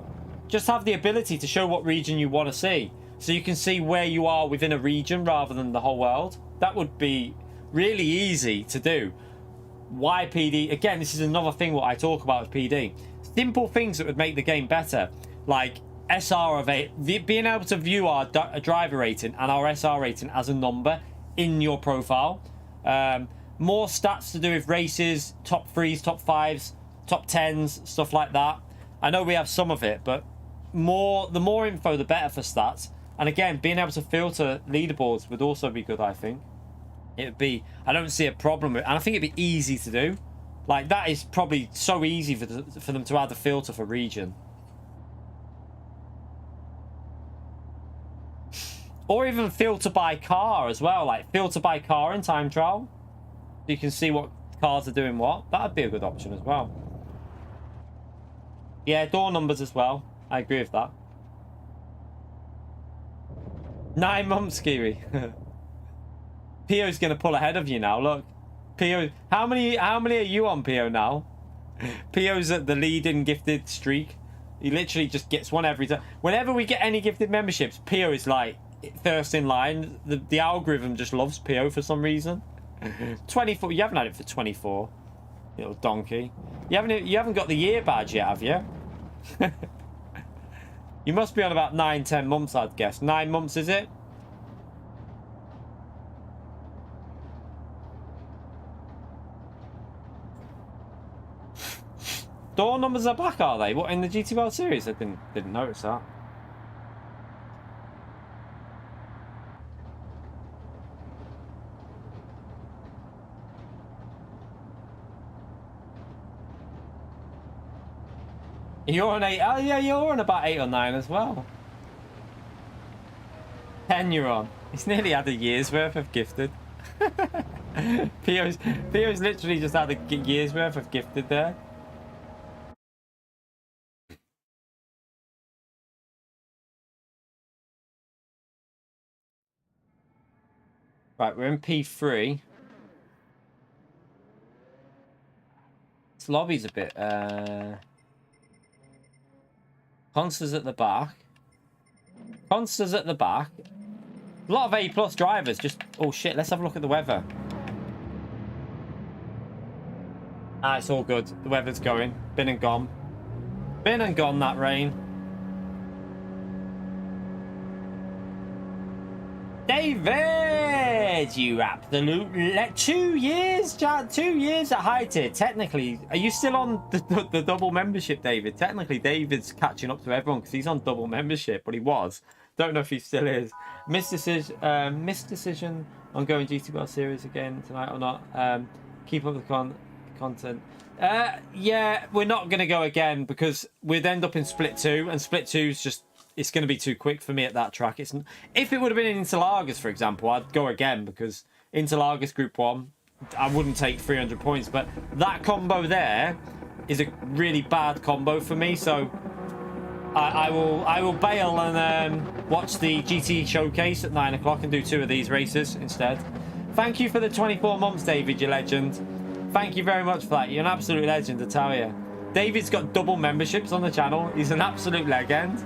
just have the ability to show what region you want to see. So you can see where you are within a region rather than the whole world. That would be really easy to do. Why PD? Again, this is another thing what I talk about with PD. Simple things that would make the game better, like SR of 8, being able to view our driver rating and our SR rating as a number in your profile. More stats to do with races, top 3s, top 5s, top 10s, stuff like that. I know we have some of it, but the more info, the better for stats. And again, being able to filter leaderboards would also be good, I think. It would be... I don't see a problem with it. And I think it'd be easy to do. Like, that is probably so easy for them to add a filter for region. Or even filter by car as well. Like, filter by car in time trial. So you can see what cars are doing what. That'd be a good option as well. Yeah, door numbers as well. I agree with that. 9 months, Kiwi. Pio's going to pull ahead of you now. Look, Pio. How many are you on, Pio, now? Pio's at the leading gifted streak. He literally just gets one every time. Whenever we get any gifted memberships, Pio is like first in line. The algorithm just loves Pio for some reason. 24. You haven't had it for 24. You little donkey. You haven't got the year badge yet, have you? You must be on about 9-10 months, I'd guess. 9 months, is it? Door numbers are back, are they? What, in the GTWS series? I didn't notice that. You're on 8. Oh yeah, you're on about 8 or 9 as well. 10 you're on. He's nearly had a year's worth of gifted. Pio's literally just had a year's worth of gifted there. Right, we're in P3. This lobby's a bit Consters at the back. Consters at the back. A lot of A+ drivers. Just, oh shit, let's have a look at the weather. Ah, it's all good. The weather's going. Been and gone. Been and gone, that rain. David, you absolute 2 years, Chad. 2 years at high tier. Technically, are you still on the double membership, David? Technically, David's catching up to everyone because he's on double membership, but he was. Don't know if he still is. Missed decision on going GTWS series again tonight or not. Keep up the content. Yeah, we're not going to go again because we'd end up in split 2, and split 2's just, it's going to be too quick for me at that track. If it would have been in Interlagos, for example, I'd go again because Interlagos Group 1, I wouldn't take 300 points. But that combo there is a really bad combo for me. So I will bail and watch the GT showcase at 9 o'clock and do 2 of these races instead. Thank you for the 24 months, David, you legend. Thank you very much for that. You're an absolute legend, I tell you. David's got double memberships on the channel. He's an absolute legend.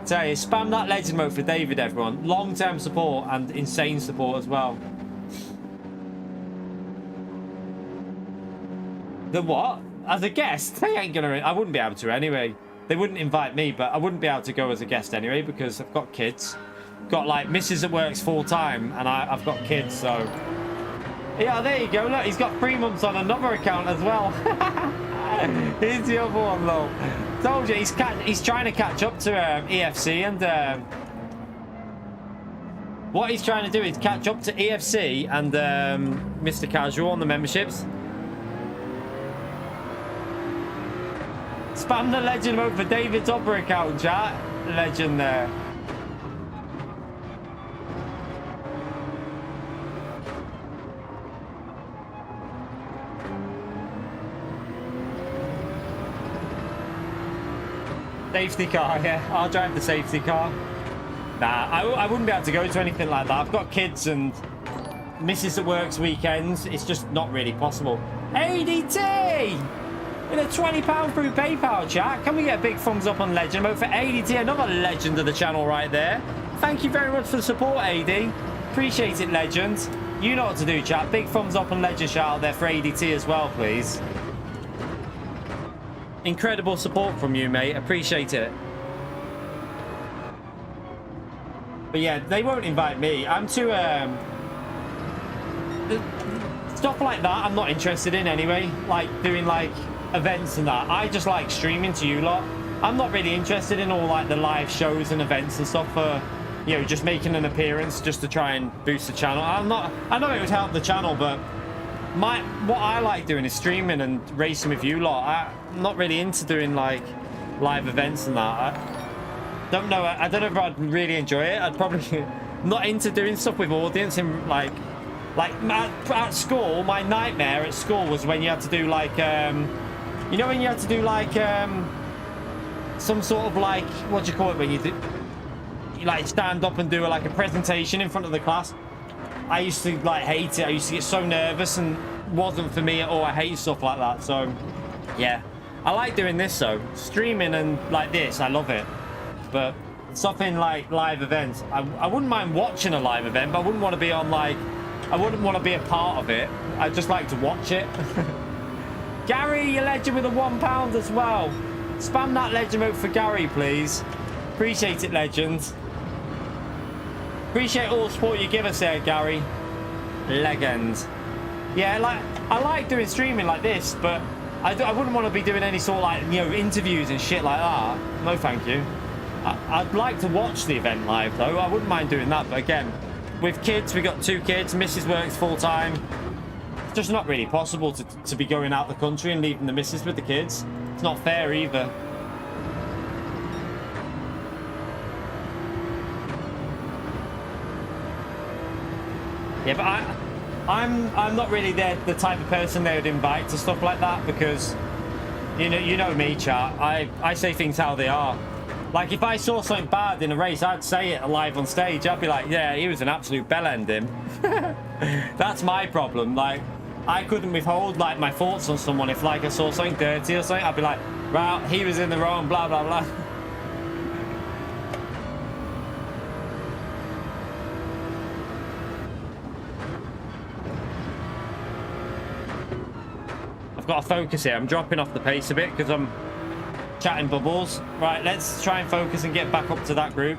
Tell you, spam that legend mode for David, everyone. Long-term support and insane support as well. The what? As a guest? They ain't gonna... I wouldn't be able to anyway. They wouldn't invite me, but I wouldn't be able to go as a guest anyway because I've got kids. Got like missus that works full-time and I've got kids, so... Yeah, there you go. Look, he's got 3 months on another account as well. Here's the other one, though. Told you, he's trying to catch up to EFC, and what he's trying to do is catch up to EFC and Mr. Casual on the memberships. Spam the legend mode for David's Opera account, chat. Legend there. Safety car, yeah. I'll drive the safety car. Nah, I wouldn't be able to go to anything like that. I've got kids and missus that works weekends. It's just not really possible. ADT! With a £20 through PayPal, chat. Can we get a big thumbs up on Legend mode for ADT? Another legend of the channel right there. Thank you very much for the support, AD. Appreciate it, Legend. You know what to do, chat. Big thumbs up on Legend shout out there for ADT as well, please. Incredible support from you, mate. Appreciate it. But yeah, they won't invite me. I'm too stuff like that I'm not interested in anyway. Like doing like events and that. I just like streaming to you lot. I'm not really interested in all like the live shows and events and stuff for, you know, just making an appearance just to try and boost the channel. I know it would help the channel, but what I like doing is streaming and racing with you lot. I'm not really into doing like live events and that. I don't know if I'd really enjoy it. I'd probably not into doing stuff with audience and like at school. My nightmare at school was when you had to do like you know, when you had to do like some sort of like, what do you call it when you like stand up and do like a presentation in front of the class. I used to like hate it. I used to get so nervous and wasn't for me at all. I hate stuff like that. So yeah, I like doing this though. Streaming and like this, I love it. But something like live events, I wouldn't mind watching a live event, but I wouldn't want to be on like I wouldn't want to be a part of it. I'd just like to watch it. Gary, you legend with a £1 as well. Spam that legend vote for Gary, please. Appreciate it, legends. Appreciate all the support you give us there, Gary. Legends. Yeah, like I like doing streaming like this, but I wouldn't want to be doing any sort of like, you know, interviews and shit like that. No, thank you. I'd like to watch the event live though. I wouldn't mind doing that, but again, with kids, we got 2 kids. Mrs. works full time. It's just not really possible to be going out the country and leaving the missus with the kids. It's not fair either. Yeah, but I'm not really the type of person they would invite to stuff like that, because you know me, chat. I say things how they are. Like if I saw something bad in a race, I'd say it live on stage. I'd be like, yeah, he was an absolute bell end him. That's my problem. Like I couldn't withhold like my thoughts on someone if like I saw something dirty or something. I'd be like, well, he was in the wrong, blah blah blah. I've got to focus here. I'm dropping off the pace a bit because I'm chatting bubbles. Right, let's try and focus and get back up to that group.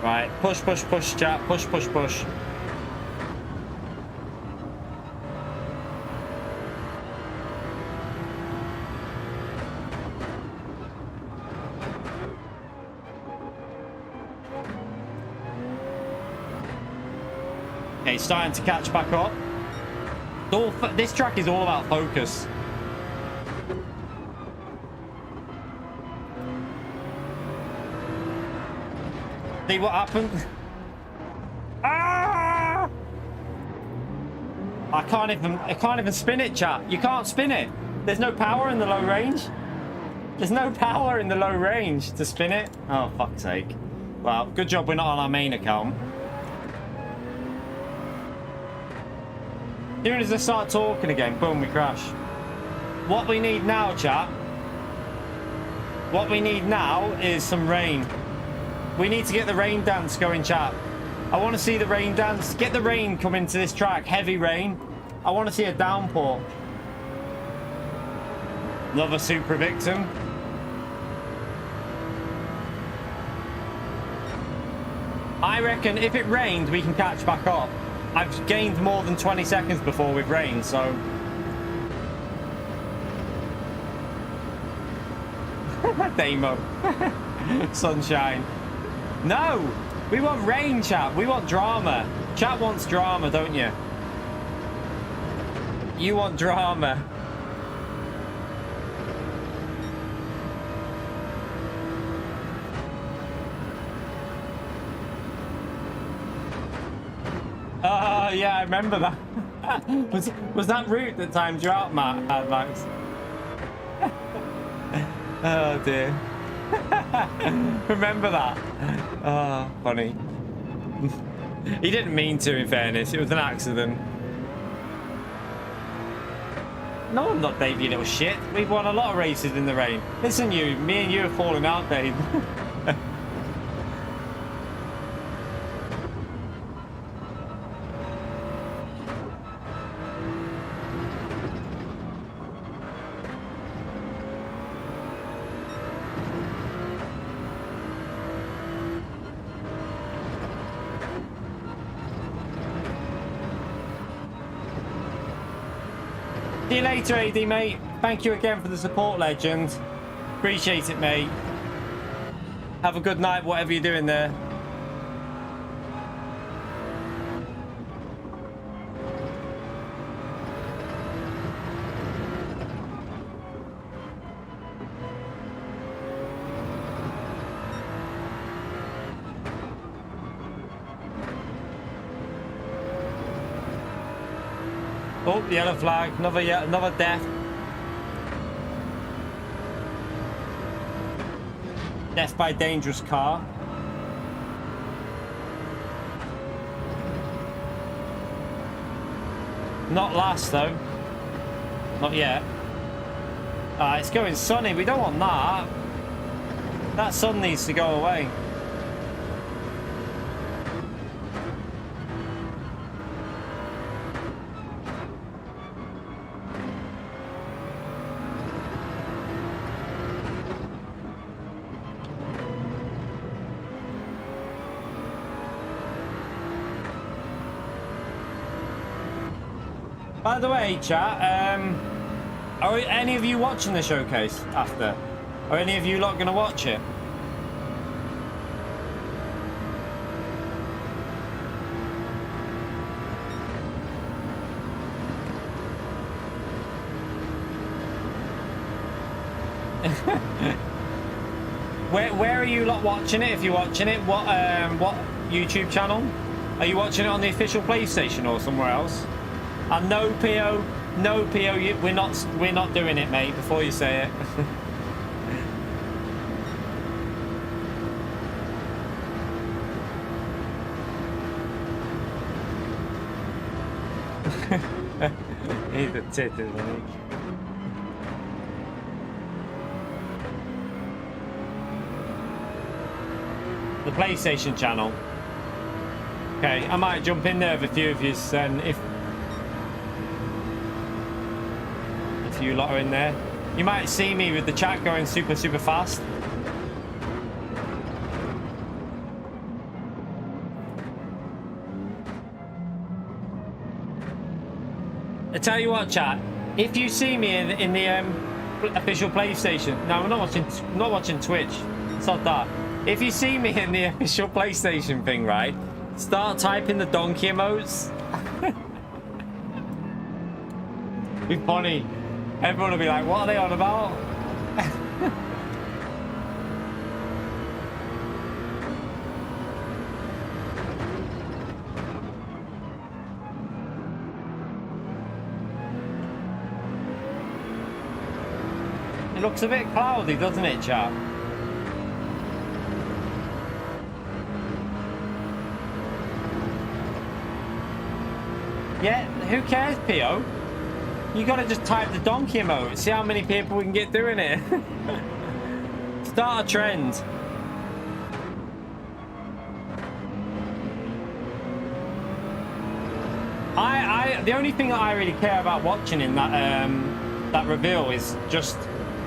Right, push, push, push, chat. Push, push, push. Okay, starting to catch back up. This track is all about focus. See what happened? Ah! I can't even spin it, chat. You can't spin it. There's no power in the low range. There's no power in the low range to spin it. Oh, fuck's sake. Well, good job we're not on our main account. As soon as I start talking again, boom, we crash. What we need now, chat. What we need now is some rain. We need to get the rain dance going, chat. I want to see the rain dance. Get the rain come into this track. Heavy rain. I want to see a downpour. Another super victim. I reckon if it rained, we can catch back up. I've gained more than 20 seconds before we've rained, so... Demo. Sunshine. No! We want rain, chat. We want drama. Chat wants drama, don't you? You want drama. Oh, yeah, I remember that. was that route that timed you out, Max? Oh, dear. Remember that? Oh, funny. He didn't mean to, in fairness. It was an accident. No, I'm not, Dave, you little shit. We've won a lot of races in the rain. Listen, you. Me and you are falling out, Dave. See you later, AD, mate. Thank you again for the support, legend. Appreciate it, mate. Have a good night, whatever you're doing there. Oh, yellow flag. Another death. Death by dangerous car. Not last, though. Not yet. It's going sunny. We don't want that. That sun needs to go away. By the way, chat, are any of you watching the showcase after? Are any of you lot going to watch it? Where are you lot watching it? If you're watching it, what YouTube channel? Are you watching it on the official PlayStation or somewhere else? And no PO, we're not doing it, mate. Before you say it. He's a tit, isn't he? The PlayStation channel. Okay, I might jump in there with a few of you, and if you lot are in there, you might see me with the chat going super fast. I tell you what, chat, if you see me in the official PlayStation, no, I'm not watching Twitch, it's not that. If you see me in the official PlayStation thing, right, start typing the donkey emotes. Be funny. Everyone will be like, what are they on about? It looks a bit cloudy, doesn't it, chat? Yeah, who cares, PO? You gotta just type the donkey emote. See how many people we can get doing it. Start a trend. The only thing that I really care about watching in that reveal is just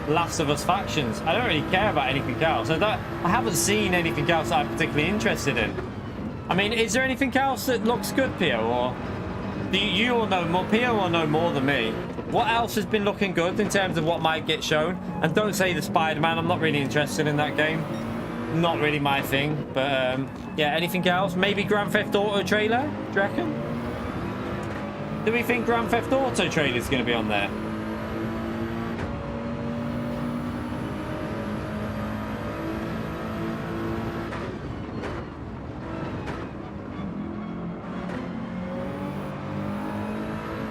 Last of Us factions. I don't really care about anything else. I haven't seen anything else that I'm particularly interested in. I mean, is there anything else that looks good, Pio? Or do you all know more? Pio will know more than me. What else has been looking good in terms of what might get shown? And don't say the Spider-Man. I'm not really interested in that game. Not really my thing. But yeah, anything else? Maybe Grand Theft Auto trailer? Do you reckon? Do we think Grand Theft Auto trailer is going to be on there?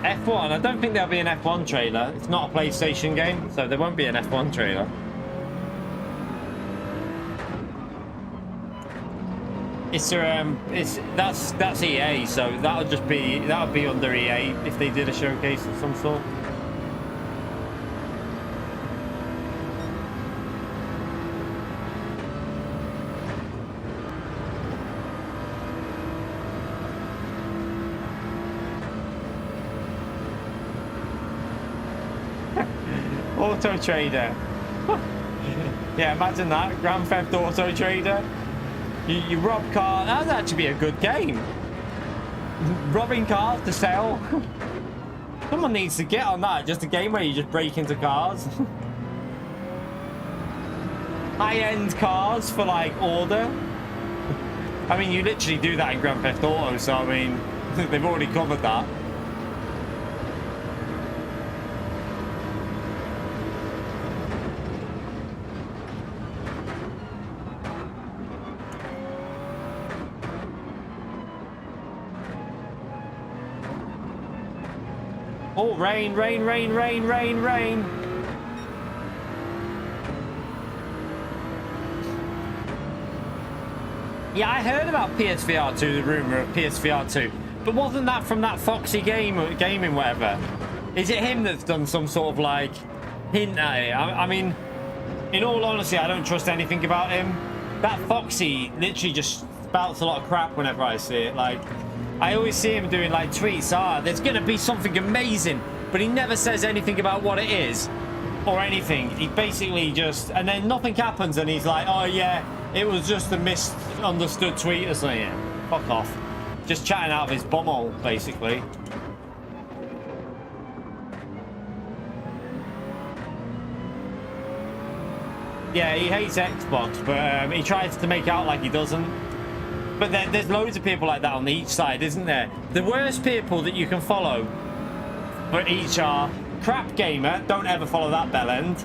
F1, I don't think there'll be an F1 trailer. It's not a PlayStation game, so there won't be an F1 trailer. That's EA, so that'll be under EA if they did a showcase of some sort. Auto Trader. Yeah, imagine that. Grand Theft Auto Trader. You rob cars. That'd actually be a good game. Robbing cars to sell. Someone needs to get on that. Just a game where you just break into cars. High-end cars for like order. I mean, you literally do that in Grand Theft Auto, so I mean, they've already covered that. Oh, rain, rain, rain, rain, rain, rain. Yeah, I heard about PSVR 2, the rumor of PSVR 2. But wasn't that from that Foxy gaming whatever? Is it him that's done some sort of like hint at it? I mean, In all honesty, I don't trust anything about him. That Foxy literally just spouts a lot of crap whenever I see it. Like, I always see him doing like tweets, there's gonna be something amazing, but he never says anything about what it is or anything. He basically just, and then nothing happens and he's like, oh yeah, it was just a misunderstood tweet or something. Yeah, fuck off. Just chatting out of his bumhole, basically. Yeah, he hates Xbox, but he tries to make out like he doesn't. But there's loads of people like that on each side, isn't there? The worst people that you can follow for each are Crap Gamer, don't ever follow that bellend.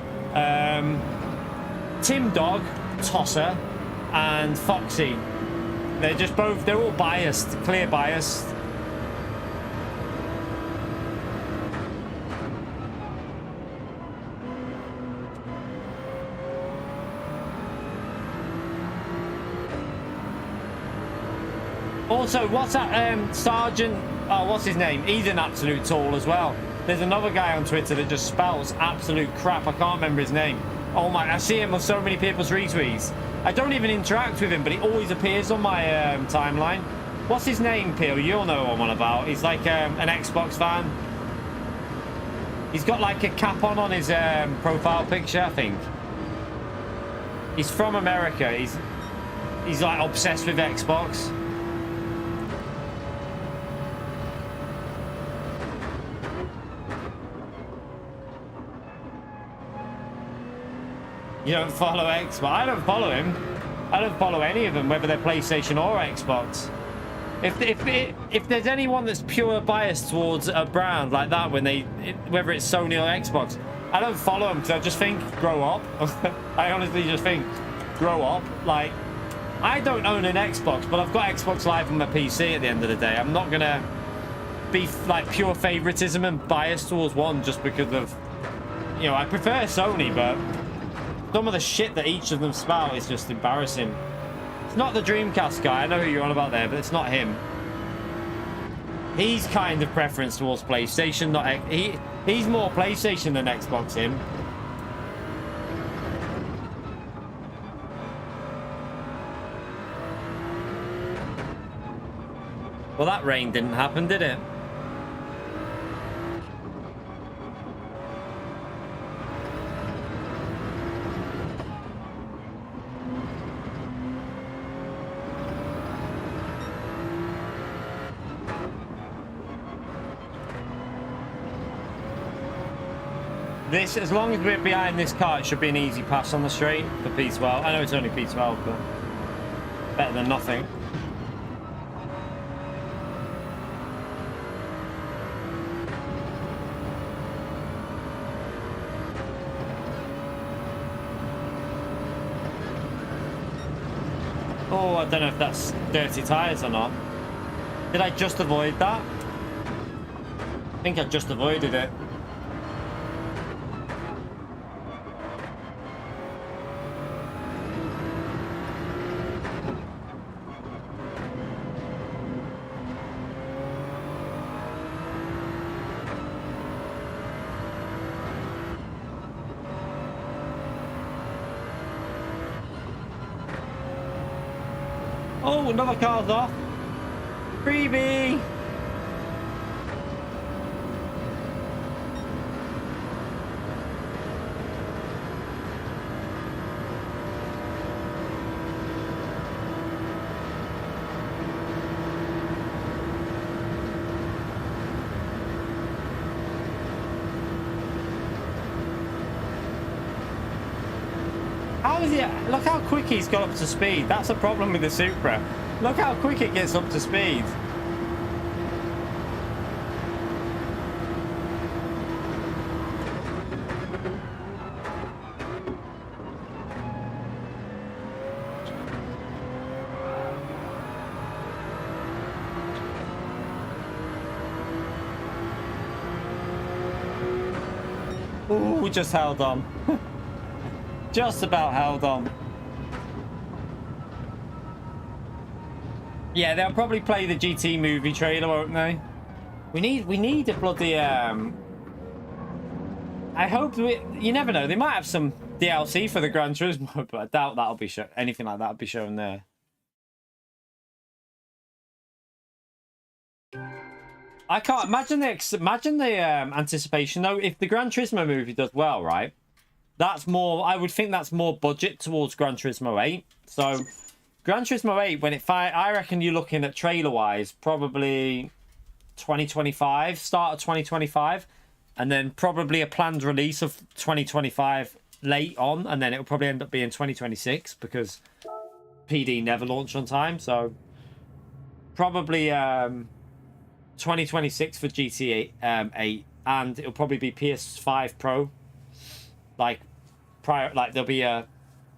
Tim Dog, Tosser, and Foxy. They're all biased, clear biased. Also, what's that Sergeant, what's his name? He's an absolute tool as well. There's another guy on Twitter that just spouts absolute crap. I can't remember his name. Oh my, I see him on so many people's retweets. I don't even interact with him, but he always appears on my timeline. What's his name, Peel? You'll know what I'm on about. He's like an Xbox fan. He's got like a cap on his profile picture, I think. He's from America. He's like obsessed with Xbox. You don't follow Xbox? I don't follow him. I don't follow any of them, whether they're PlayStation or Xbox. If there's anyone that's pure biased towards a brand like that, whether it's Sony or Xbox, I don't follow them because I just think, grow up. I honestly just think, grow up. Like, I don't own an Xbox, but I've got Xbox Live on my PC at the end of the day. I'm not gonna be like pure favoritism and bias towards one just because of, you know, I prefer Sony, but some of the shit that each of them spout is just embarrassing. It's not the Dreamcast guy. I know who you're on about there, but it's not him. He's kind of preference towards PlayStation. He's more PlayStation than Xbox, him. Well, that rain didn't happen, did it? As long as we're behind this car, it should be an easy pass on the straight for P12. I know it's only P12, but better than nothing. Oh, I don't know if that's dirty tyres or not. Did I just avoid that? I think I just avoided it. Oh, another car's off. Freebie! How is he? Look how quick he's got up to speed. That's a problem with the Supra. Look how quick it gets up to speed. Ooh, we just held on. Just about held on. Yeah, they'll probably play the GT movie trailer, won't they? We need a bloody I hope you never know. They might have some DLC for the Gran Turismo, but I doubt that'll be anything like that will be shown there. I can't imagine the anticipation though. If the Gran Turismo movie does well, right? That's more. I would think that's more budget towards Gran Turismo 8. So, Gran Turismo 8, when I reckon you're looking at trailer wise, probably 2025, start of 2025, and then probably a planned release of 2025 late on, and then it'll probably end up being 2026 because PD never launched on time. So, probably 2026 for GTA 8, and it'll probably be PS5 Pro. Like there'll be a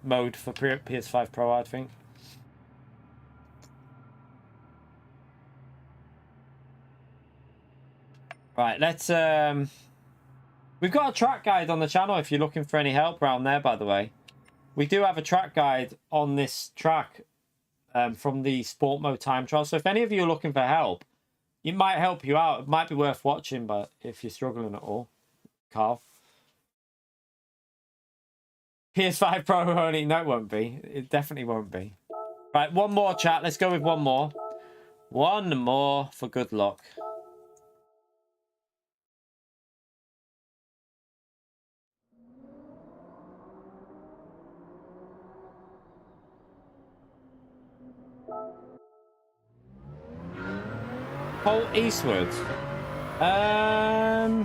mode for PS5 Pro, I think. Right, let's we've got a track guide on the channel if you're looking for any help around there, by the way. We do have a track guide on this track from the sport mode time trial. So if any of you are looking for help, it might help you out. It might be worth watching, but if you're struggling at all, Carl. PS5 Pro only. No, it won't be. It definitely won't be. Right, one more, chat. Let's go with one more. One more for good luck. Colt Eastwood. I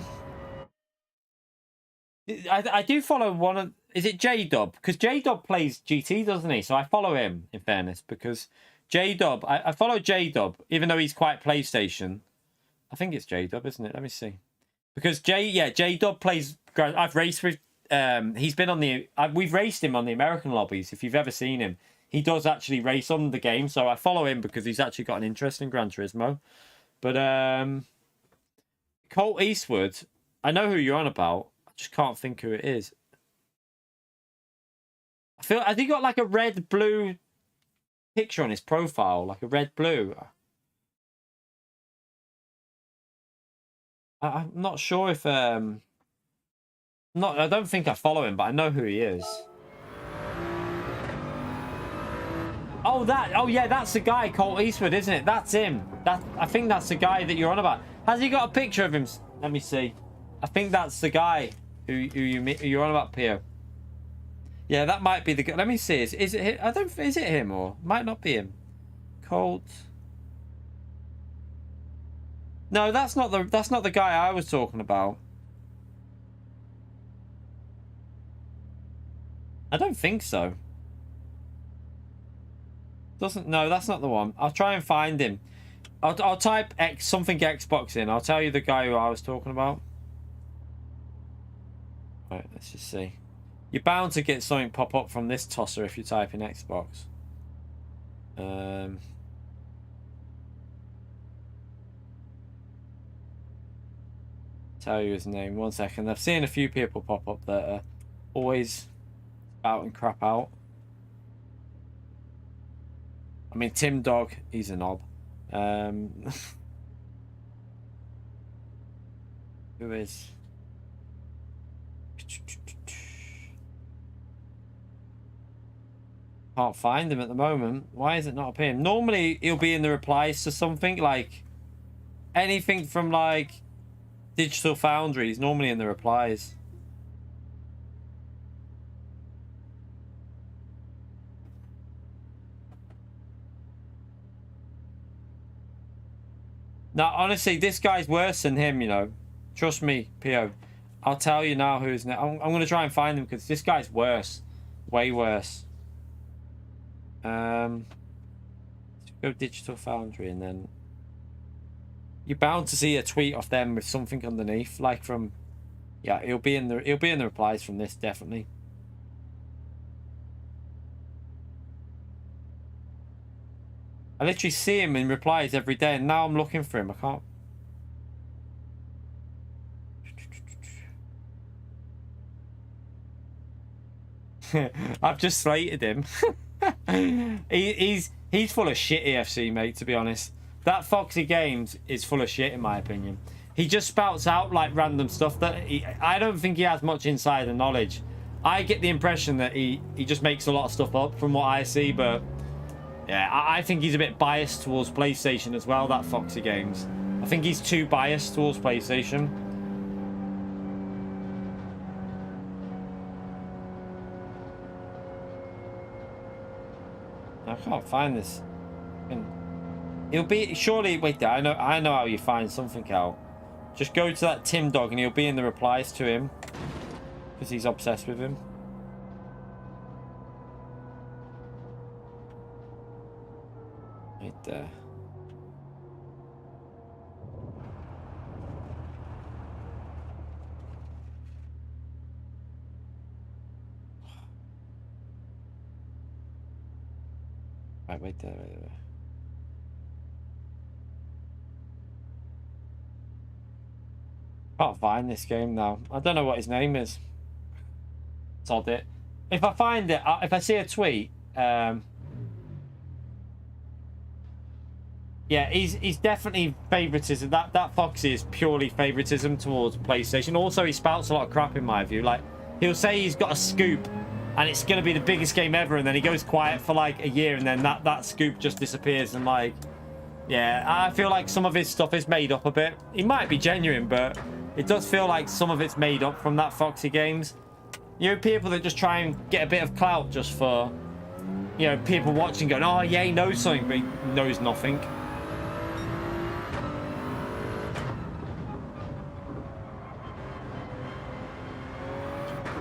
do follow one of... Is it J-Dub? Because J-Dub plays GT, doesn't he? So I follow him, in fairness, because J-Dub... I follow J-Dub, even though he's quite PlayStation. I think it's J-Dub, isn't it? Let me see. Because J-Dub plays... I've raced with... he's been on the... we've raced him on the American lobbies, if you've ever seen him. He does actually race on the game, so I follow him because he's actually got an interest in Gran Turismo. But, Colt Eastwood, I know who you're on about. I just can't think who it is. I think he got like a red-blue picture on his profile, like a red-blue. I'm not sure if... I don't think I follow him, but I know who he is. Oh, yeah, that's the guy, Colt Eastwood, isn't it? That's him. I think that's the guy that you're on about. Has he got a picture of him? Let me see. I think that's the guy who you're on about, Pio. Yeah, that might be the guy. Let me see. Is it him? Is it him or might not be him? Colt. No, that's not the guy I was talking about. I don't think so. No, that's not the one. I'll try and find him. I'll type something Xbox in. I'll tell you the guy who I was talking about. Right, let's just see. You're bound to get something pop up from this tosser if you type in Xbox. Tell you his name. 1 second. I've seen a few people pop up that are always out and crap out. I mean, Tim Dog, he's a knob. Who is? Can't find him at the moment. Why is it not appearing? Normally, he'll be in the replies to something like anything from like Digital Foundry. He's normally in the replies. Now, honestly, this guy's worse than him, you know. Trust me, Pio. I'll tell you now who's... I'm going to try and find him because this guy's worse. Way worse. Let's go Digital Foundry and then... You're bound to see a tweet off them with something underneath. Like from... Yeah, he'll be in the replies from this, definitely. I literally see him in replies every day, and now I'm looking for him. I can't. I've just slated him. he's full of shit, EFC, mate, to be honest. That Foxy Games is full of shit, in my opinion. He just spouts out, like, random stuff that... I don't think he has much insider knowledge. I get the impression that he just makes a lot of stuff up from what I see, but yeah, I think he's a bit biased towards PlayStation as well, that Foxy Games. I think he's too biased towards PlayStation. I can't find this. He'll be surely. Wait there. I know how you find something out. Just go to that Tim Dog and he'll be in the replies to him because he's obsessed with him. Right there. Right, wait there, wait there. Can't find this game now. I don't know what his name is. Sod it. If I find it, if I see a tweet, yeah, he's definitely favoritism. That Foxy is purely favoritism towards PlayStation. Also, he spouts a lot of crap in my view. Like, he'll say he's got a scoop and it's going to be the biggest game ever, and then he goes quiet for like a year, and then that scoop just disappears. And like, yeah, I feel like some of his stuff is made up a bit. He might be genuine, but it does feel like some of it's made up from that Foxy Games. You know, people that just try and get a bit of clout just for, you know, people watching going, oh yeah, he knows something, but he knows nothing.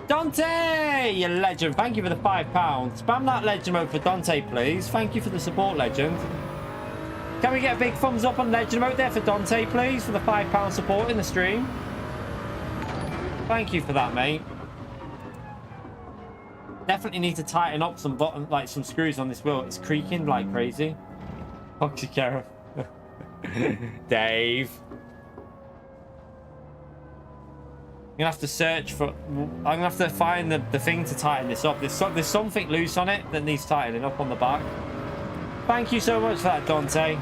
Dante, you legend. Thank you for the £5. Spam that legend mode for Dante, please. Thank you for the support, legend. Can we get a big thumbs up on legend mode there for Dante, please, for the £5 support in the stream? Thank you for that, mate. Definitely need to tighten up some button, like some screws on this wheel. It's creaking like crazy. Foxy Carol. Dave. I'm gonna have to search for. I'm gonna have to find the thing to tighten this up. There's something loose on it that needs tightening up on the back. Thank you so much for that, Dante.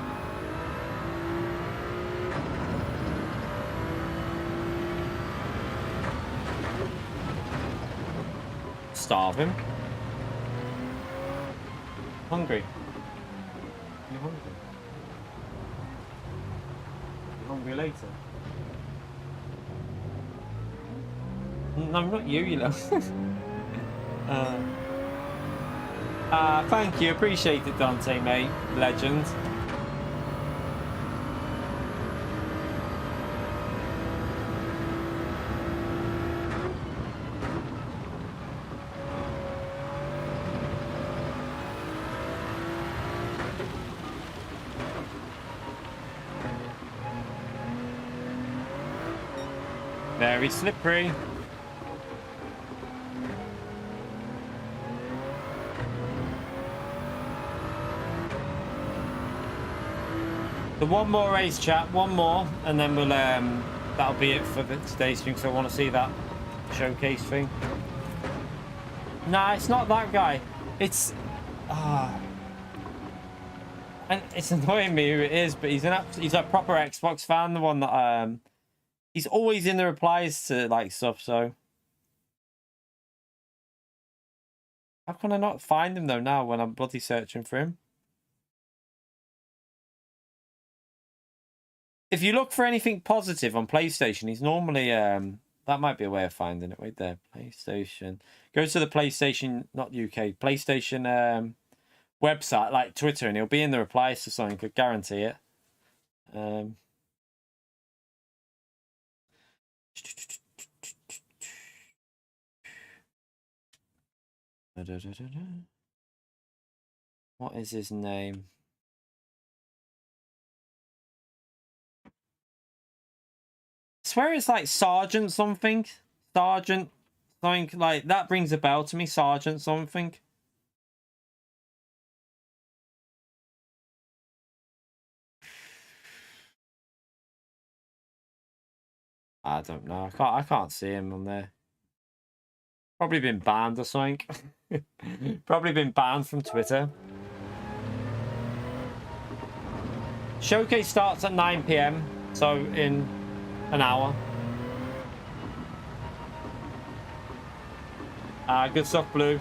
Starving. Hungry. You're hungry. You're hungry later. No, not you, you know. Thank you, appreciate it, Dante, mate. Legend. Very slippery. So one more race, chat, one more, and then we'll that'll be it for today's stream. So I want to see that showcase thing. Nah, it's not that guy. It's and it's annoying me who it is, but he's a proper Xbox fan, the one that he's always in the replies to like stuff. So how can I not find him though now when I'm bloody searching for him? If you look for anything positive on PlayStation, he's normally that might be a way of finding it right there. PlayStation. Go to the PlayStation, not UK, PlayStation website, like Twitter, and he'll be in the replies to something. Could guarantee it. What is his name? I swear it's like Sergeant something. Sergeant something like that rings a bell to me. Sergeant something. I don't know. I can't see him on there. Probably been banned or something. Probably been banned from Twitter. Showcase starts at 9 PM, so in an hour. Good stuff, Blue.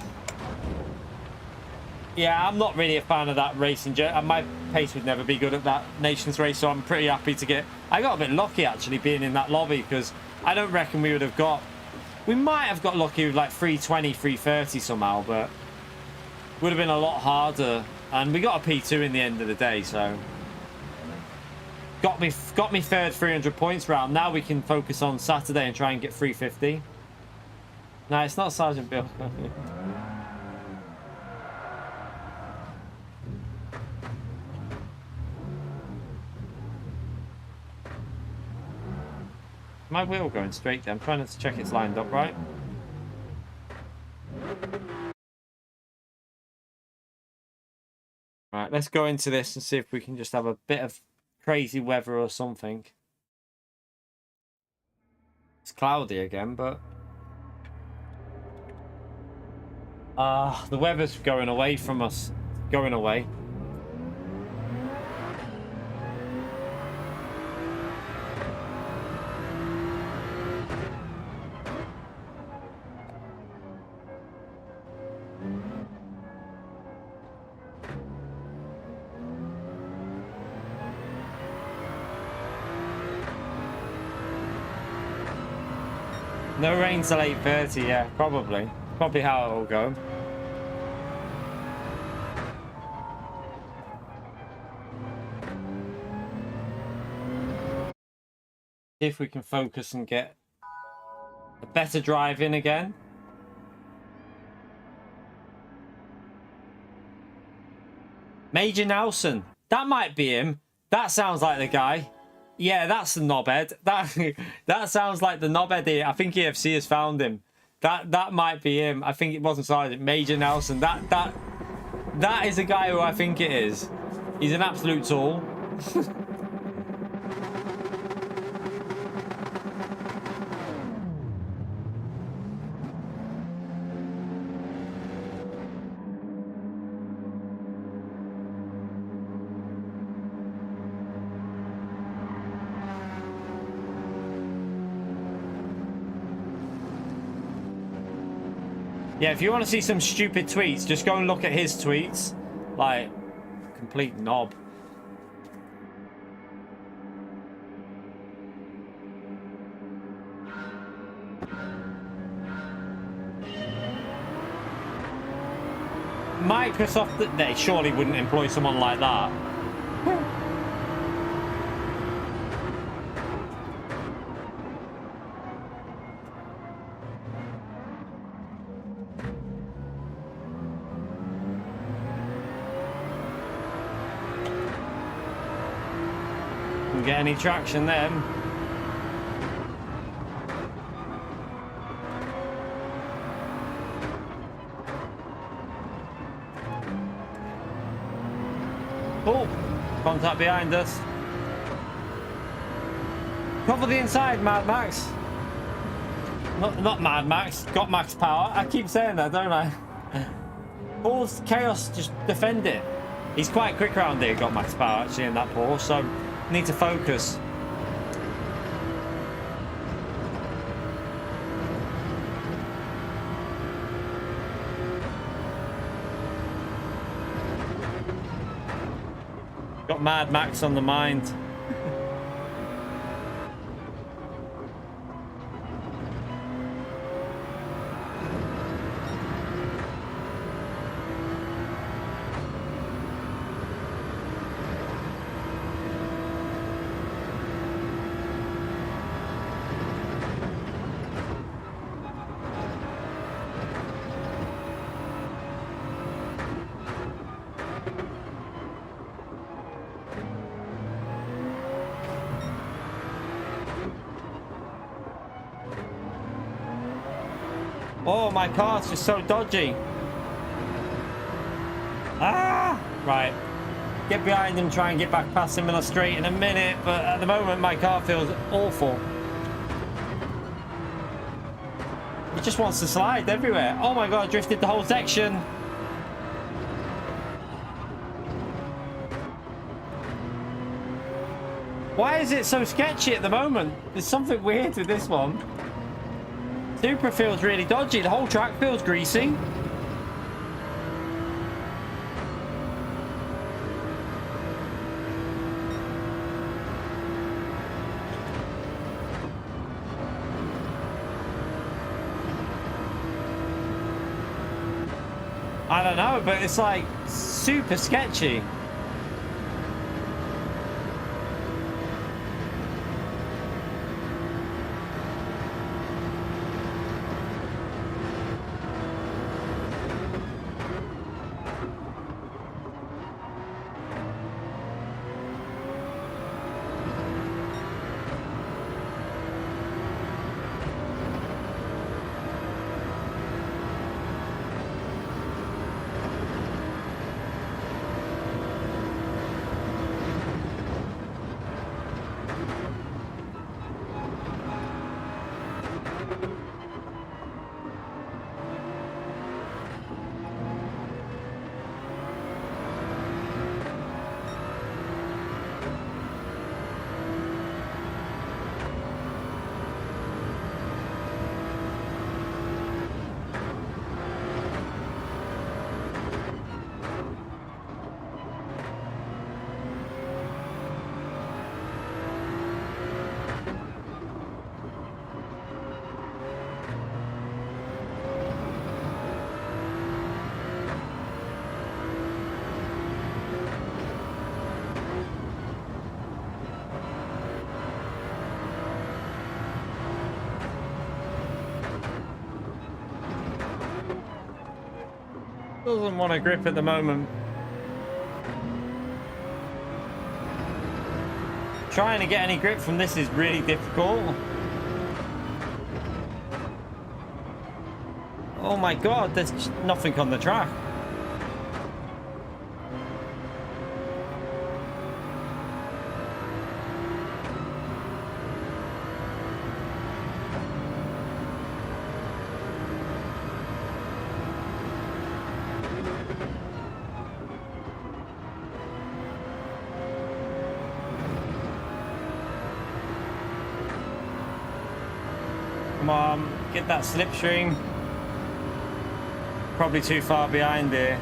Yeah, I'm not really a fan of that racing jet. My pace would never be good at that Nations race, so I'm pretty happy to get... I got a bit lucky, actually, being in that lobby, because I don't reckon we would have got... We might have got lucky with, like, 320, 330 somehow, but... Would have been a lot harder. And we got a P2 in the end of the day, so... Got me third 300 points round. Now we can focus on Saturday and try and get 350. No, it's not Sergeant Bill. My wheel going straight there. I'm trying to check it's lined up right. Right, let's go into this and see if we can just have a bit of crazy weather or something. It's cloudy again, but... the weather's going away from us. Going away. No rain till 8:30, yeah, probably. Probably how it will go. See if we can focus and get a better drive in again. Major Nelson. That might be him. That sounds like the guy. Yeah, that's the knobhead. That sounds like the knobhead here. I think EFC has found him. That might be him. I think it wasn't Sergeant. Major Nelson. That is a guy who I think it is. He's an absolute tool. Yeah, if you want to see some stupid tweets, just go and look at his tweets. Like, complete knob. Microsoft, they surely wouldn't employ someone like that. Get any traction then. Oh, contact behind us. Cover the inside, Mad Max. Not Mad Max, got max power. I keep saying that, don't I? Paul's Chaos, just defend it. He's quite quick around here, got max power actually in that Paul, so need to focus. Got Mad Max on the mind. Oh, my car's just so dodgy. Ah! Right. Get behind him, try and get back past him in a straight in a minute, but at the moment my car feels awful. It just wants to slide everywhere. Oh my god, I drifted the whole section. Why is it so sketchy at the moment? There's something weird with this one. Supra feels really dodgy. The whole track feels greasy. I don't know, but it's like super sketchy. Doesn't want to grip at the moment. Trying to get any grip from this is really difficult. Oh my god, there's just nothing on the track. Come on, get that slipstream. Probably too far behind here.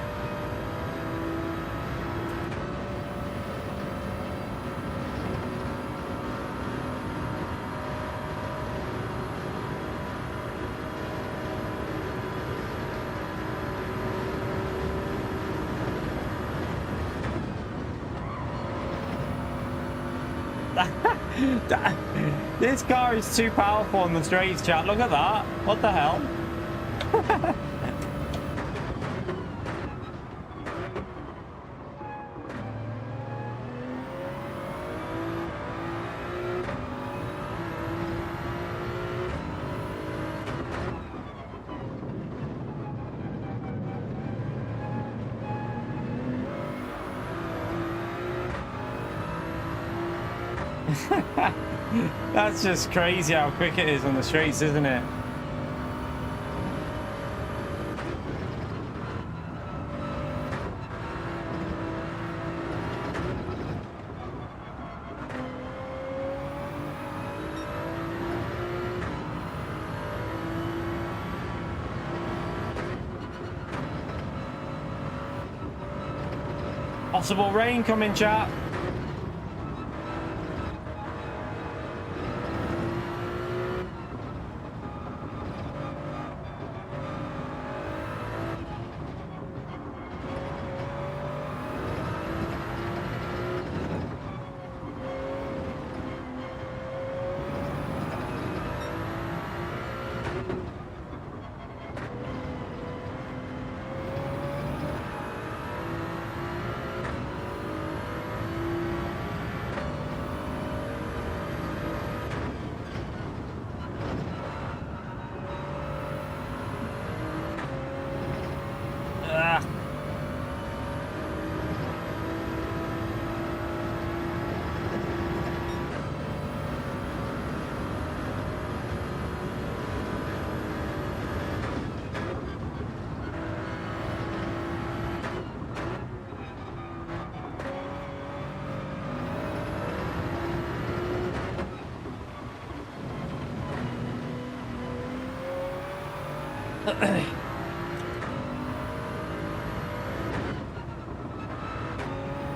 This car is too powerful on the straights, chat. Look at that. What the hell? That's just crazy how quick it is on the straights, isn't it? Possible rain coming, chat.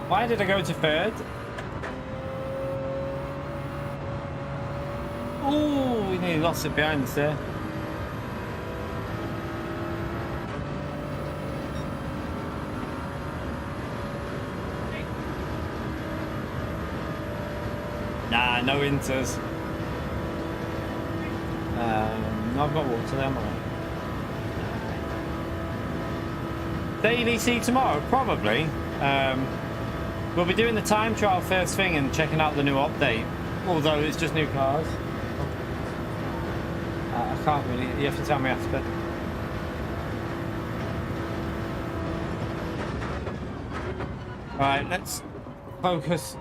Why did I go to third? Oh, we nearly lost it behind us there. Nah, no inters. No, I've got water there, am I? Daily see tomorrow, probably. We'll be doing the time trial first thing and checking out the new update. Although it's just new cars. I can't really, you have to tell me after. Alright, let's focus.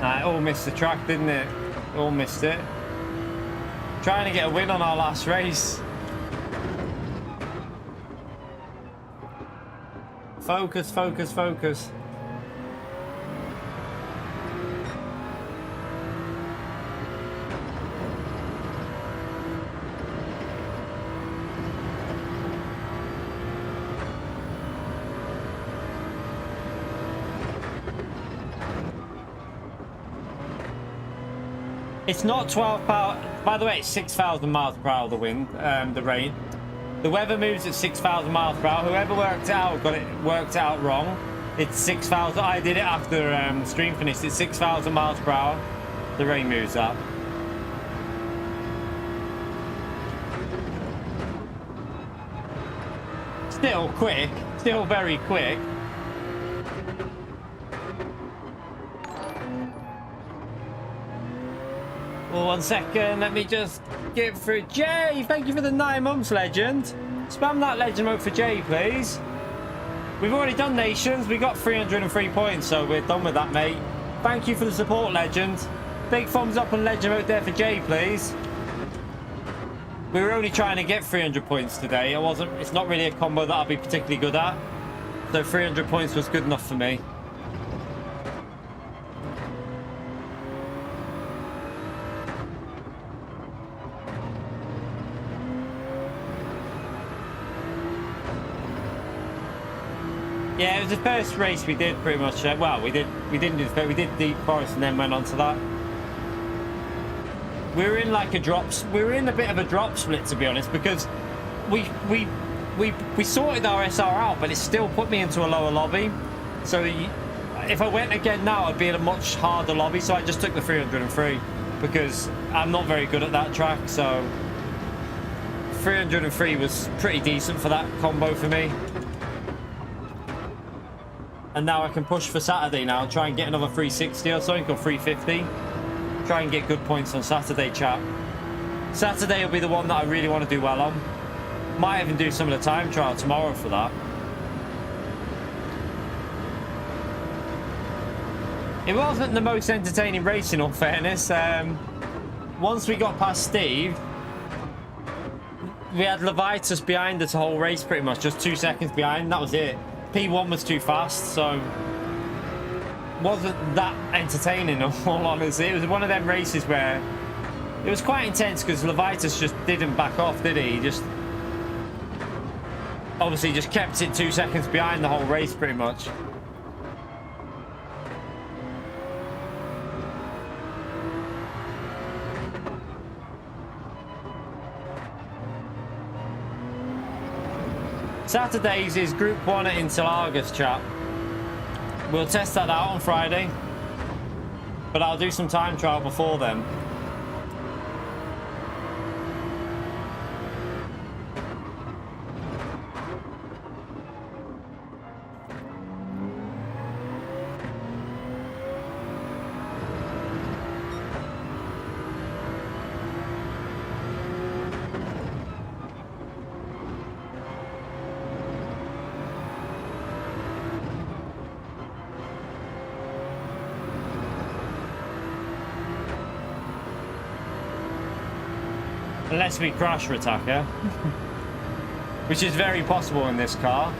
It all missed the track, didn't it? All missed it. Trying to get a win on our last race. Focus, focus, focus. It's not 12 power. By the way, it's 6,000 miles per hour the wind, the rain. The weather moves at 6,000 miles per hour. Whoever worked it out worked it out wrong. It's 6,000. I did it after stream finished. It's 6,000 miles per hour. The rain moves up. Still quick. Still very quick. Well, 1 second, let me just get through. Jay, thank you for the 9 months, legend. Spam that legend mode for Jay, please. We've already done Nations. We got 303 points, so we're done with that, mate. Thank you for the support, legend. Big thumbs up on legend mode there for Jay, please. We were only trying to get 300 points today. It's not really a combo that I'll be particularly good at. So 300 points was good enough for me. Yeah, it was the first race we did pretty much. Well, we didn't do the first, we did Deep Forest and then went on to that. We were in like we were in a bit of a drop split, to be honest, because we sorted our SR out, but it still put me into a lower lobby. So if I went again now, I'd be in a much harder lobby. So I just took the 303 because I'm not very good at that track. So 303 was pretty decent for that combo for me. And now I can push for Saturday now and try and get another 360 or something, or 350. Try and get good points on Saturday, chat. Saturday will be the one that I really want to do well on. Might even do some of the time trial tomorrow for that. It wasn't the most entertaining race, in all fairness. Once we got past Steve, we had Levitas behind us the whole race pretty much, just 2 seconds behind, that was it. P1 was too fast, so wasn't that entertaining, in all honesty. It was one of them races where it was quite intense because Levitas just didn't back off, did he? He just obviously just kept it 2 seconds behind the whole race pretty much. Saturdays is Group 1 at Interlagos, chat. We'll test that out on Friday, but I'll do some time trial before then. Unless we crash Rataka. Which is very possible in this car.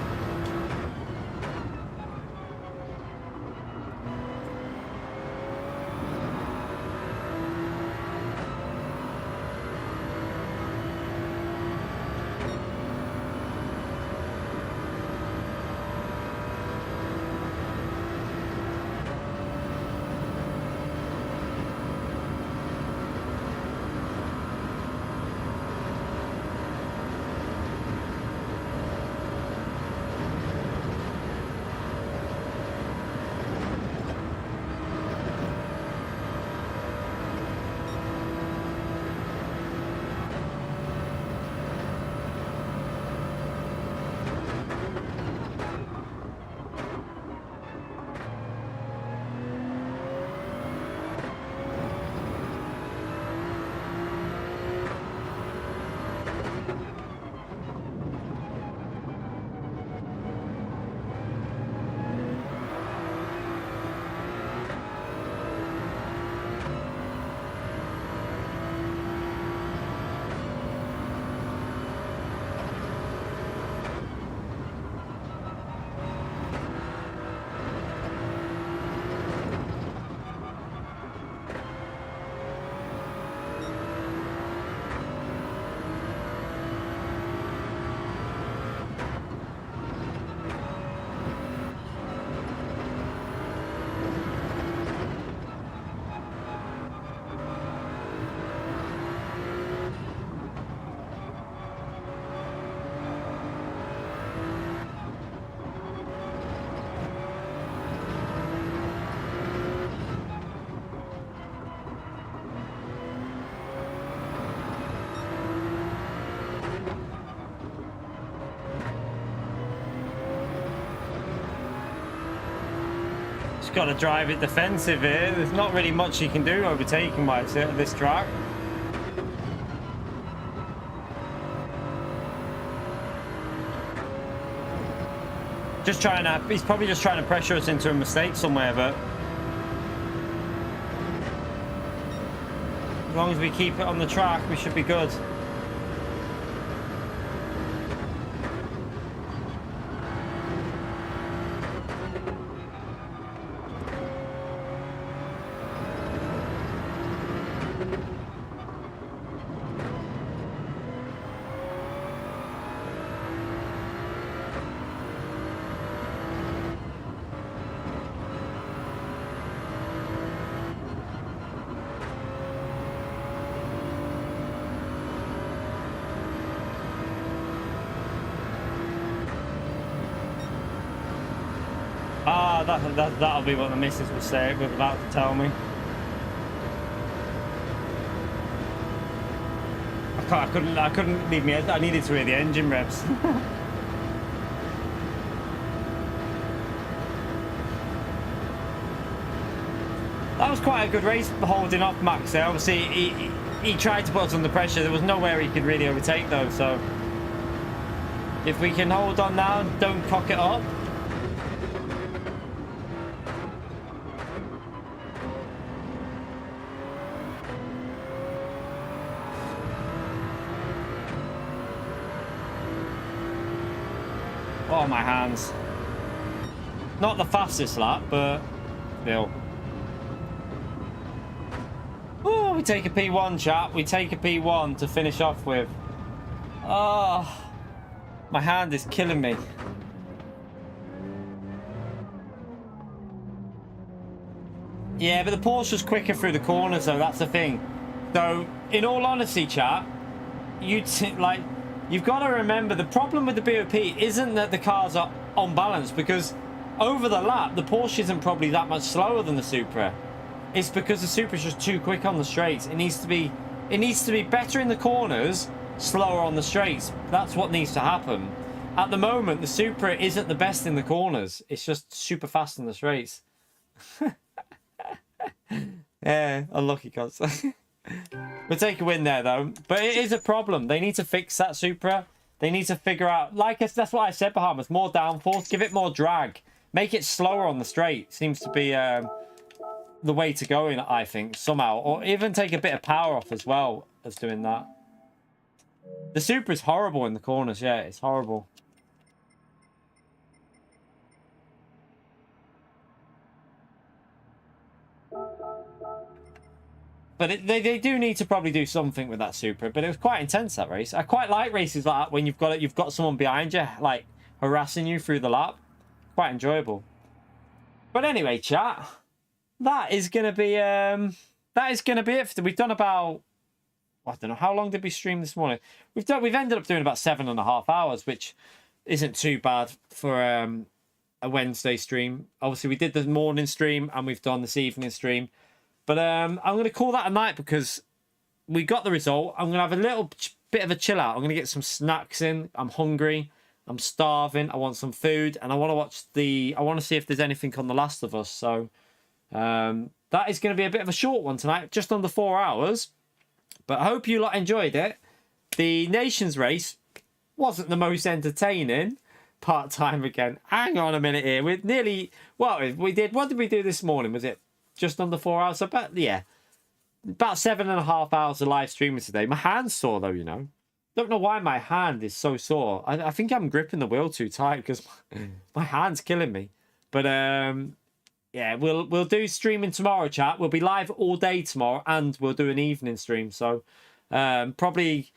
Got to drive it defensive here. There's not really much you can do overtaking wise at this track. Just trying to, he's probably just trying to pressure us into a mistake somewhere, but as long as we keep it on the track, we should be good. That'll be what the missus was about to tell me. I couldn't leave me. I needed to hear the engine revs. That was quite a good race holding off Max there. Obviously, he tried to put us under pressure. There was nowhere he could really overtake though. So if we can hold on now, don't cock it up. Oh, my hands. Not the fastest lap, but still. Oh, we take a P1, chat. We take a P1 to finish off with. Oh, my hand is killing me. Yeah, but the Porsche's quicker through the corners, though. That's the thing. So, in all honesty, chat, you've got to remember the problem with the BOP isn't that the cars are on balance, because over the lap the Porsche isn't probably that much slower than the Supra. It's because the Supra's just too quick on the straights. It needs to be better in the corners, slower on the straights. That's what needs to happen. At the moment, the Supra isn't the best in the corners. It's just super fast in the straights. Yeah, unlucky cuz. We'll take a win there though, but it is a problem. They need to fix that Supra. They need to figure out, that's what I said, Bahamas, more downforce, give it more drag, make it slower on the straight. Seems to be the way to go in, I think, somehow, or even take a bit of power off as well as doing that. The Super is horrible in the corners. Yeah, it's horrible. But they do need to probably do something with that Super. But it was quite intense, that race. I quite like races like that when you've got someone behind you, like harassing you through the lap. Quite enjoyable. But anyway, chat, that is gonna be it. We've done about, I don't know, how long did we stream this morning? We've ended up doing about 7.5 hours, which isn't too bad for a Wednesday stream. Obviously, we did the morning stream and we've done this evening stream. But I'm going to call that a night because we got the result. I'm going to have a little bit of a chill out. I'm going to get some snacks in. I'm hungry. I'm starving. I want some food. And I want to I want to see if there's anything on The Last of Us. So that is going to be a bit of a short one tonight. Just under 4 hours. But I hope you lot enjoyed it. The Nations race wasn't the most entertaining. Part-time again. Hang on a minute here. We're nearly... What did we do this morning? Was it just under 4 hours? So about 7.5 hours of live streaming today. My hand's sore though, you know. Don't know why my hand is so sore. I think I'm gripping the wheel too tight because my hand's killing me. But yeah, we'll do streaming tomorrow, chat. We'll be live all day tomorrow and we'll do an evening stream. So probably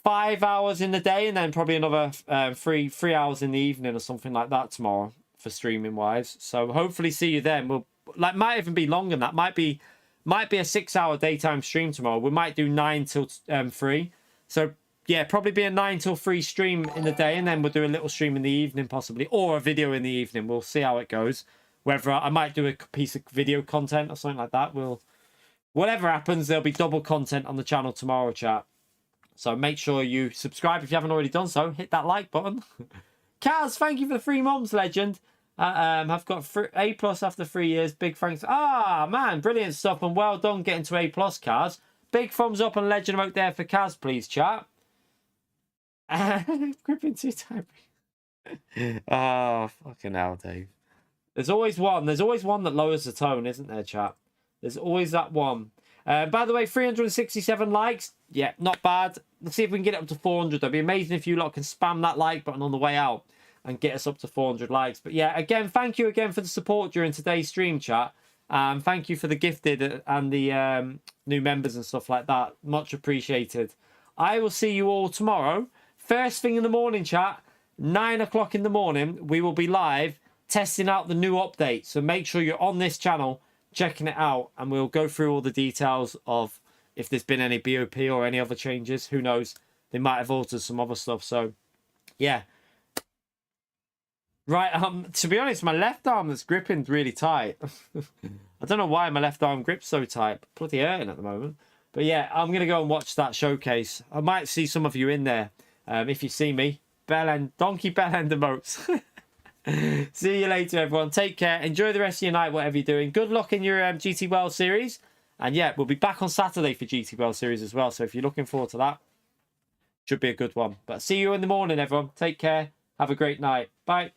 5 hours in the day and then probably another 3 hours in the evening or something like that tomorrow for streaming wise. So hopefully see you then. We'll might even be longer than that. Might be a 6 hour daytime stream tomorrow. We might do 9 till 3. So yeah, probably be a 9 till 3 stream in the day, and then we'll do a little stream in the evening possibly, or a video in the evening. We'll see how it goes. Whether I might do a piece of video content or something like that. Whatever happens, there'll be double content on the channel tomorrow, chat. So make sure you subscribe if you haven't already done so. Hit that like button. Kaz, thank you for the 3 months, legend. I've got A+ after 3 years. Big thanks. Ah, man, brilliant stuff. And well done getting to A+, Kaz. Big thumbs up and legend emote there for Kaz, please, chat. Gripping too tight. Oh, fucking hell, Dave. There's always one that lowers the tone, isn't there, chat? There's always that one. By the way, 367 likes. Yeah, not bad. Let's see if we can get it up to 400. That'd be amazing if you lot can spam that like button on the way out and get us up to 400 likes. But yeah, again, thank you again for the support during today's stream, chat. Thank you for the gifted and the new members and stuff like that. Much appreciated. I will see you all tomorrow. First thing in the morning, chat. 9 o'clock in the morning, we will be live testing out the new update. So make sure you're on this channel checking it out, and we'll go through all the details of if there's been any BOP or any other changes. Who knows? They might have altered some other stuff. So yeah. Right, to be honest, my left arm that's gripping really tight. I don't know why my left arm grips so tight. Bloody hurting at the moment. But yeah, I'm going to go and watch that showcase. I might see some of you in there. If you see me. Donkey bellend emotes. See you later, everyone. Take care. Enjoy the rest of your night, whatever you're doing. Good luck in your GT World Series. And yeah, we'll be back on Saturday for GT World Series as well. So if you're looking forward to that, should be a good one. But see you in the morning, everyone. Take care. Have a great night. Bye.